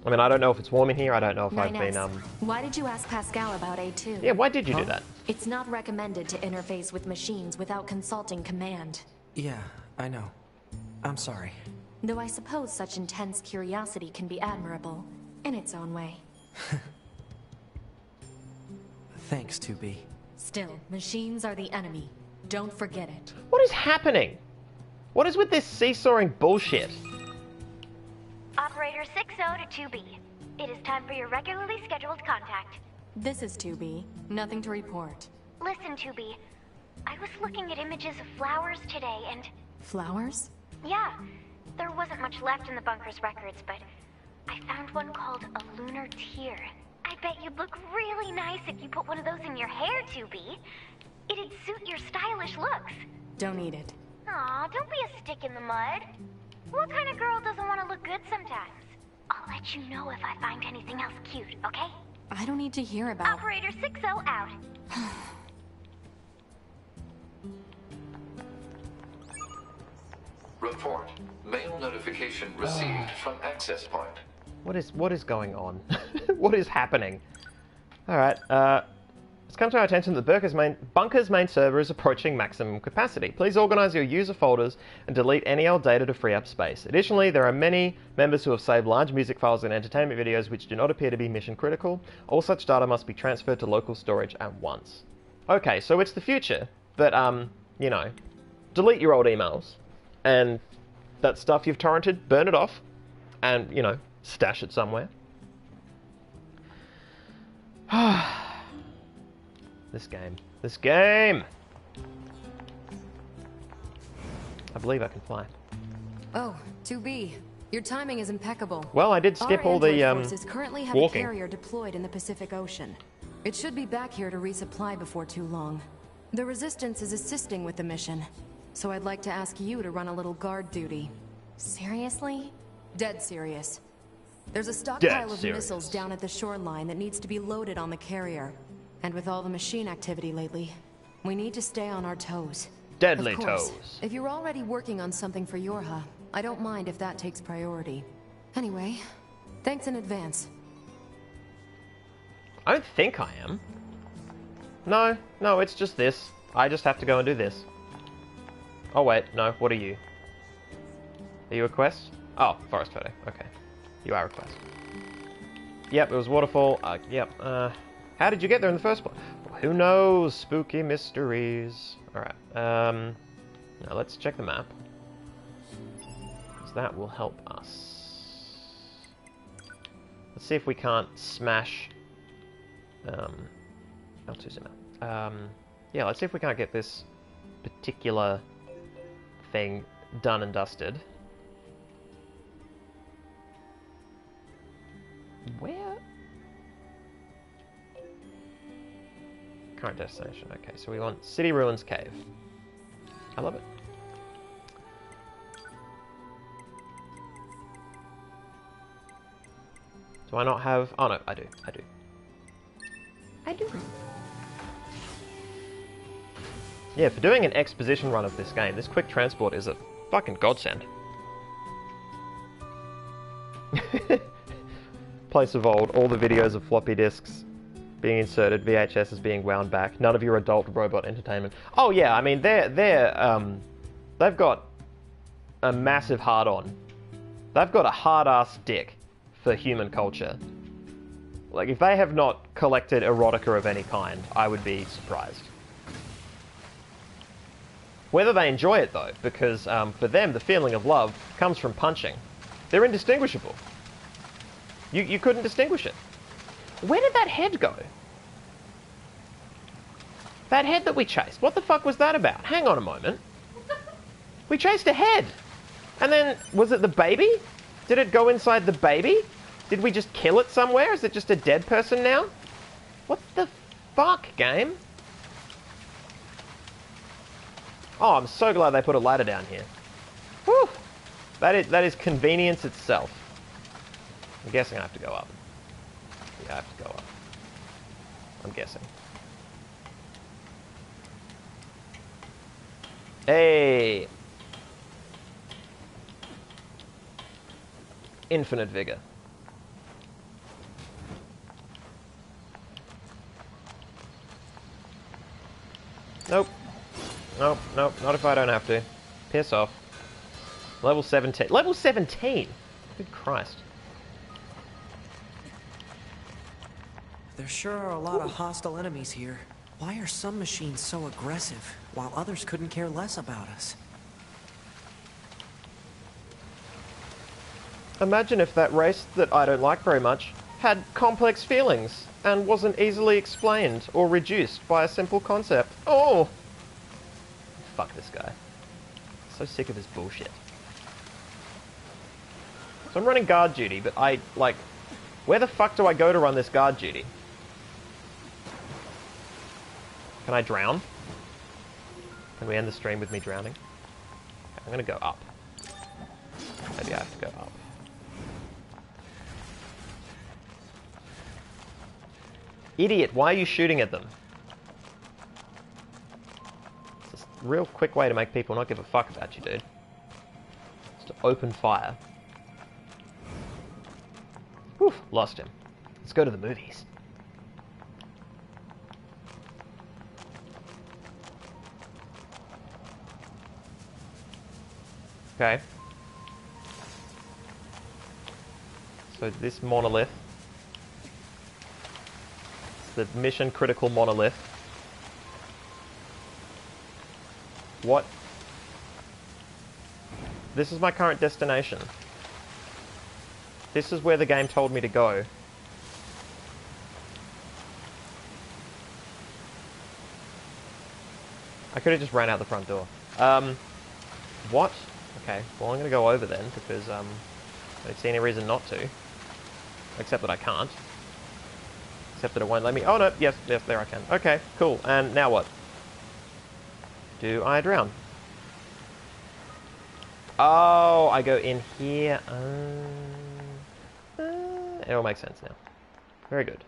I mean, I don't know if it's warm in here. I don't know if I've been Why did you ask Pascal about A2? Yeah, why did you do that? It's not recommended to interface with machines without consulting command. Yeah, I know. I'm sorry. Though I suppose such intense curiosity can be admirable, in its own way. Thanks, 2B. Still, machines are the enemy. Don't forget it. What is happening? What is with this seesawing bullshit? Operator 60 to 2B. It is time for your regularly scheduled contact. This is 2B. Nothing to report. Listen, 2B. I was looking at images of flowers today and... Flowers? Yeah. There wasn't much left in the bunker's records, but I found one called a lunar tear. I bet you'd look really nice if you put one of those in your hair, 2B. It'd suit your stylish looks. Don't need it. Aw, don't be a stick in the mud. What kind of girl doesn't want to look good sometimes? I'll let you know if I find anything else cute, okay? I don't need to hear about... Operator 60 out. Report. Mail notification received from access point. What is going on? What is happening? Alright, it's come to our attention that Bunker's main server is approaching maximum capacity. Please organize your user folders and delete any old data to free up space. Additionally, there are many members who have saved large music files and entertainment videos which do not appear to be mission critical. All such data must be transferred to local storage at once. Okay, so it's the future, but, you know, delete your old emails and that stuff you've torrented, burn it off and, you know, stash it somewhere. This game! I believe I can fly. Oh, 2B. Your timing is impeccable. Well, I did skip all the, forces currently have walking. a carrier deployed in the Pacific Ocean. It should be back here to resupply before too long. The Resistance is assisting with the mission, so I'd like to ask you to run a little guard duty. Seriously? Dead serious. There's a stockpile of missiles down at the shoreline that needs to be loaded on the carrier. And with all the machine activity lately, we need to stay on our toes. Deadly of course, toes. If you're already working on something for Yorha, I don't mind if that takes priority. Anyway, thanks in advance. I don't think I am. No, it's just this. I just have to go and do this. Oh wait, no, what are you? Are you a quest? Oh, forest photo, okay. You are a quest. Yep, it was waterfall, yep, how did you get there in the first place? Well, who knows? Spooky mysteries. Alright, Now let's check the map, because that will help us. Let's see if we can't smash... yeah, let's see if we can't get this particular thing done and dusted. Where? Current destination. Okay, so we want City Ruins Cave. I love it. Do I not have... Oh no, I do. I do. I do. Yeah, for doing an exposition run of this game, this quick transport is a fucking godsend. Place of old, all the videos of floppy disks being inserted, VHS is being wound back, none of your adult robot entertainment. Oh yeah, I mean, they've got a massive hard-on. They've got a hard-ass dick for human culture. Like, if they have not collected erotica of any kind, I would be surprised. Whether they enjoy it, though, because for them, the feeling of love comes from punching. They're indistinguishable. You couldn't distinguish it. Where did that head go? That head that we chased, what the fuck was that about? Hang on a moment. We chased a head. And then, was it the baby? Did it go inside the baby? Did we just kill it somewhere? Is it just a dead person now? What the fuck, game? Oh, I'm so glad they put a ladder down here. Whew. That is convenience itself. I'm guessing I have to go up. Yeah, I have to go up. I'm guessing. Hey! Infinite vigor. Nope. Nope, nope, not if I don't have to. Piss off. Level 17. Level 17?! Good Christ. There sure are a lot of hostile enemies here. Why are some machines so aggressive, while others couldn't care less about us? Imagine if that race that I don't like very much had complex feelings and wasn't easily explained or reduced by a simple concept. Oh! Fuck this guy. So sick of his bullshit. So I'm running guard duty, but where the fuck do I go to run this guard duty? Can I drown? Can we end the stream with me drowning? Okay, I'm gonna go up. Maybe I have to go up. Idiot, why are you shooting at them? It's a real quick way to make people not give a fuck about you, dude. Just to open fire. Whew, lost him. Let's go to the movies. Okay. So this monolith. It's the mission critical monolith. What? This is my current destination. This is where the game told me to go. I could have just ran out the front door. What? Okay, well I'm gonna go over then, because I don't see any reason not to. Except that I can't. Except that it won't let me... Oh no, yes, there I can. Okay, cool. And now what? Do I drown? Oh, I go in here. It all makes sense now. Very good.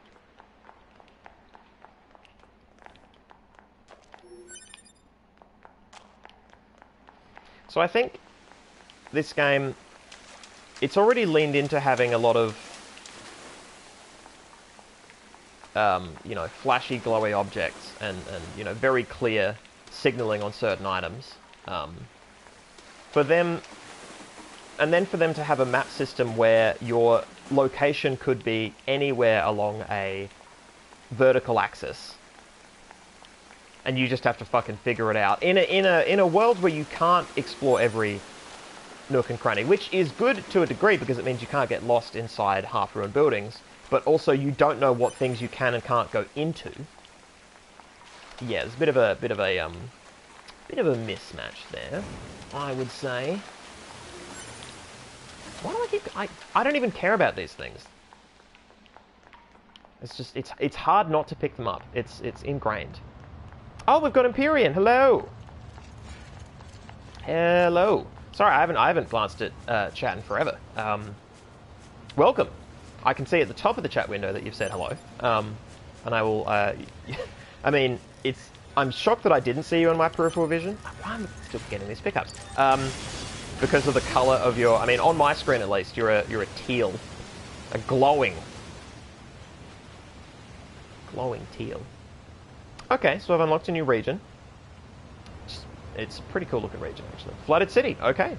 So I think this game, it's already leaned into having a lot of, you know, flashy, glowy objects and you know, very clear signaling on certain items. For them, and then for them to have a map system where your location could be anywhere along a vertical axis. and you just have to fucking figure it out in a world where you can't explore every nook and cranny, which is good to a degree because it means you can't get lost inside half-ruined buildings, but also you don't know what things you can and can't go into. Yeah, there's a bit of a mismatch there, I would say. Why do I keep... I don't even care about these things. It's just... It's hard not to pick them up. It's ingrained. Oh, we've got Empyrean. Hello. Hello. Sorry, I haven't glanced at chat in forever. Welcome. I can see at the top of the chat window that you've said hello. And I will... I mean, I'm shocked that I didn't see you on my peripheral vision. Why am I still getting these pickups? Because of the colour of your... I mean, on my screen at least, you're a teal. A glowing teal. Okay, so I've unlocked a new region. It's a pretty cool looking region, actually. Flooded city, okay.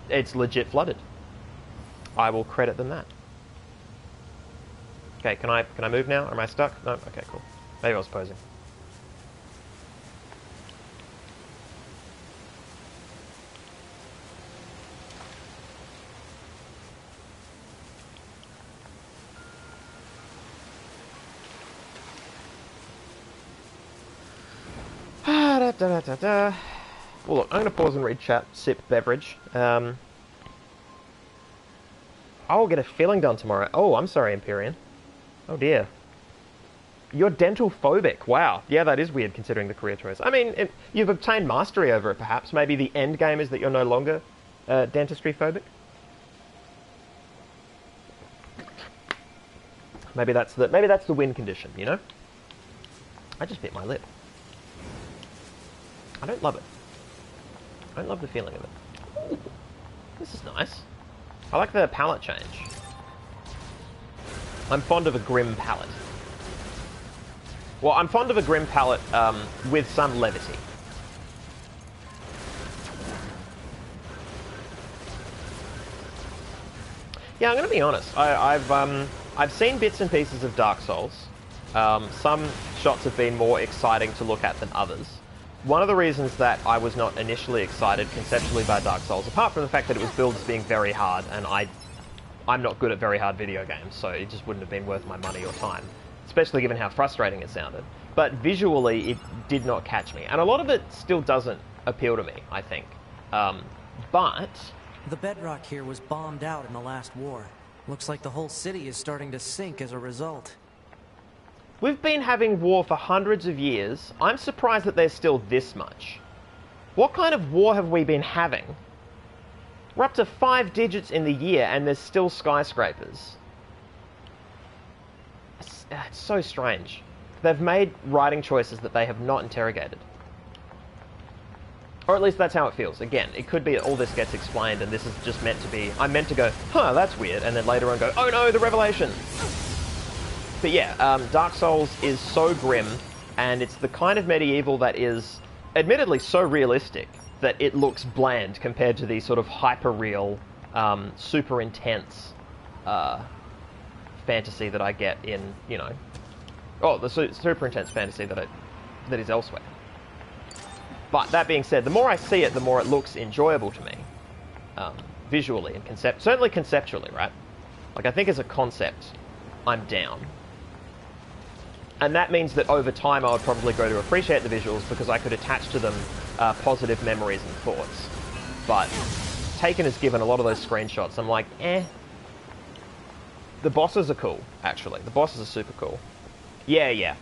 It's legit flooded. I will credit them that. Okay, can I move now? Or am I stuck? No? Okay, cool. Maybe I was posing. Well, look, I'm going to pause and read chat, sip beverage. I'll get a filling done tomorrow. Oh, I'm sorry, Empyrean. Oh, dear. You're dental phobic. Wow. Yeah, that is weird, considering the career choice. I mean, you've obtained mastery over it, perhaps. Maybe the end game is that you're no longer dentistry phobic. Maybe that's the win condition, you know? I just bit my lip. I don't love it. I don't love the feeling of it. Ooh, this is nice. I like the palette change. I'm fond of a grim palette. Well, I'm fond of a grim palette with some levity. Yeah, I'm going to be honest. I've seen bits and pieces of Dark Souls. Some shots have been more exciting to look at than others. One of the reasons that I was not initially excited conceptually by Dark Souls, apart from the fact that it was billed as being very hard, and I'm not good at very hard video games, so it just wouldn't have been worth my money or time, especially given how frustrating it sounded. But visually, it did not catch me, and a lot of it still doesn't appeal to me, I think. But... The bedrock here was bombed out in the last war. Looks like the whole city is starting to sink as a result. We've been having war for hundreds of years. I'm surprised that there's still this much. What kind of war have we been having? We're up to 5 digits in the year and there's still skyscrapers. It's so strange. They've made writing choices that they have not interrogated. Or at least that's how it feels. Again, it could be that all this gets explained and this is just meant to be... I'm meant to go, huh, that's weird, and then later on go, oh no, the revelation! But yeah, Dark Souls is so grim, and it's the kind of medieval that is, admittedly, so realistic that it looks bland compared to the sort of hyper-real, super intense fantasy that I get in, you know... Oh, the super intense fantasy that is elsewhere. But that being said, the more I see it, the more it looks enjoyable to me. Visually and certainly conceptually, right? Like, I think as a concept, I'm down. And that means that over time I would probably grow to appreciate the visuals because I could attach to them positive memories and thoughts. But taken as given a lot of those screenshots, I'm like, eh. The bosses are cool, actually. The bosses are super cool. Yeah.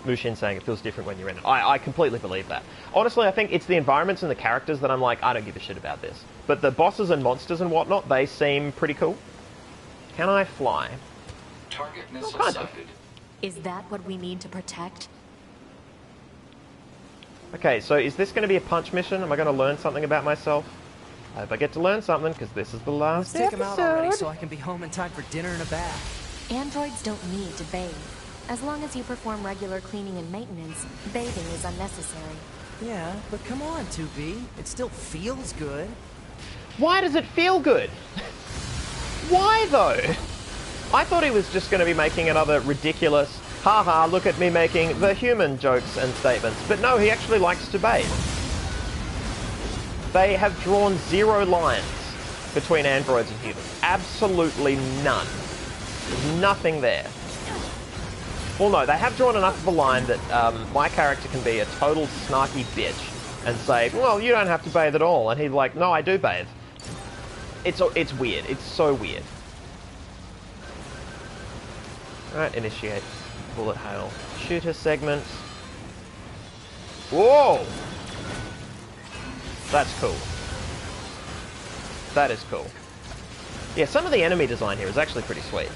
Mushin saying it feels different when you're in it. I completely believe that. Honestly, I think it's the environments and the characters that I'm like, I don't give a shit about this. But the bosses and monsters and whatnot, they seem pretty cool. Can I fly? Target missile sighted. Is that what we need to protect? Okay, so is this going to be a punch mission? Am I going to learn something about myself? I hope I get to learn something, because this is the last Let's take him out already so I can be home in time for dinner and a bath. Androids don't need to bathe. As long as you perform regular cleaning and maintenance, bathing is unnecessary. Yeah, but come on, 2B. It still feels good. Why does it feel good? Why, though? I thought he was just going to be making another ridiculous Haha, look at me making the human jokes and statements. But no, he actually likes to bathe. They have drawn 0 lines between androids and humans. Absolutely none. There's nothing there. Well, no, they have drawn enough of a line that my character can be a total snarky bitch and say, well, you don't have to bathe at all. And he's like, no, I do bathe. It's weird. It's so weird. Alright, initiate. Bullet hail. Shooter segment. Whoa! That's cool. That is cool. Yeah, some of the enemy design here is actually pretty sweet.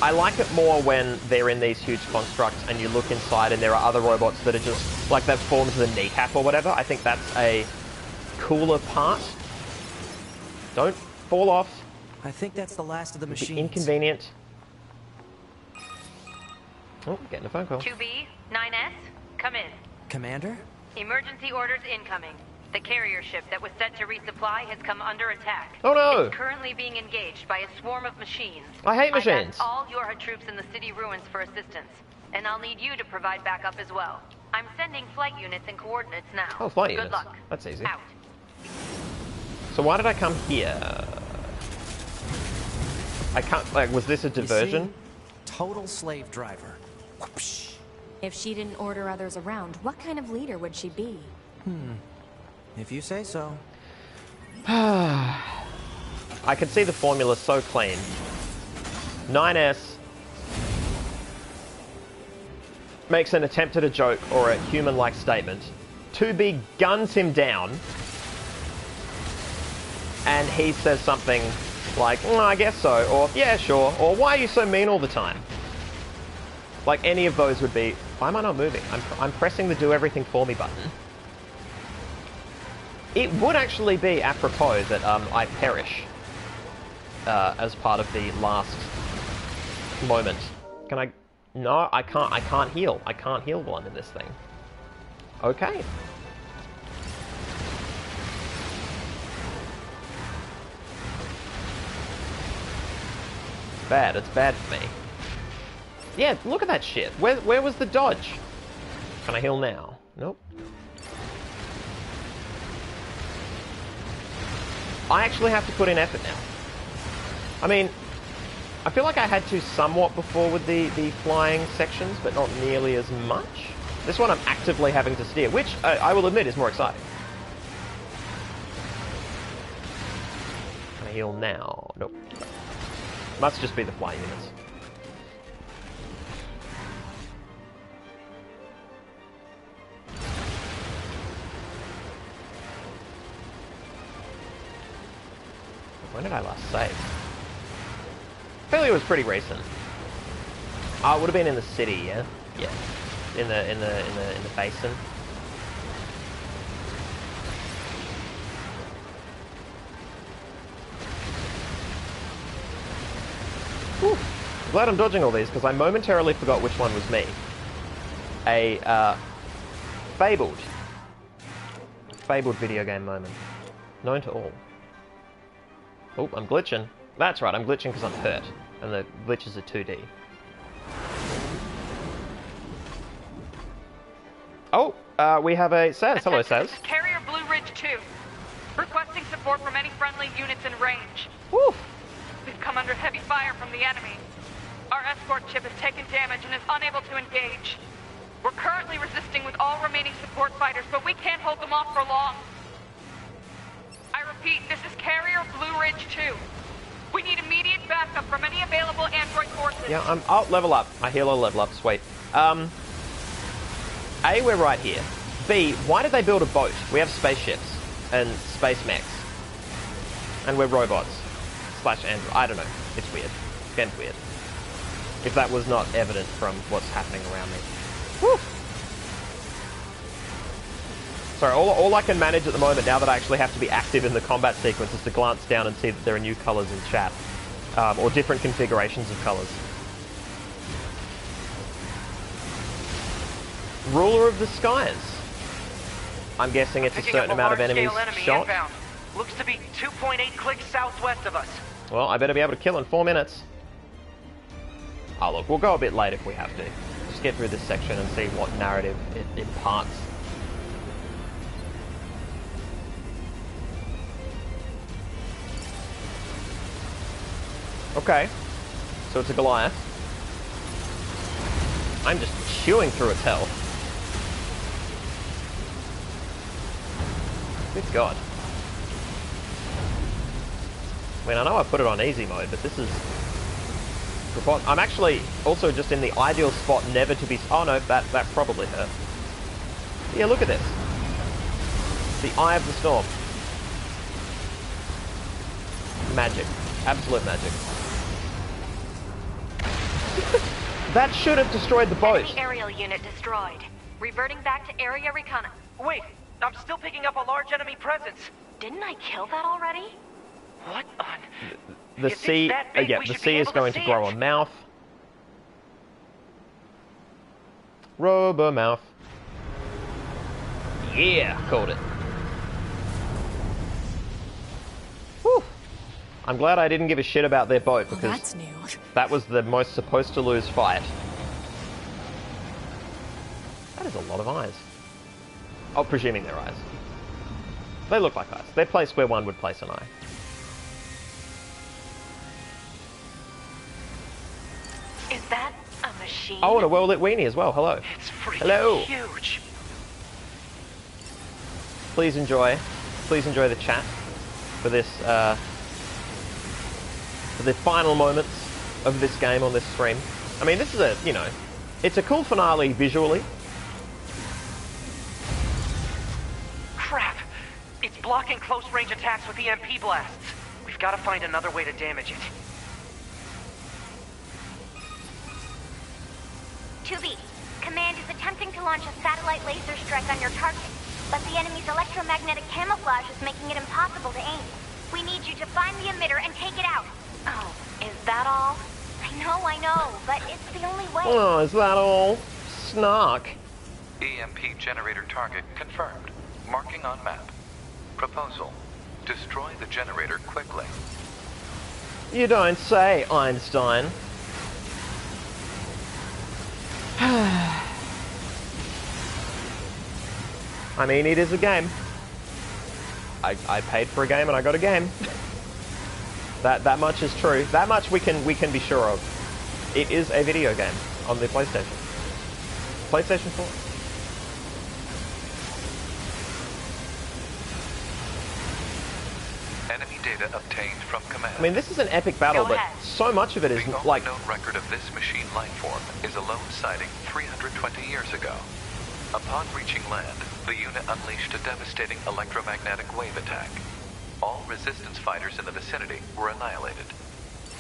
I like it more when they're in these huge constructs and you look inside and there are other robots that are just, like they've formed the kneecap or whatever. I think that's a cooler part. Don't fall off. I think that's the last of the machines. Inconvenient. Oh, getting a phone call. 2B, 9S, come in. Commander? Emergency orders incoming. The carrier ship that was set to resupply has come under attack. Oh no! It's currently being engaged by a swarm of machines. I hate machines. I've asked all Yorha troops in the city ruins for assistance, and I'll need you to provide backup as well. I'm sending flight units and coordinates now. Oh, flight Good units. luck. That's easy. Out. So why did I come here? I can't, like, was this a diversion? Total slave driver. Whoopsh. If she didn't order others around, what kind of leader would she be? If you say so. I can see the formula so clean. 9S makes an attempt at a joke or a human-like statement. 2B guns him down. And he says something like, I guess so, or yeah, sure, or why are you so mean all the time? Like, any of those would be, why am I not moving? I'm pressing the do everything for me button. It would actually be apropos that I perish as part of the last moment. Can I? No, I can't heal. I can't heal while I'm in this thing. Okay. It's bad. It's bad for me. Yeah, look at that shit. Where was the dodge? Can I heal now? Nope. I actually have to put in effort now. I mean, I feel like I had to somewhat before with the flying sections, but not nearly as much. This one I'm actively having to steer, which I will admit is more exciting. Can I heal now? Nope. Must just be the flying units. When did I last save? I feel like it was pretty recent. Oh, it would have been in the city, yeah? Yeah. In the basin. Whew. Glad I'm dodging all these because I momentarily forgot which one was me. A fabled video game moment. Known to all. Oh, I'm glitching. That's right, I'm glitching because I'm hurt. And the glitches are 2D. Oh, we have a Saz. Hello, Saz. Carrier Blue Ridge 2. Requesting support from any friendly units in range. Woo! We've come under heavy fire from the enemy. Our escort ship has taken damage and is unable to engage. We're currently resisting with all remaining support fighters, but we can't hold them off for long. I repeat, this is Carrier Blue Ridge 2. We need immediate backup from any available android forces. Yeah, I'll level up. I heal, I'll level up. Sweet. A, we're right here. B, why did they build a boat? We have spaceships and space mechs. And we're robots. / android. I don't know. It's weird. It's getting weird. If that was not evident from what's happening around me. Woo! Sorry, all I can manage at the moment, now that I actually have to be active in the combat sequence, is to glance down and see that there are new colours in chat. Or different configurations of colours. Ruler of the Skies. I'm guessing it's a certain amount of enemies shot. Looks to be 2.8 clicks southwest of us. Well, I better be able to kill in 4 minutes. Oh, look, we'll go a bit late if we have to. Just get through this section and see what narrative it imparts. Okay, so it's a Goliath. I'm just chewing through its health. Good God. I mean, I know I put it on easy mode, but this is... I'm actually also just in the ideal spot never to be... Oh no, that probably hurt. Yeah, look at this. The Eye of the Storm. Magic. Absolute magic. That should have destroyed the boat. Enemy aerial unit destroyed. Reverting back to area recon... Wait, I'm still picking up a large enemy presence. Didn't I kill that already? What on... The sea... yeah, the sea is going to grow a mouth. Robo-mouth. Yeah, called it. Whew. I'm glad I didn't give a shit about their boat, because that's new. That was the most supposed to lose fight. That is a lot of eyes. Oh, presuming they're eyes. They look like eyes. They're placed where one would place an eye. Is that a machine? Oh, and a well-lit weenie as well. Hello. It's freaking Hello. huge. Please enjoy the chat for this, for the final moments of this game on this stream. I mean, this is a, you know, it's a cool finale visually. Crap! It's blocking close-range attacks with EMP blasts. We've got to find another way to damage it. 2B, Command is attempting to launch a satellite laser strike on your target, but the enemy's electromagnetic camouflage is making it impossible to aim. We need you to find the emitter and take it out. Oh, is that all? I know, but it's the only way. Oh, is that all? Snark. EMP generator target confirmed. Marking on map. Proposal. Destroy the generator quickly. You don't say, Einstein. I mean, it is a game. I paid for a game and I got a game. That much is true. That much we can be sure of. It is a video game on the PlayStation. PlayStation 4. Enemy data obtained from command. I mean, this is an epic battle, but so much of it is the only like... known record of this machine life form is a lone sighting 320 years ago. Upon reaching land, the unit unleashed a devastating electromagnetic wave attack. All resistance fighters in the vicinity were annihilated.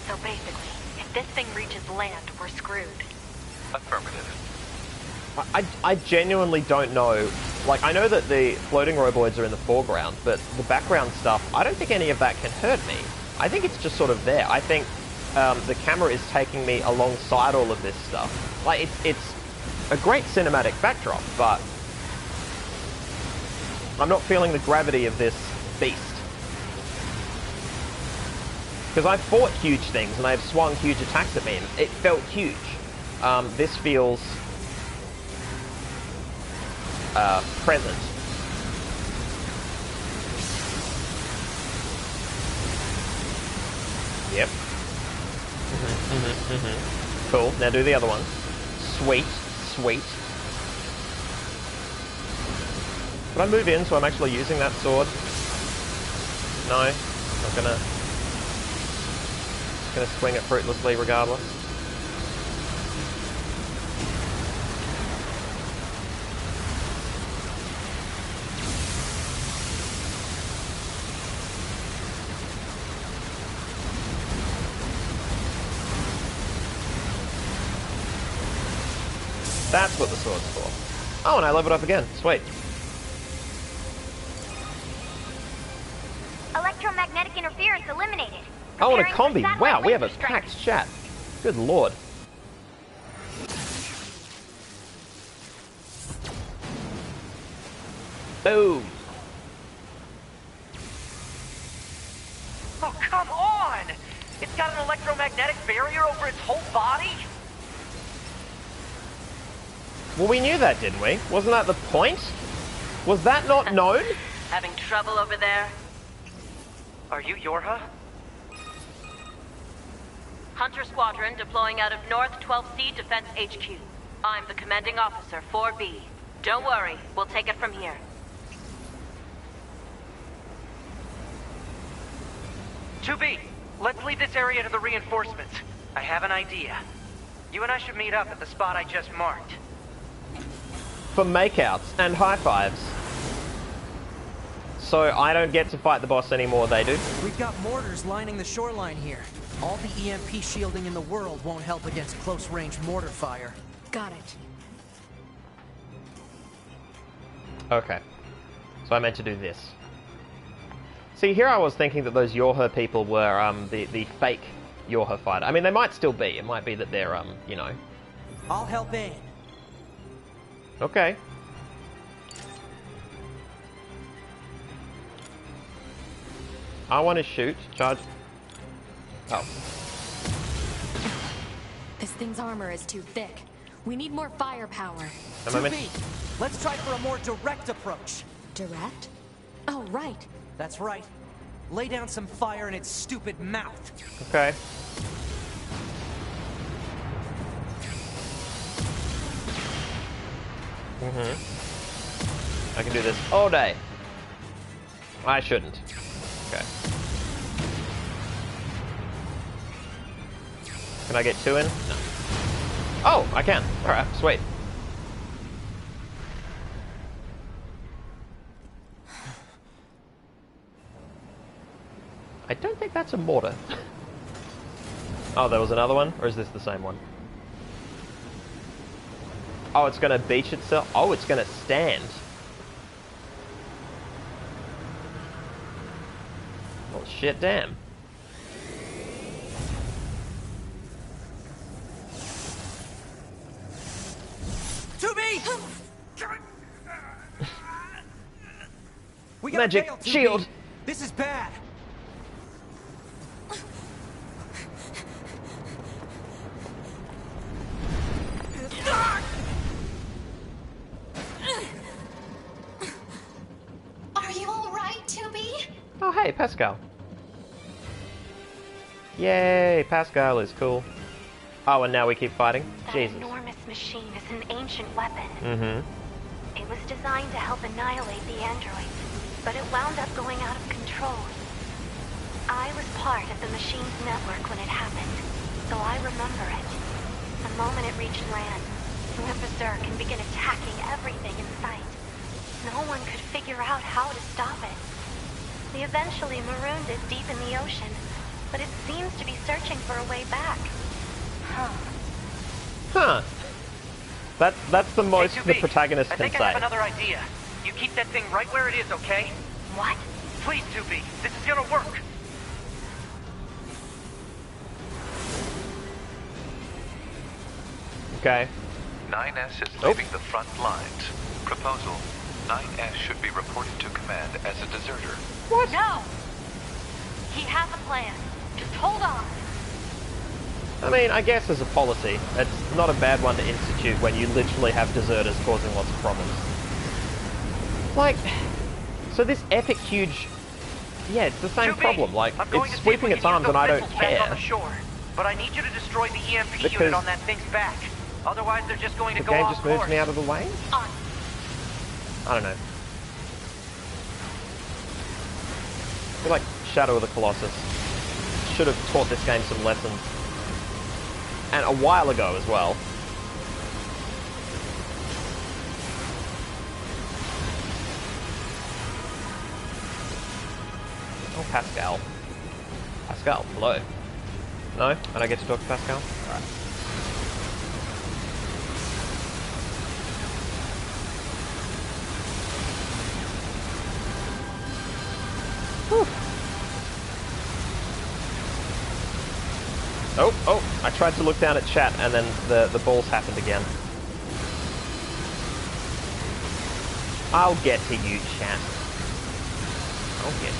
So basically, if this thing reaches land, we're screwed. Affirmative. I genuinely don't know. Like, I know that the floating roboids are in the foreground, but the background stuff, I don't think any of that can hurt me. I think it's just sort of there. I think the camera is taking me alongside all of this stuff. Like, it's a great cinematic backdrop, but I'm not feeling the gravity of this beast. Because I've fought huge things and I've swung huge attacks at me and it felt huge. This feels present. Yep. Cool. Now do the other one. Sweet. Sweet. Can I move in so I'm actually using that sword? No. I'm gonna swing it fruitlessly regardless. That's what the sword's for. Oh, and I leveled up again. Sweet. Electromagnetic interference eliminated. Oh, and a combi. Wow, we have a packed chat. Good lord. Boom. barrier over its whole body? Well, we knew that, didn't we? Wasn't that the point? Was that not known? Having trouble over there? Are you Yorha? Hunter Squadron deploying out of North 12C Defense HQ. I'm the commanding officer, 4B. Don't worry, we'll take it from here. 2B, let's leave this area to the reinforcements. I have an idea. You and I should meet up at the spot I just marked. For makeouts and high fives. So I don't get to fight the boss anymore, they do? We've got mortars lining the shoreline here. All the EMP shielding in the world won't help against close-range mortar fire. Got it. Okay. So I meant to do this. See, here I was thinking that those Yorha people were the fake Yorha fighter. I mean, they might still be. It might be that they're, you know... I'll help aim. Okay. I want to shoot. Charge. Oh. This thing's armor is too thick. We need more firepower. 2B, let's try for a more direct approach. Direct? Oh, right. That's right. Lay down some fire in its stupid mouth. Okay. I can do this all day. I shouldn't. Okay. Can I get two in? No. Oh, I can. Alright, sweet. I don't think that's a mortar. Oh, there was another one? Or is this the same one? Oh, it's gonna beach itself? Oh, it's gonna stand. Well, shit, damn. We got Magic fail, shield. This is bad. Are you all right, 2B? Oh, hey, Pascal. Yay, Pascal is cool. Oh, and now we keep fighting? That Jesus. enormous machine is an ancient weapon. Mm-hmm. It was designed to help annihilate the androids, but it wound up going out of control. I was part of the machine's network when it happened, so I remember it. The moment it reached land, it went berserk and began attacking everything in sight. No one could figure out how to stop it. We eventually marooned it deep in the ocean, but it seems to be searching for a way back. Huh. That's the most hey, the protagonist I can think say. I have another idea. You keep that thing right where it is, okay? What? Please, 2B. This is gonna work. Okay. 9S is leaving the front lines. Proposal: 9S should be reported to command as a deserter. What? No! He has a plan. Just hold on. I mean, I guess as a policy, it's not a bad one to institute when you literally have deserters causing lots of problems. Like, so this epic huge... Yeah, it's the same 2B, problem. Like, it's sweeping its arms and I don't care. On the shore, but I need you to destroy the EMP unit on that thing's back. Otherwise, they're just going to The go game off just moved course. me out of the way? I don't know. I feel like Shadow of the Colossus should have taught this game some lessons. And a while ago as well. Oh, Pascal. Pascal, hello. No? I don't get to talk to Pascal? Alright. Oh, I tried to look down at chat and then the balls happened again. I'll get to you, chat. I'll get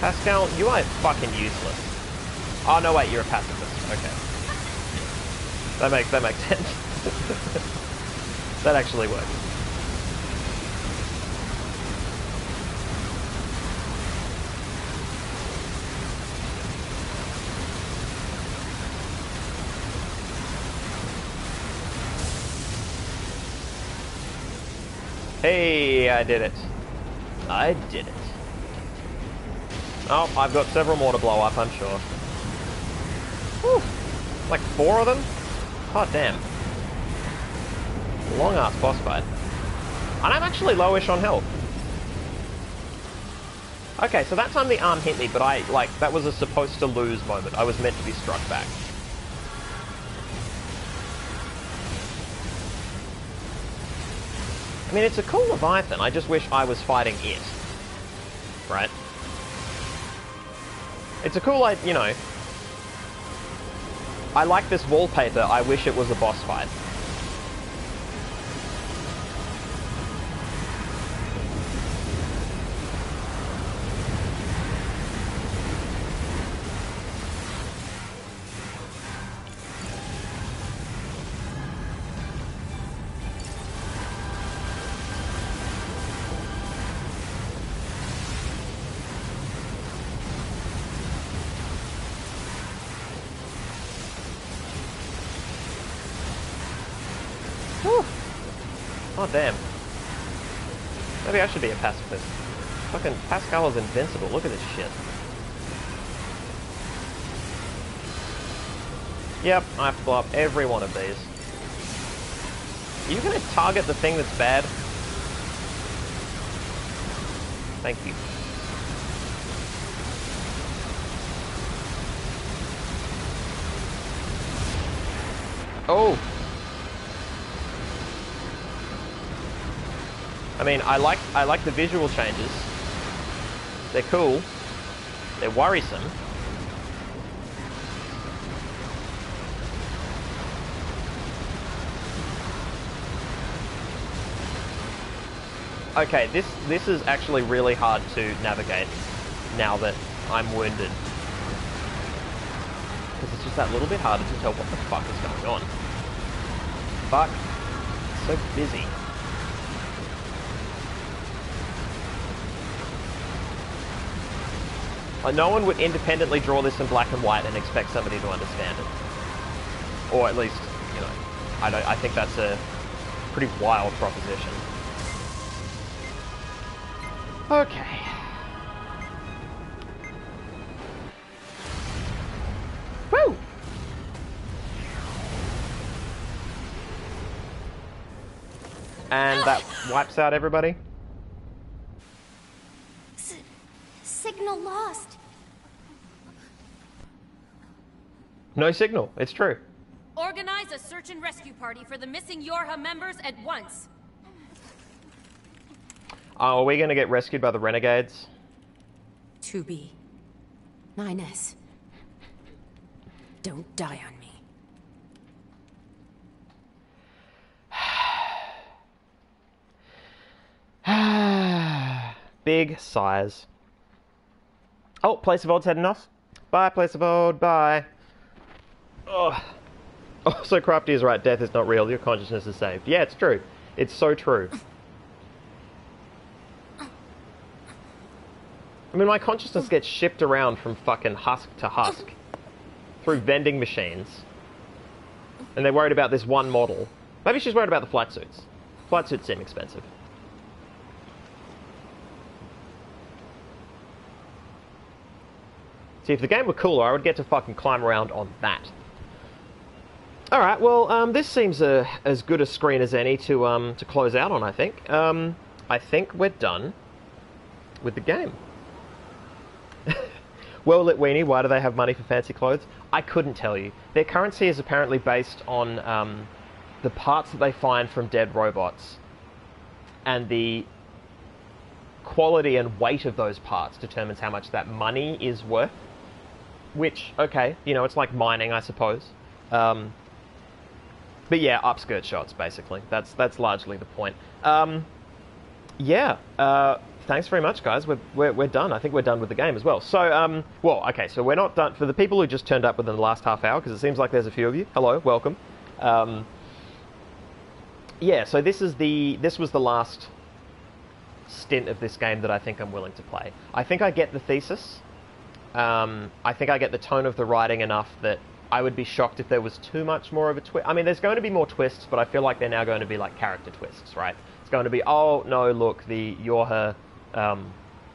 Pascal, you are fucking useless. Oh, no, wait, you're a pacifist. Okay. That makes sense. That actually works. Hey, I did it. I did it. Oh, I've got several more to blow up, I'm sure. Whew. Like 4 of them? God damn. Long ass boss fight. And I'm actually lowish on health. Okay, so that time the arm hit me, but that was a supposed to lose moment. I was meant to be struck back. I mean, it's a cool Leviathan, I just wish I was fighting it. Right? It's a cool, you know... I like this wallpaper, I wish it was a boss fight. Oh, damn. Maybe I should be a pacifist. Fucking Pascal is invincible. Look at this shit. Yep, I have to blow up every one of these. Are you going to target the thing that's bad? Thank you. Oh! I mean, I like the visual changes. They're cool. They're worrisome. Okay, this is actually really hard to navigate now that I'm wounded. Because it's just that little bit harder to tell what the fuck is going on. Fuck. It's so busy. No one would independently draw this in black and white and expect somebody to understand it. Or at least, you know, I think that's a pretty wild proposition. Okay. Woo! And that wipes out everybody? Signal lost. No signal, it's true. Organize a search and rescue party for the missing YoRHa members at once. Oh, are we gonna get rescued by the renegades? 2B. 9S. Don't die on me. Big sighs. Oh, Place of Odd's heading off. Bye, Place of Odd, bye. Oh, so Crafty is right, death is not real, your consciousness is saved. Yeah, it's true. It's so true. I mean, my consciousness gets shipped around from fucking husk to husk. Through vending machines. And they're worried about this one model. Maybe she's worried about the flight suits. Flight suits seem expensive. See, if the game were cooler, I would get to fucking climb around on that. Alright, well, this seems as good a screen as any to close out on, I think. I think we're done with the game. Well-lit weenie, why do they have money for fancy clothes? I couldn't tell you. Their currency is apparently based on the parts that they find from dead robots. And the quality and weight of those parts determines how much that money is worth. Which, okay, you know, it's like mining, I suppose. But yeah, upskirt shots, basically. That's largely the point. Yeah, thanks very much, guys. We're done. I think we're done with the game as well. So, well, okay, so we're not done. For the people who just turned up within the last half hour, because it seems like there's a few of you. Hello, welcome. Yeah, so this was the last stint of this game that I think I'm willing to play. I think I get the thesis. I think I get the tone of the writing enough that I would be shocked if there was too much more of a twist. I mean, there's going to be more twists, but I feel like they're now going to be like character twists, right? It's going to be, oh, no, look, the Yorha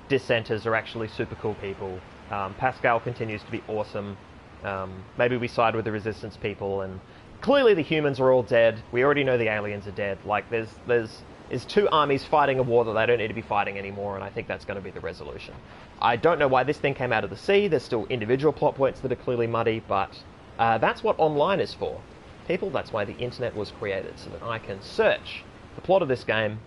dissenters are actually super cool people. Pascal continues to be awesome. Maybe we side with the Resistance people, and clearly the humans are all dead. We already know the aliens are dead. Like, there's two armies fighting a war that they don't need to be fighting anymore, and I think that's going to be the resolution. I don't know why this thing came out of the sea. There's still individual plot points that are clearly muddy, but that's what online is for. People, that's why the internet was created, so that I can search the plot of this game,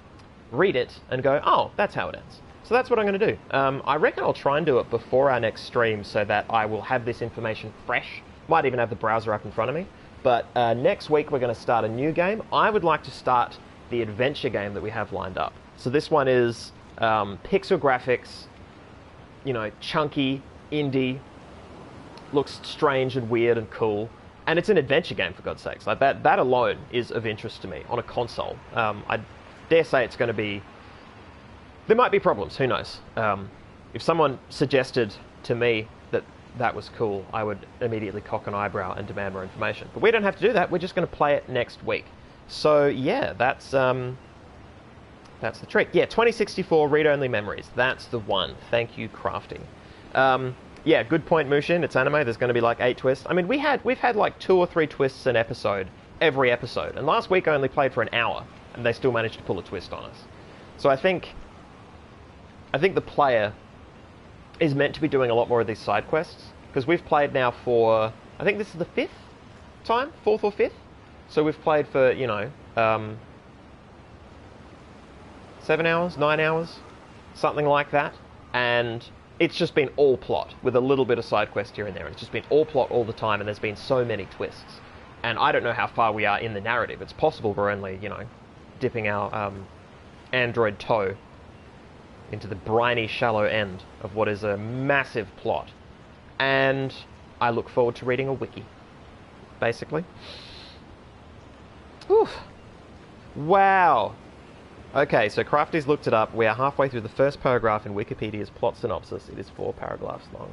read it, and go, oh, that's how it ends. So that's what I'm going to do. I reckon I'll try and do it before our next stream so that I will have this information fresh. Might even have the browser up in front of me. But next week we're going to start a new game. I would like to start the adventure game that we have lined up. So this one is pixel graphics, you know, chunky, indie, looks strange and weird and cool, and it's an adventure game, for God's sakes. Like that alone is of interest to me on a console. I dare say it's going to be... There might be problems, who knows? If someone suggested to me that that was cool, I would immediately cock an eyebrow and demand more information. But we don't have to do that, we're just going to play it next week. So yeah, that's the trick. Yeah, 2064 read-only memories. That's the one. Thank you, Crafty. Yeah, good point, Mushin. It's anime. There's going to be like 8 twists. I mean, we've had like 2 or 3 twists an episode, every episode. And last week I only played for an hour, and they still managed to pull a twist on us. So I think the player is meant to be doing a lot more of these side quests, because we've played now for, I think this is the 5th time, 4th or 5th. So we've played for, you know, 7 hours, 9 hours, something like that, and it's just been all plot with a little bit of side quest here and there. It's just been all plot all the time, and there's been so many twists. And I don't know how far we are in the narrative. It's possible we're only, you know, dipping our android toe into the briny, shallow end of what is a massive plot. And I look forward to reading a wiki, basically. Oof. Wow. Okay, so Crafty's looked it up. We are halfway through the first paragraph in Wikipedia's plot synopsis. It is 4 paragraphs long.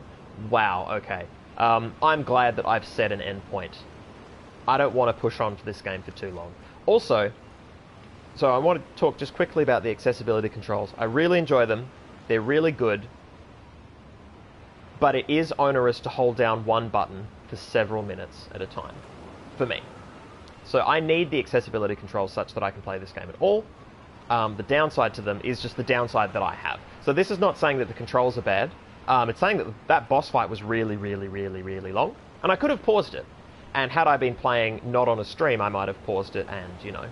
Wow, okay. I'm glad that I've set an endpoint. I don't want to push on for this game for too long. Also, so I want to talk just quickly about the accessibility controls. I really enjoy them. They're really good. But it is onerous to hold down one button for several minutes at a time. For me. So I need the accessibility controls such that I can play this game at all. The downside to them is just the downside that I have. So this is not saying that the controls are bad. It's saying that that boss fight was really, really, really, really long. And I could have paused it. And had I been playing not on a stream, I might have paused it and, you know,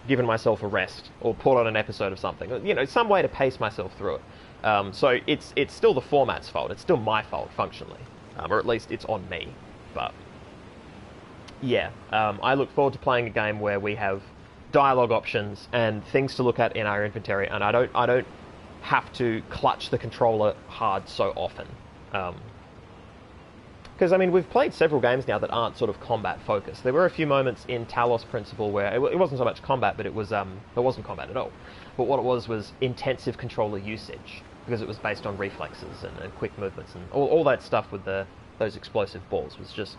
given myself a rest. Or put on an episode of something. You know, some way to pace myself through it. So it's still the format's fault. It's still my fault, functionally. Or at least it's on me. But yeah, I look forward to playing a game where we have dialogue options and things to look at in our inventory, and I don't have to clutch the controller hard so often. Because I mean, we've played several games now that aren't sort of combat focused. There were a few moments in Talos Principle where it wasn't so much combat, but it wasn't combat at all. But what it was intensive controller usage, because it was based on reflexes and quick movements and all that stuff with those explosive balls was just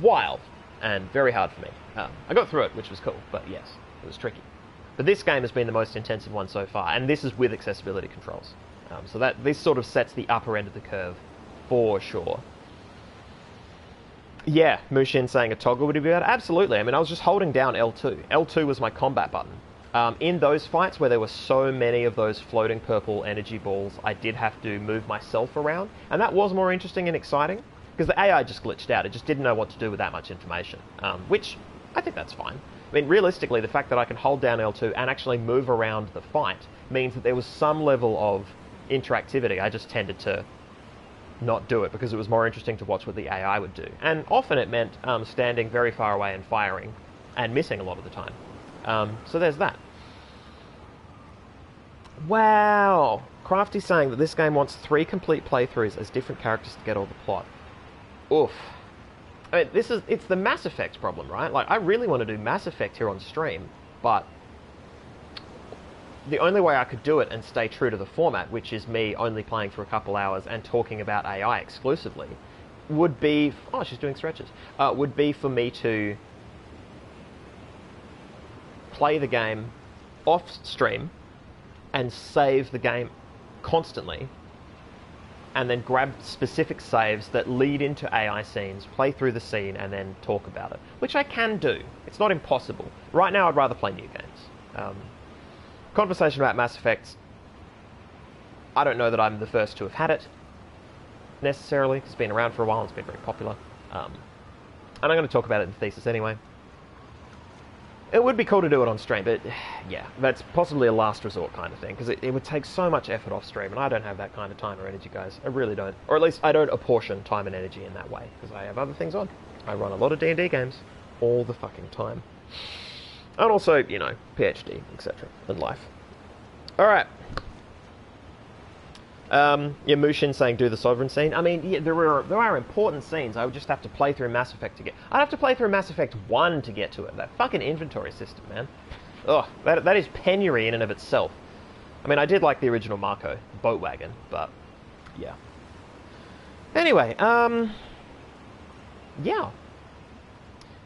wild and very hard for me. I got through it, which was cool, but yes, it was tricky. But this game has been the most intensive one so far, and this is with accessibility controls. So that this sort of sets the upper end of the curve for sure. Yeah, Mushin saying a toggle would be bad. Absolutely. I mean, I was just holding down L2. L2 was my combat button. In those fights where there were so many of those floating purple energy balls, I did have to move myself around, and that was more interesting and exciting, because the AI just glitched out. It just didn't know what to do with that much information, which I think that's fine. I mean, realistically, the fact that I can hold down L2 and actually move around the fight means that there was some level of interactivity. I just tended to not do it because it was more interesting to watch what the AI would do. And often it meant standing very far away and firing and missing a lot of the time. So there's that. Wow! Crafty's saying that this game wants 3 complete playthroughs as different characters to get all the plot. Oof. I mean, it's the Mass Effect problem, right? Like, I really want to do Mass Effect here on stream, but the only way I could do it and stay true to the format, which is me only playing for a couple hours and talking about AI exclusively, would be... Oh, she's doing stretches. Would be for me to play the game off stream and save the game constantly, and then grab specific saves that lead into AI scenes, play through the scene, and then talk about it. Which I can do. It's not impossible. Right now, I'd rather play new games. Conversation about Mass Effect, I don't know that I'm the first to have had it, necessarily. It's been around for a while, it's been very popular. And I'm going to talk about it in the thesis anyway. It would be cool to do it on stream, but yeah, that's possibly a last resort kind of thing, because it would take so much effort off stream, and I don't have that kind of time or energy, guys. I really don't. Or at least I don't apportion time and energy in that way, because I have other things on. I run a lot of D&D games all the fucking time. And also, you know, PhD, etc. in life. Alright. Yeah, Mushin saying do the Sovereign scene. I mean, yeah, there are important scenes. I would just have to play through Mass Effect to get... I'd have to play through Mass Effect 1 to get to it. That fucking inventory system, man. Ugh, that is penury in and of itself. I mean, I did like the original Marco, boat wagon, but yeah. Anyway, yeah.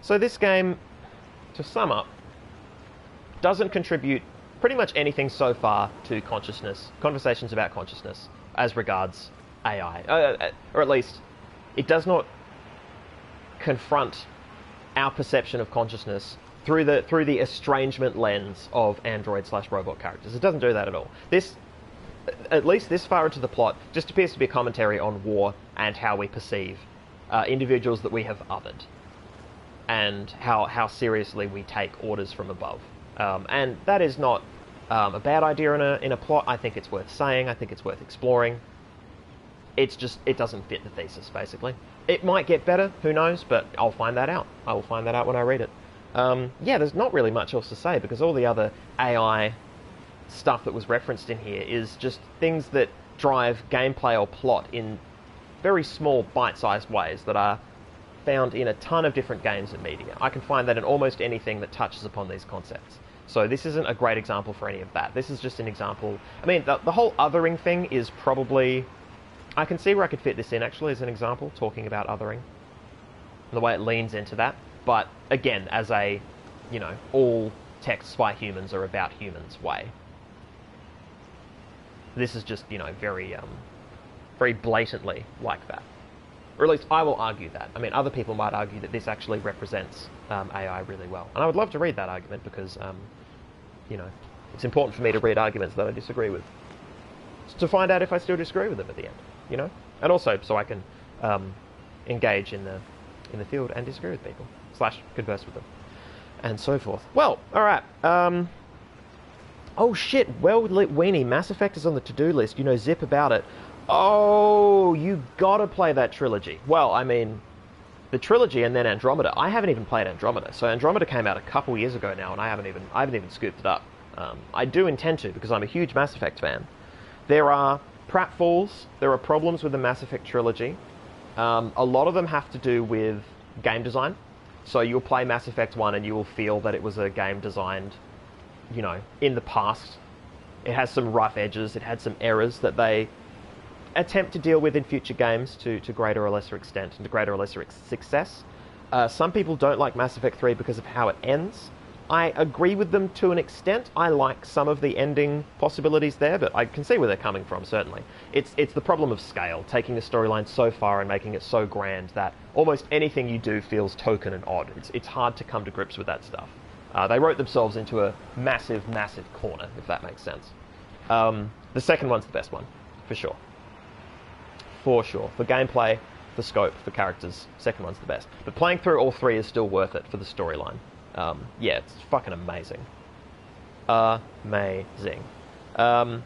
So this game, to sum up, doesn't contribute pretty much anything so far to consciousness, conversations about consciousness, as regards AI. Or at least, it does not confront our perception of consciousness through the estrangement lens of android/robot characters. It doesn't do that at all. This, at least this far into the plot, just appears to be a commentary on war and how we perceive individuals that we have othered, and how seriously we take orders from above. And that is not a bad idea in a plot. I think it's worth saying. I think it's worth exploring. It's just, it doesn't fit the thesis, basically. It might get better, who knows, but I'll find that out. I will find that out when I read it. Yeah, there's not really much else to say, because all the other AI stuff that was referenced in here is just things that drive gameplay or plot in very small, bite-sized ways that are found in a ton of different games and media. I can find that in almost anything that touches upon these concepts. So this isn't a great example for any of that. This is just an example. I mean, the whole othering thing is probably... I can see where I could fit this in, actually, as an example, talking about othering. The way it leans into that. But, again, as a, you know, all texts by humans are about humans way. This is just, you know, very blatantly like that. Or at least I will argue that. I mean, other people might argue that this actually represents AI really well. And I would love to read that argument because, you know, it's important for me to read arguments that I disagree with. To find out if I still disagree with them at the end, you know? And also so I can engage in the field and disagree with people. / converse with them. And so forth. Well, alright. Oh shit, well-lit weenie. Mass Effect is on the to-do list. You know zip about it. Oh, you gotta play that trilogy. Well, I mean, the trilogy and then Andromeda. I haven't even played Andromeda. So Andromeda came out a couple years ago now, and I haven't even scooped it up. I do intend to, because I'm a huge Mass Effect fan. There are pratfalls, there are problems with the Mass Effect trilogy. A lot of them have to do with game design. So you'll play Mass Effect 1 and you will feel that it was a game designed, you know, in the past. It has some rough edges, it had some errors that they attempt to deal with in future games to greater or lesser extent and to greater or lesser success. Some people don't like Mass Effect 3 because of how it ends. I agree with them to an extent. I like some of the ending possibilities there, but I can see where they're coming from, certainly. It's the problem of scale, taking the storyline so far and making it so grand that almost anything you do feels token and odd. It's hard to come to grips with that stuff. They wrote themselves into a massive, massive corner, if that makes sense. The second one's the best one, for sure. For sure. For gameplay, for scope, for characters, second one's the best. But playing through all three is still worth it for the storyline. Yeah, it's fucking amazing. Amazing. And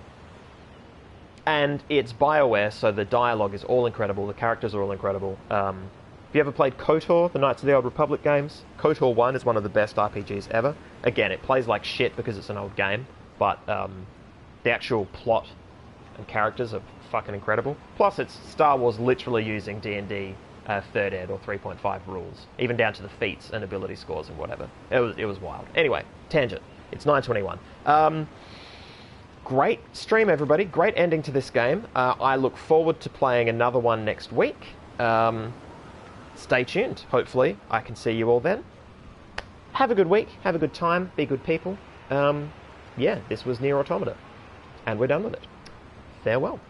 it's BioWare, so the dialogue is all incredible, the characters are all incredible. If you ever played KOTOR, the Knights of the Old Republic games, KOTOR 1 is one of the best RPGs ever. Again, it plays like shit because it's an old game, but The actual plot and characters are fucking incredible. Plus, it's Star Wars literally using D&D 3rd ed or 3.5 rules, even down to the feats and ability scores and whatever. It was wild. Anyway, tangent. It's 9:21. Great stream, everybody. Great ending to this game. I look forward to playing another one next week. Stay tuned. Hopefully, I can see you all then. Have a good week. Have a good time. Be good people. Yeah, this was NieR Automata. And we're done with it. Farewell.